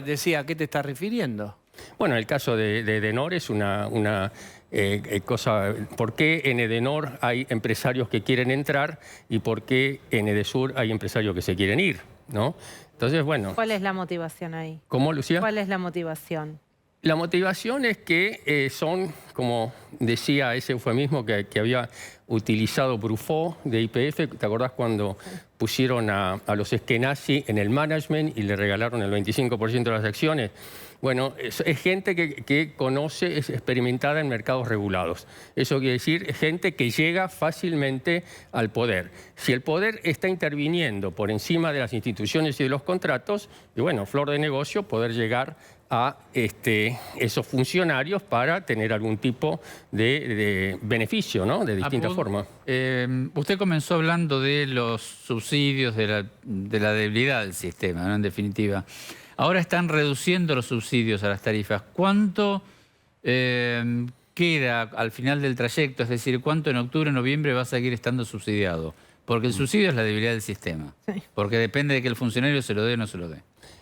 Decía, ¿a qué te estás refiriendo? Bueno, el caso de Edenor es una cosa. ¿Por qué en Edenor hay empresarios que quieren entrar y por qué en Edesur hay empresarios que se quieren ir, ¿no? Entonces, bueno. ¿Cuál es la motivación ahí? ¿Cómo, Lucía? ¿Cuál es la motivación? La motivación es que son, como decía ese eufemismo que había utilizado Bruffaut de YPF, ¿te acordás cuando pusieron a los Eskenazi en el management y le regalaron el 25% de las acciones? Bueno, es gente que conoce, es experimentada en mercados regulados. Eso quiere decir gente que llega fácilmente al poder. Si el poder está interviniendo por encima de las instituciones y de los contratos, y bueno, flor de negocio poder llegar a esos funcionarios para tener algún tipo de beneficio, ¿no? De distintas formas. Usted comenzó hablando de los subsidios, de la debilidad del sistema, ¿no? En definitiva. Ahora están reduciendo los subsidios a las tarifas. ¿Cuánto queda al final del trayecto? Es decir, ¿cuánto en octubre, noviembre va a seguir estando subsidiado? Porque el subsidio es la debilidad del sistema. Porque depende de que el funcionario se lo dé o no se lo dé.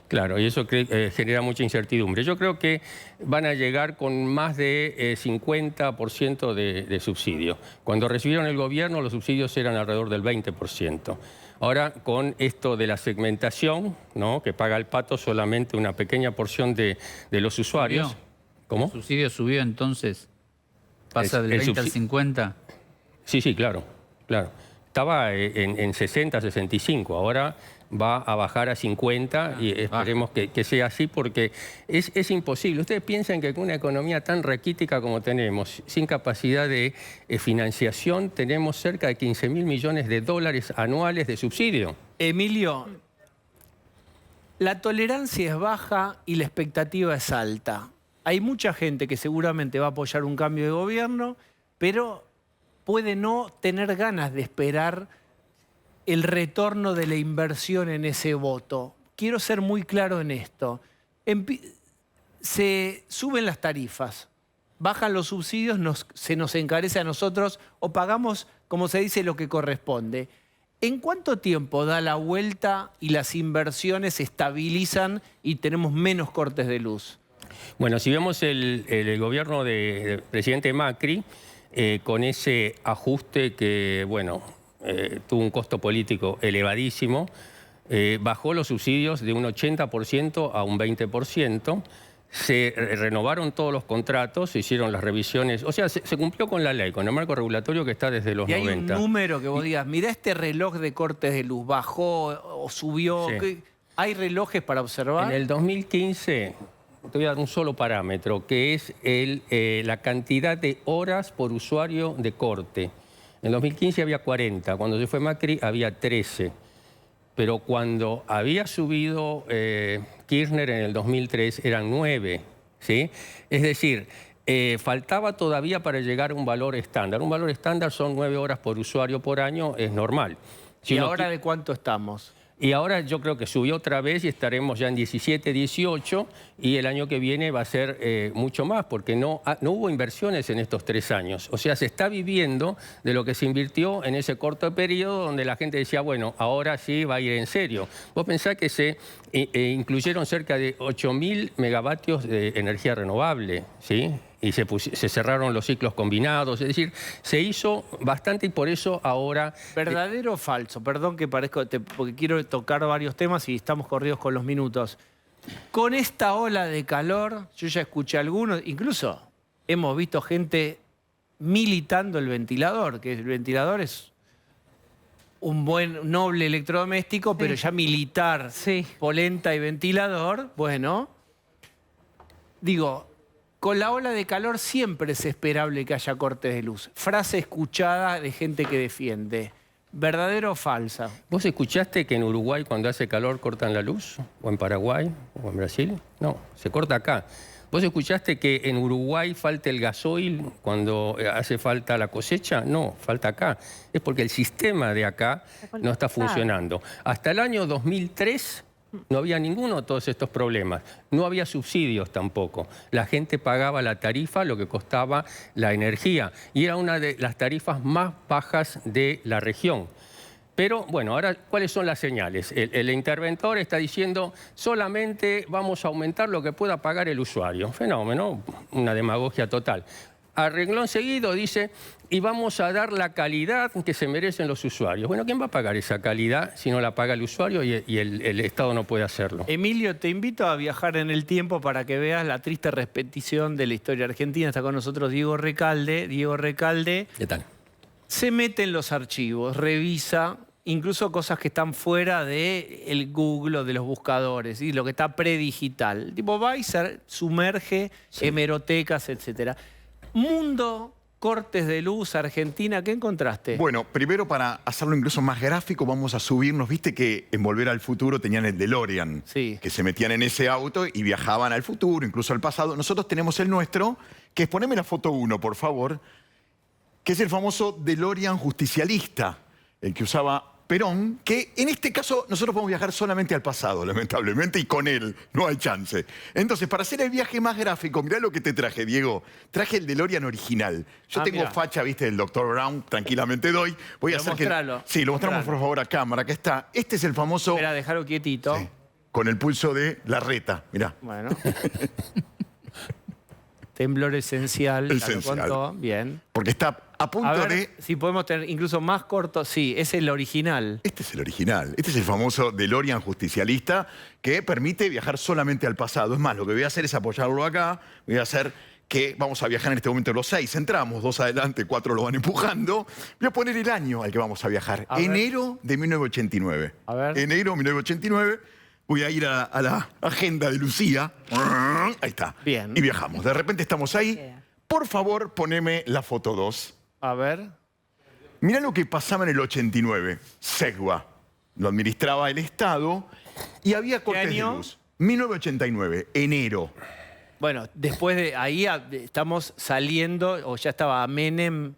Claro, y eso genera mucha incertidumbre. Yo creo que van a llegar con más de 50% de subsidio. Cuando recibieron el gobierno, los subsidios eran alrededor del 20%. Ahora, con esto de la segmentación, ¿no? Que paga el pato solamente una pequeña porción de los usuarios. ¿Subió? ¿Cómo? ¿El subsidio subió entonces? ¿Pasa del 20 al 50? Sí, sí, claro. Claro. Estaba en 60, 65, ahora va a bajar a 50 y esperemos que sea así porque es imposible. Ustedes piensan que con una economía tan raquítica como tenemos, sin capacidad de financiación, tenemos cerca de 15.000 millones de dólares anuales de subsidio. Emilio, la tolerancia es baja y la expectativa es alta. Hay mucha gente que seguramente va a apoyar un cambio de gobierno, pero puede no tener ganas de esperar el retorno de la inversión en ese voto. Quiero ser muy claro en esto. Se suben las tarifas, bajan los subsidios, se nos encarece a nosotros o pagamos, como se dice, lo que corresponde. ¿En cuánto tiempo da la vuelta y las inversiones se estabilizan y tenemos menos cortes de luz? Bueno, si vemos el gobierno del presidente Macri, con ese ajuste que, bueno, tuvo un costo político elevadísimo, bajó los subsidios de un 80% a un 20%, se renovaron todos los contratos, se hicieron las revisiones, o sea, se cumplió con la ley, con el marco regulatorio que está desde los 90. ¿Y hay un número que vos digas, mirá este reloj de cortes de luz, bajó o subió? Sí. ¿Hay relojes para observar? En el 2015... te voy a dar un solo parámetro, que es la cantidad de horas por usuario de corte. En 2015 había 40, cuando se fue Macri había 13. Pero cuando había subido Kirchner en el 2003 eran 9. ¿Sí? Es decir, faltaba todavía para llegar a un valor estándar. Un valor estándar son 9 horas por usuario por año, es normal. ¿Y ahora de cuánto estamos? Y ahora yo creo que subió otra vez y estaremos ya en 17, 18 y el año que viene va a ser mucho más porque no hubo inversiones en estos 3 años. O sea, se está viviendo de lo que se invirtió en ese corto periodo donde la gente decía, bueno, ahora sí va a ir en serio. Vos pensás que se incluyeron cerca de 8.000 megavatios de energía renovable, ¿sí? Y se cerraron los ciclos combinados, es decir, se hizo bastante y por eso ahora... ¿Verdadero o falso? Perdón que parezco, porque quiero tocar varios temas y estamos corridos con los minutos. Con esta ola de calor, yo ya escuché algunos, incluso hemos visto gente militando el ventilador, que el ventilador es un buen, noble electrodoméstico, pero ya militar, polenta y ventilador, bueno, digo... Con la ola de calor siempre es esperable que haya cortes de luz. Frase escuchada de gente que defiende. ¿Verdadero o falsa? ¿Vos escuchaste que en Uruguay cuando hace calor cortan la luz? ¿O en Paraguay? ¿O en Brasil? No, se corta acá. ¿Vos escuchaste que en Uruguay falta el gasoil cuando hace falta la cosecha? No, falta acá. Es porque el sistema de acá no está funcionando. Hasta el año 2003... no había ninguno de todos estos problemas. No había subsidios tampoco. La gente pagaba la tarifa, lo que costaba la energía. Y era una de las tarifas más bajas de la región. Pero, bueno, ahora, ¿cuáles son las señales? El interventor está diciendo, solamente vamos a aumentar lo que pueda pagar el usuario. Fenómeno, una demagogia total. A renglón seguido dice, y vamos a dar la calidad que se merecen los usuarios. Bueno, ¿quién va a pagar esa calidad si no la paga el usuario y el Estado no puede hacerlo? Emilio, te invito a viajar en el tiempo para que veas la triste repetición de la historia argentina. Está con nosotros Diego Recalde. Diego Recalde. ¿Qué tal? Se mete en los archivos, revisa incluso cosas que están fuera del Google o de los buscadores, y lo que está predigital. Tipo, va y se sumerge, hemerotecas, etcétera. Mundo, cortes de luz, Argentina, ¿qué encontraste? Bueno, primero para hacerlo incluso más gráfico, vamos a subirnos. Viste que en Volver al Futuro tenían el DeLorean, que se metían en ese auto y viajaban al futuro, incluso al pasado. Nosotros tenemos el nuestro, que es, poneme la foto 1, por favor, que es el famoso DeLorean justicialista, el que usaba Perón, que en este caso nosotros podemos viajar solamente al pasado, lamentablemente, y con él no hay chance. Entonces, para hacer el viaje más gráfico, mirá lo que te traje, Diego. Traje el DeLorean original. Yo tengo mirá. facha, viste, del Dr. Brown, tranquilamente doy. Voy a hacer mostralo. Sí, lo mostramos por favor a cámara, que está. Este es el famoso... Espera, dejarlo quietito. Sí, con el pulso de la reta, mirá. Bueno. Temblor esencial. Esencial. Ya lo contó. Bien. Porque está a punto A ver de... si podemos tener incluso más corto. Sí, es el original. Este es el original. Este es el famoso DeLorean justicialista que permite viajar solamente al pasado. Es más, lo que voy a hacer es apoyarlo acá. Voy a hacer que vamos a viajar en este momento los 6. Entramos, 2 adelante, 4 lo van empujando. Voy a poner el año al que vamos a viajar. Enero de 1989. A ver. Enero de 1989. Voy a ir a la agenda de Lucía. Ahí está. Bien. Y viajamos. De repente estamos ahí. Por favor, poneme la foto 2. A ver. Mirá lo que pasaba en el 89. Segua. Lo administraba el Estado y había cortes de luz. 1989, enero. Bueno, después de ahí estamos saliendo, o ya estaba Menem.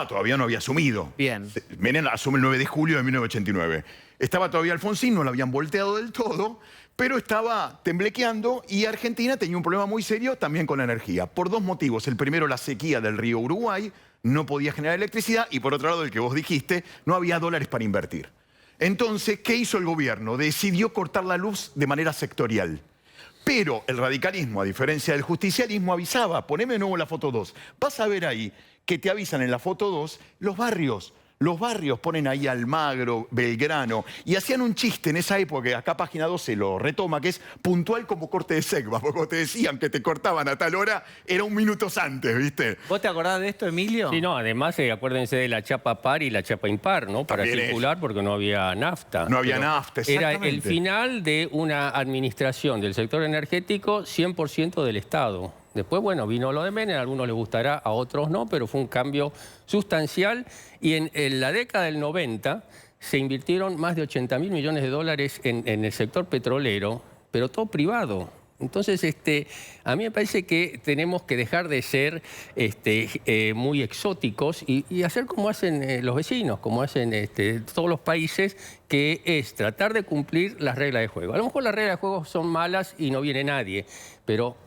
Todavía no había asumido. Bien. Menem asume el 9 de julio de 1989. Estaba todavía Alfonsín, no lo habían volteado del todo, pero estaba temblequeando y Argentina tenía un problema muy serio también con la energía. Por 2 motivos. El primero, la sequía del río Uruguay, no podía generar electricidad, y por otro lado, el que vos dijiste, no había dólares para invertir. Entonces, ¿qué hizo el gobierno? Decidió cortar la luz de manera sectorial. Pero el radicalismo, a diferencia del justicialismo, avisaba. Poneme de nuevo la foto 2. Vas a ver ahí que te avisan en la foto 2 los barrios. Los barrios ponen ahí Almagro, Belgrano, y hacían un chiste en esa época, que acá Página 12 lo retoma, que es puntual como corte de Segva, porque te decían que te cortaban a tal hora, era 1 minuto antes, ¿viste? ¿Vos te acordás de esto, Emilio? Sí, no, además acuérdense de la chapa par y la chapa impar, ¿no? Para También circular porque no había nafta. No había nafta, Era exactamente. el final de una administración del sector energético 100% del Estado. Después, bueno, vino lo de Menem, a algunos les gustará, a otros no, pero fue un cambio sustancial. Y en la década del 90 se invirtieron más de 80.000 millones de dólares en el sector petrolero, pero todo privado. Entonces, a mí me parece que tenemos que dejar de ser muy exóticos y hacer como hacen los vecinos, como hacen todos los países, que es tratar de cumplir las reglas de juego. A lo mejor las reglas de juego son malas y no viene nadie, pero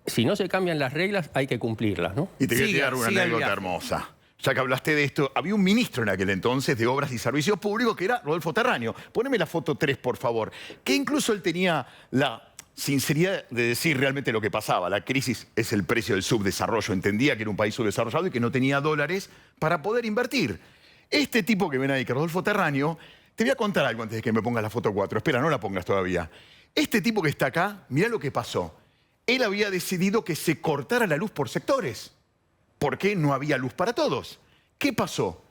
si no se cambian las reglas, hay que cumplirlas, ¿no? Y te voy a tirar una anécdota hermosa. Ya que hablaste de esto, había un ministro en aquel entonces de Obras y Servicios Públicos que era Rodolfo Terráneo. Poneme la foto 3, por favor. Que incluso él tenía la sinceridad de decir realmente lo que pasaba. La crisis es el precio del subdesarrollo. Entendía que era un país subdesarrollado y que no tenía dólares para poder invertir. Este tipo que ven ahí, que Rodolfo Terráneo, te voy a contar algo antes de que me pongas la foto 4. Espera, no la pongas todavía. Este tipo que está acá, mirá lo que pasó. Él había decidido que se cortara la luz por sectores, porque no había luz para todos. ¿Qué pasó?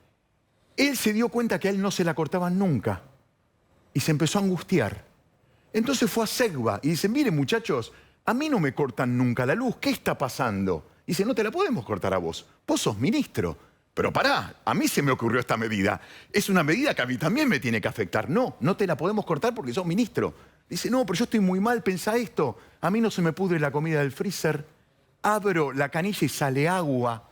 Él se dio cuenta que a él no se la cortaban nunca y se empezó a angustiar. Entonces fue a Segva y dice, miren muchachos, a mí no me cortan nunca la luz, ¿qué está pasando? Dice, no te la podemos cortar a vos, vos sos ministro. Pero pará, a mí se me ocurrió esta medida. Es una medida que a mí también me tiene que afectar. No, no te la podemos cortar porque sos ministro. Dice, no, pero yo estoy muy mal, pensá esto. A mí no se me pudre la comida del freezer. Abro la canilla y sale agua.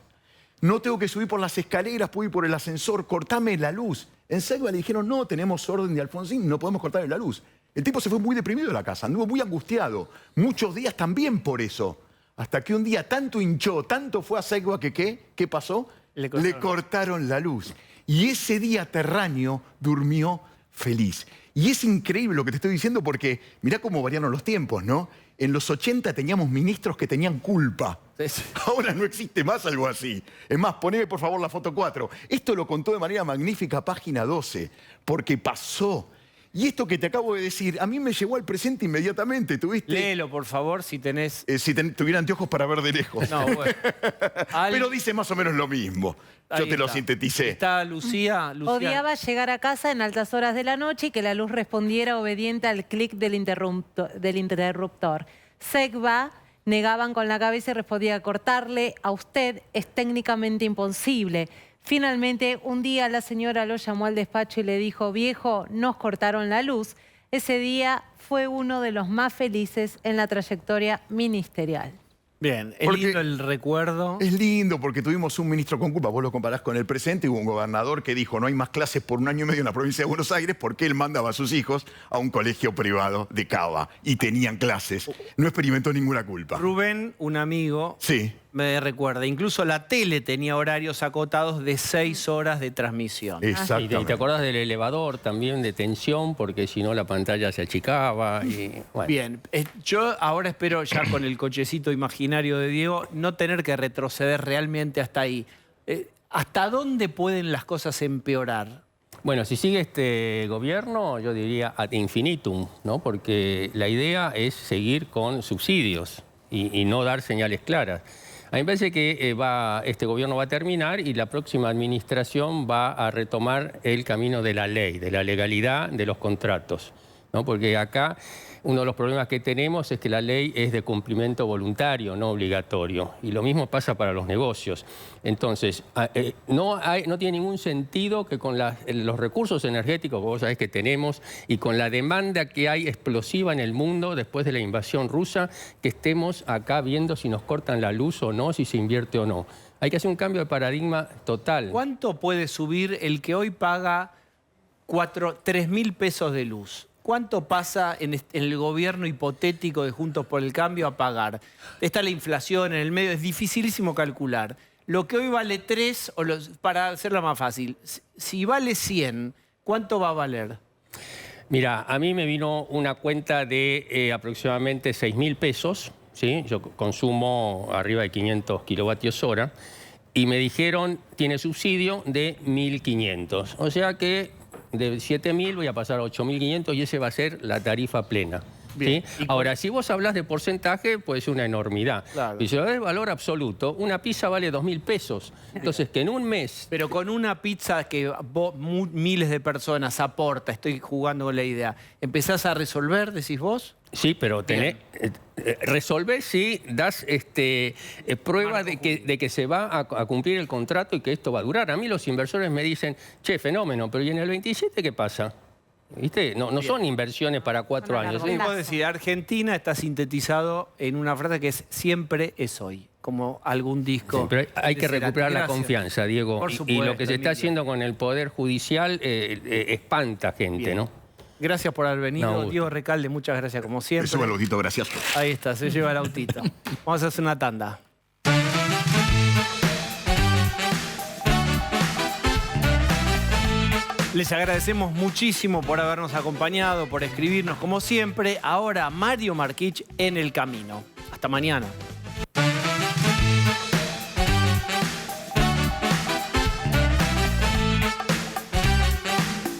No tengo que subir por las escaleras, puedo ir por el ascensor, cortame la luz. En Segva le dijeron, no, tenemos orden de Alfonsín, no podemos cortarle la luz. El tipo se fue muy deprimido de la casa, anduvo muy angustiado. Muchos días también por eso. Hasta que un día tanto hinchó, tanto fue a Segva que ¿qué pasó? Le cortaron la luz. Y ese día Terráneo durmió feliz. Y es increíble lo que te estoy diciendo porque mirá cómo variaron los tiempos, ¿no? En los 80 teníamos ministros que tenían culpa. Ahora no existe más algo así. Es más, poneme por favor la foto 4. Esto lo contó de manera magnífica Página 12, porque pasó. Y esto que te acabo de decir, a mí me llevó al presente inmediatamente. ¿Tuviste? Léelo, por favor, si tenés... si tuviera anteojos para ver de lejos. No, bueno. Pero dice más o menos lo mismo. Yo te lo sinteticé. Está Lucía. Odiaba llegar a casa en altas horas de la noche y que la luz respondiera obediente al clic del interruptor. Segva negaban con la cabeza y respondía, cortarle a usted es técnicamente imposible. Finalmente, un día la señora lo llamó al despacho y le dijo, viejo, nos cortaron la luz. Ese día fue uno de los más felices en la trayectoria ministerial. Bien, es lindo el recuerdo. Es lindo porque tuvimos un ministro con culpa. Vos lo comparás con el presente. Hubo un gobernador que dijo no hay más clases por 1 año y medio en la provincia de Buenos Aires porque él mandaba a sus hijos a un colegio privado de Cava y tenían clases. No experimentó ninguna culpa. Rubén, un amigo, me recuerda. Incluso la tele tenía horarios acotados de 6 horas de transmisión. Exactamente. Y te acordás del elevador también de tensión porque si no la pantalla se achicaba. Y, bueno. Bien, yo ahora espero ya con el cochecito imaginario de Diego no tener que retroceder realmente hasta ahí. ¿Hasta dónde pueden las cosas empeorar? Bueno, si sigue este gobierno, yo diría ad infinitum, ¿no? Porque la idea es seguir con subsidios y no dar señales claras. A mí me parece que este gobierno va a terminar y la próxima administración va a retomar el camino de la ley, de la legalidad de los contratos, ¿no? Porque acá uno de los problemas que tenemos es que la ley es de cumplimiento voluntario, no obligatorio. Y lo mismo pasa para los negocios. Entonces, no tiene ningún sentido que con los recursos energéticos que vos sabés que tenemos y con la demanda que hay explosiva en el mundo después de la invasión rusa, que estemos acá viendo si nos cortan la luz o no, si se invierte o no. Hay que hacer un cambio de paradigma total. ¿Cuánto puede subir el que hoy paga 3.000 pesos de luz? ¿Cuánto pasa en el gobierno hipotético de Juntos por el Cambio a pagar? Está la inflación en el medio, es dificilísimo calcular. Lo que hoy vale 3, para hacerlo más fácil, si vale 100, ¿cuánto va a valer? Mira, a mí me vino una cuenta de aproximadamente 6.000 pesos, ¿sí? Yo consumo arriba de 500 kilovatios hora, y me dijeron, tiene subsidio de 1.500. O sea que de 7.000 voy a pasar a 8.500 y ese va a ser la tarifa plena. ¿Sí? Ahora, si vos hablas de porcentaje, puede ser una enormidad. Claro. Y si lo ves de valor absoluto, una pizza vale 2.000 pesos. Entonces, que en un mes... Pero con una pizza que miles de personas aporta, estoy jugando con la idea, ¿empezás a resolver, decís vos? Sí, pero resolver si das prueba de que se va a cumplir el contrato y que esto va a durar. A mí los inversores me dicen, che, fenómeno, pero ¿y en el 27 qué pasa? ¿Viste? No son inversiones para 4 años. Puedo decir, Argentina está sintetizado en una frase que es siempre es hoy, como algún disco. Sí, pero hay que recuperar la confianza, Diego. Por supuesto, y lo que se está haciendo con el Poder Judicial espanta gente, bien, ¿no? Gracias por haber venido. Diego Recalde, muchas gracias como siempre. Eso, el autito, gracias. Ahí está, se lleva el autito. Vamos a hacer una tanda. Les agradecemos muchísimo por habernos acompañado, por escribirnos como siempre. Ahora Mario Marquich en El Camino. Hasta mañana.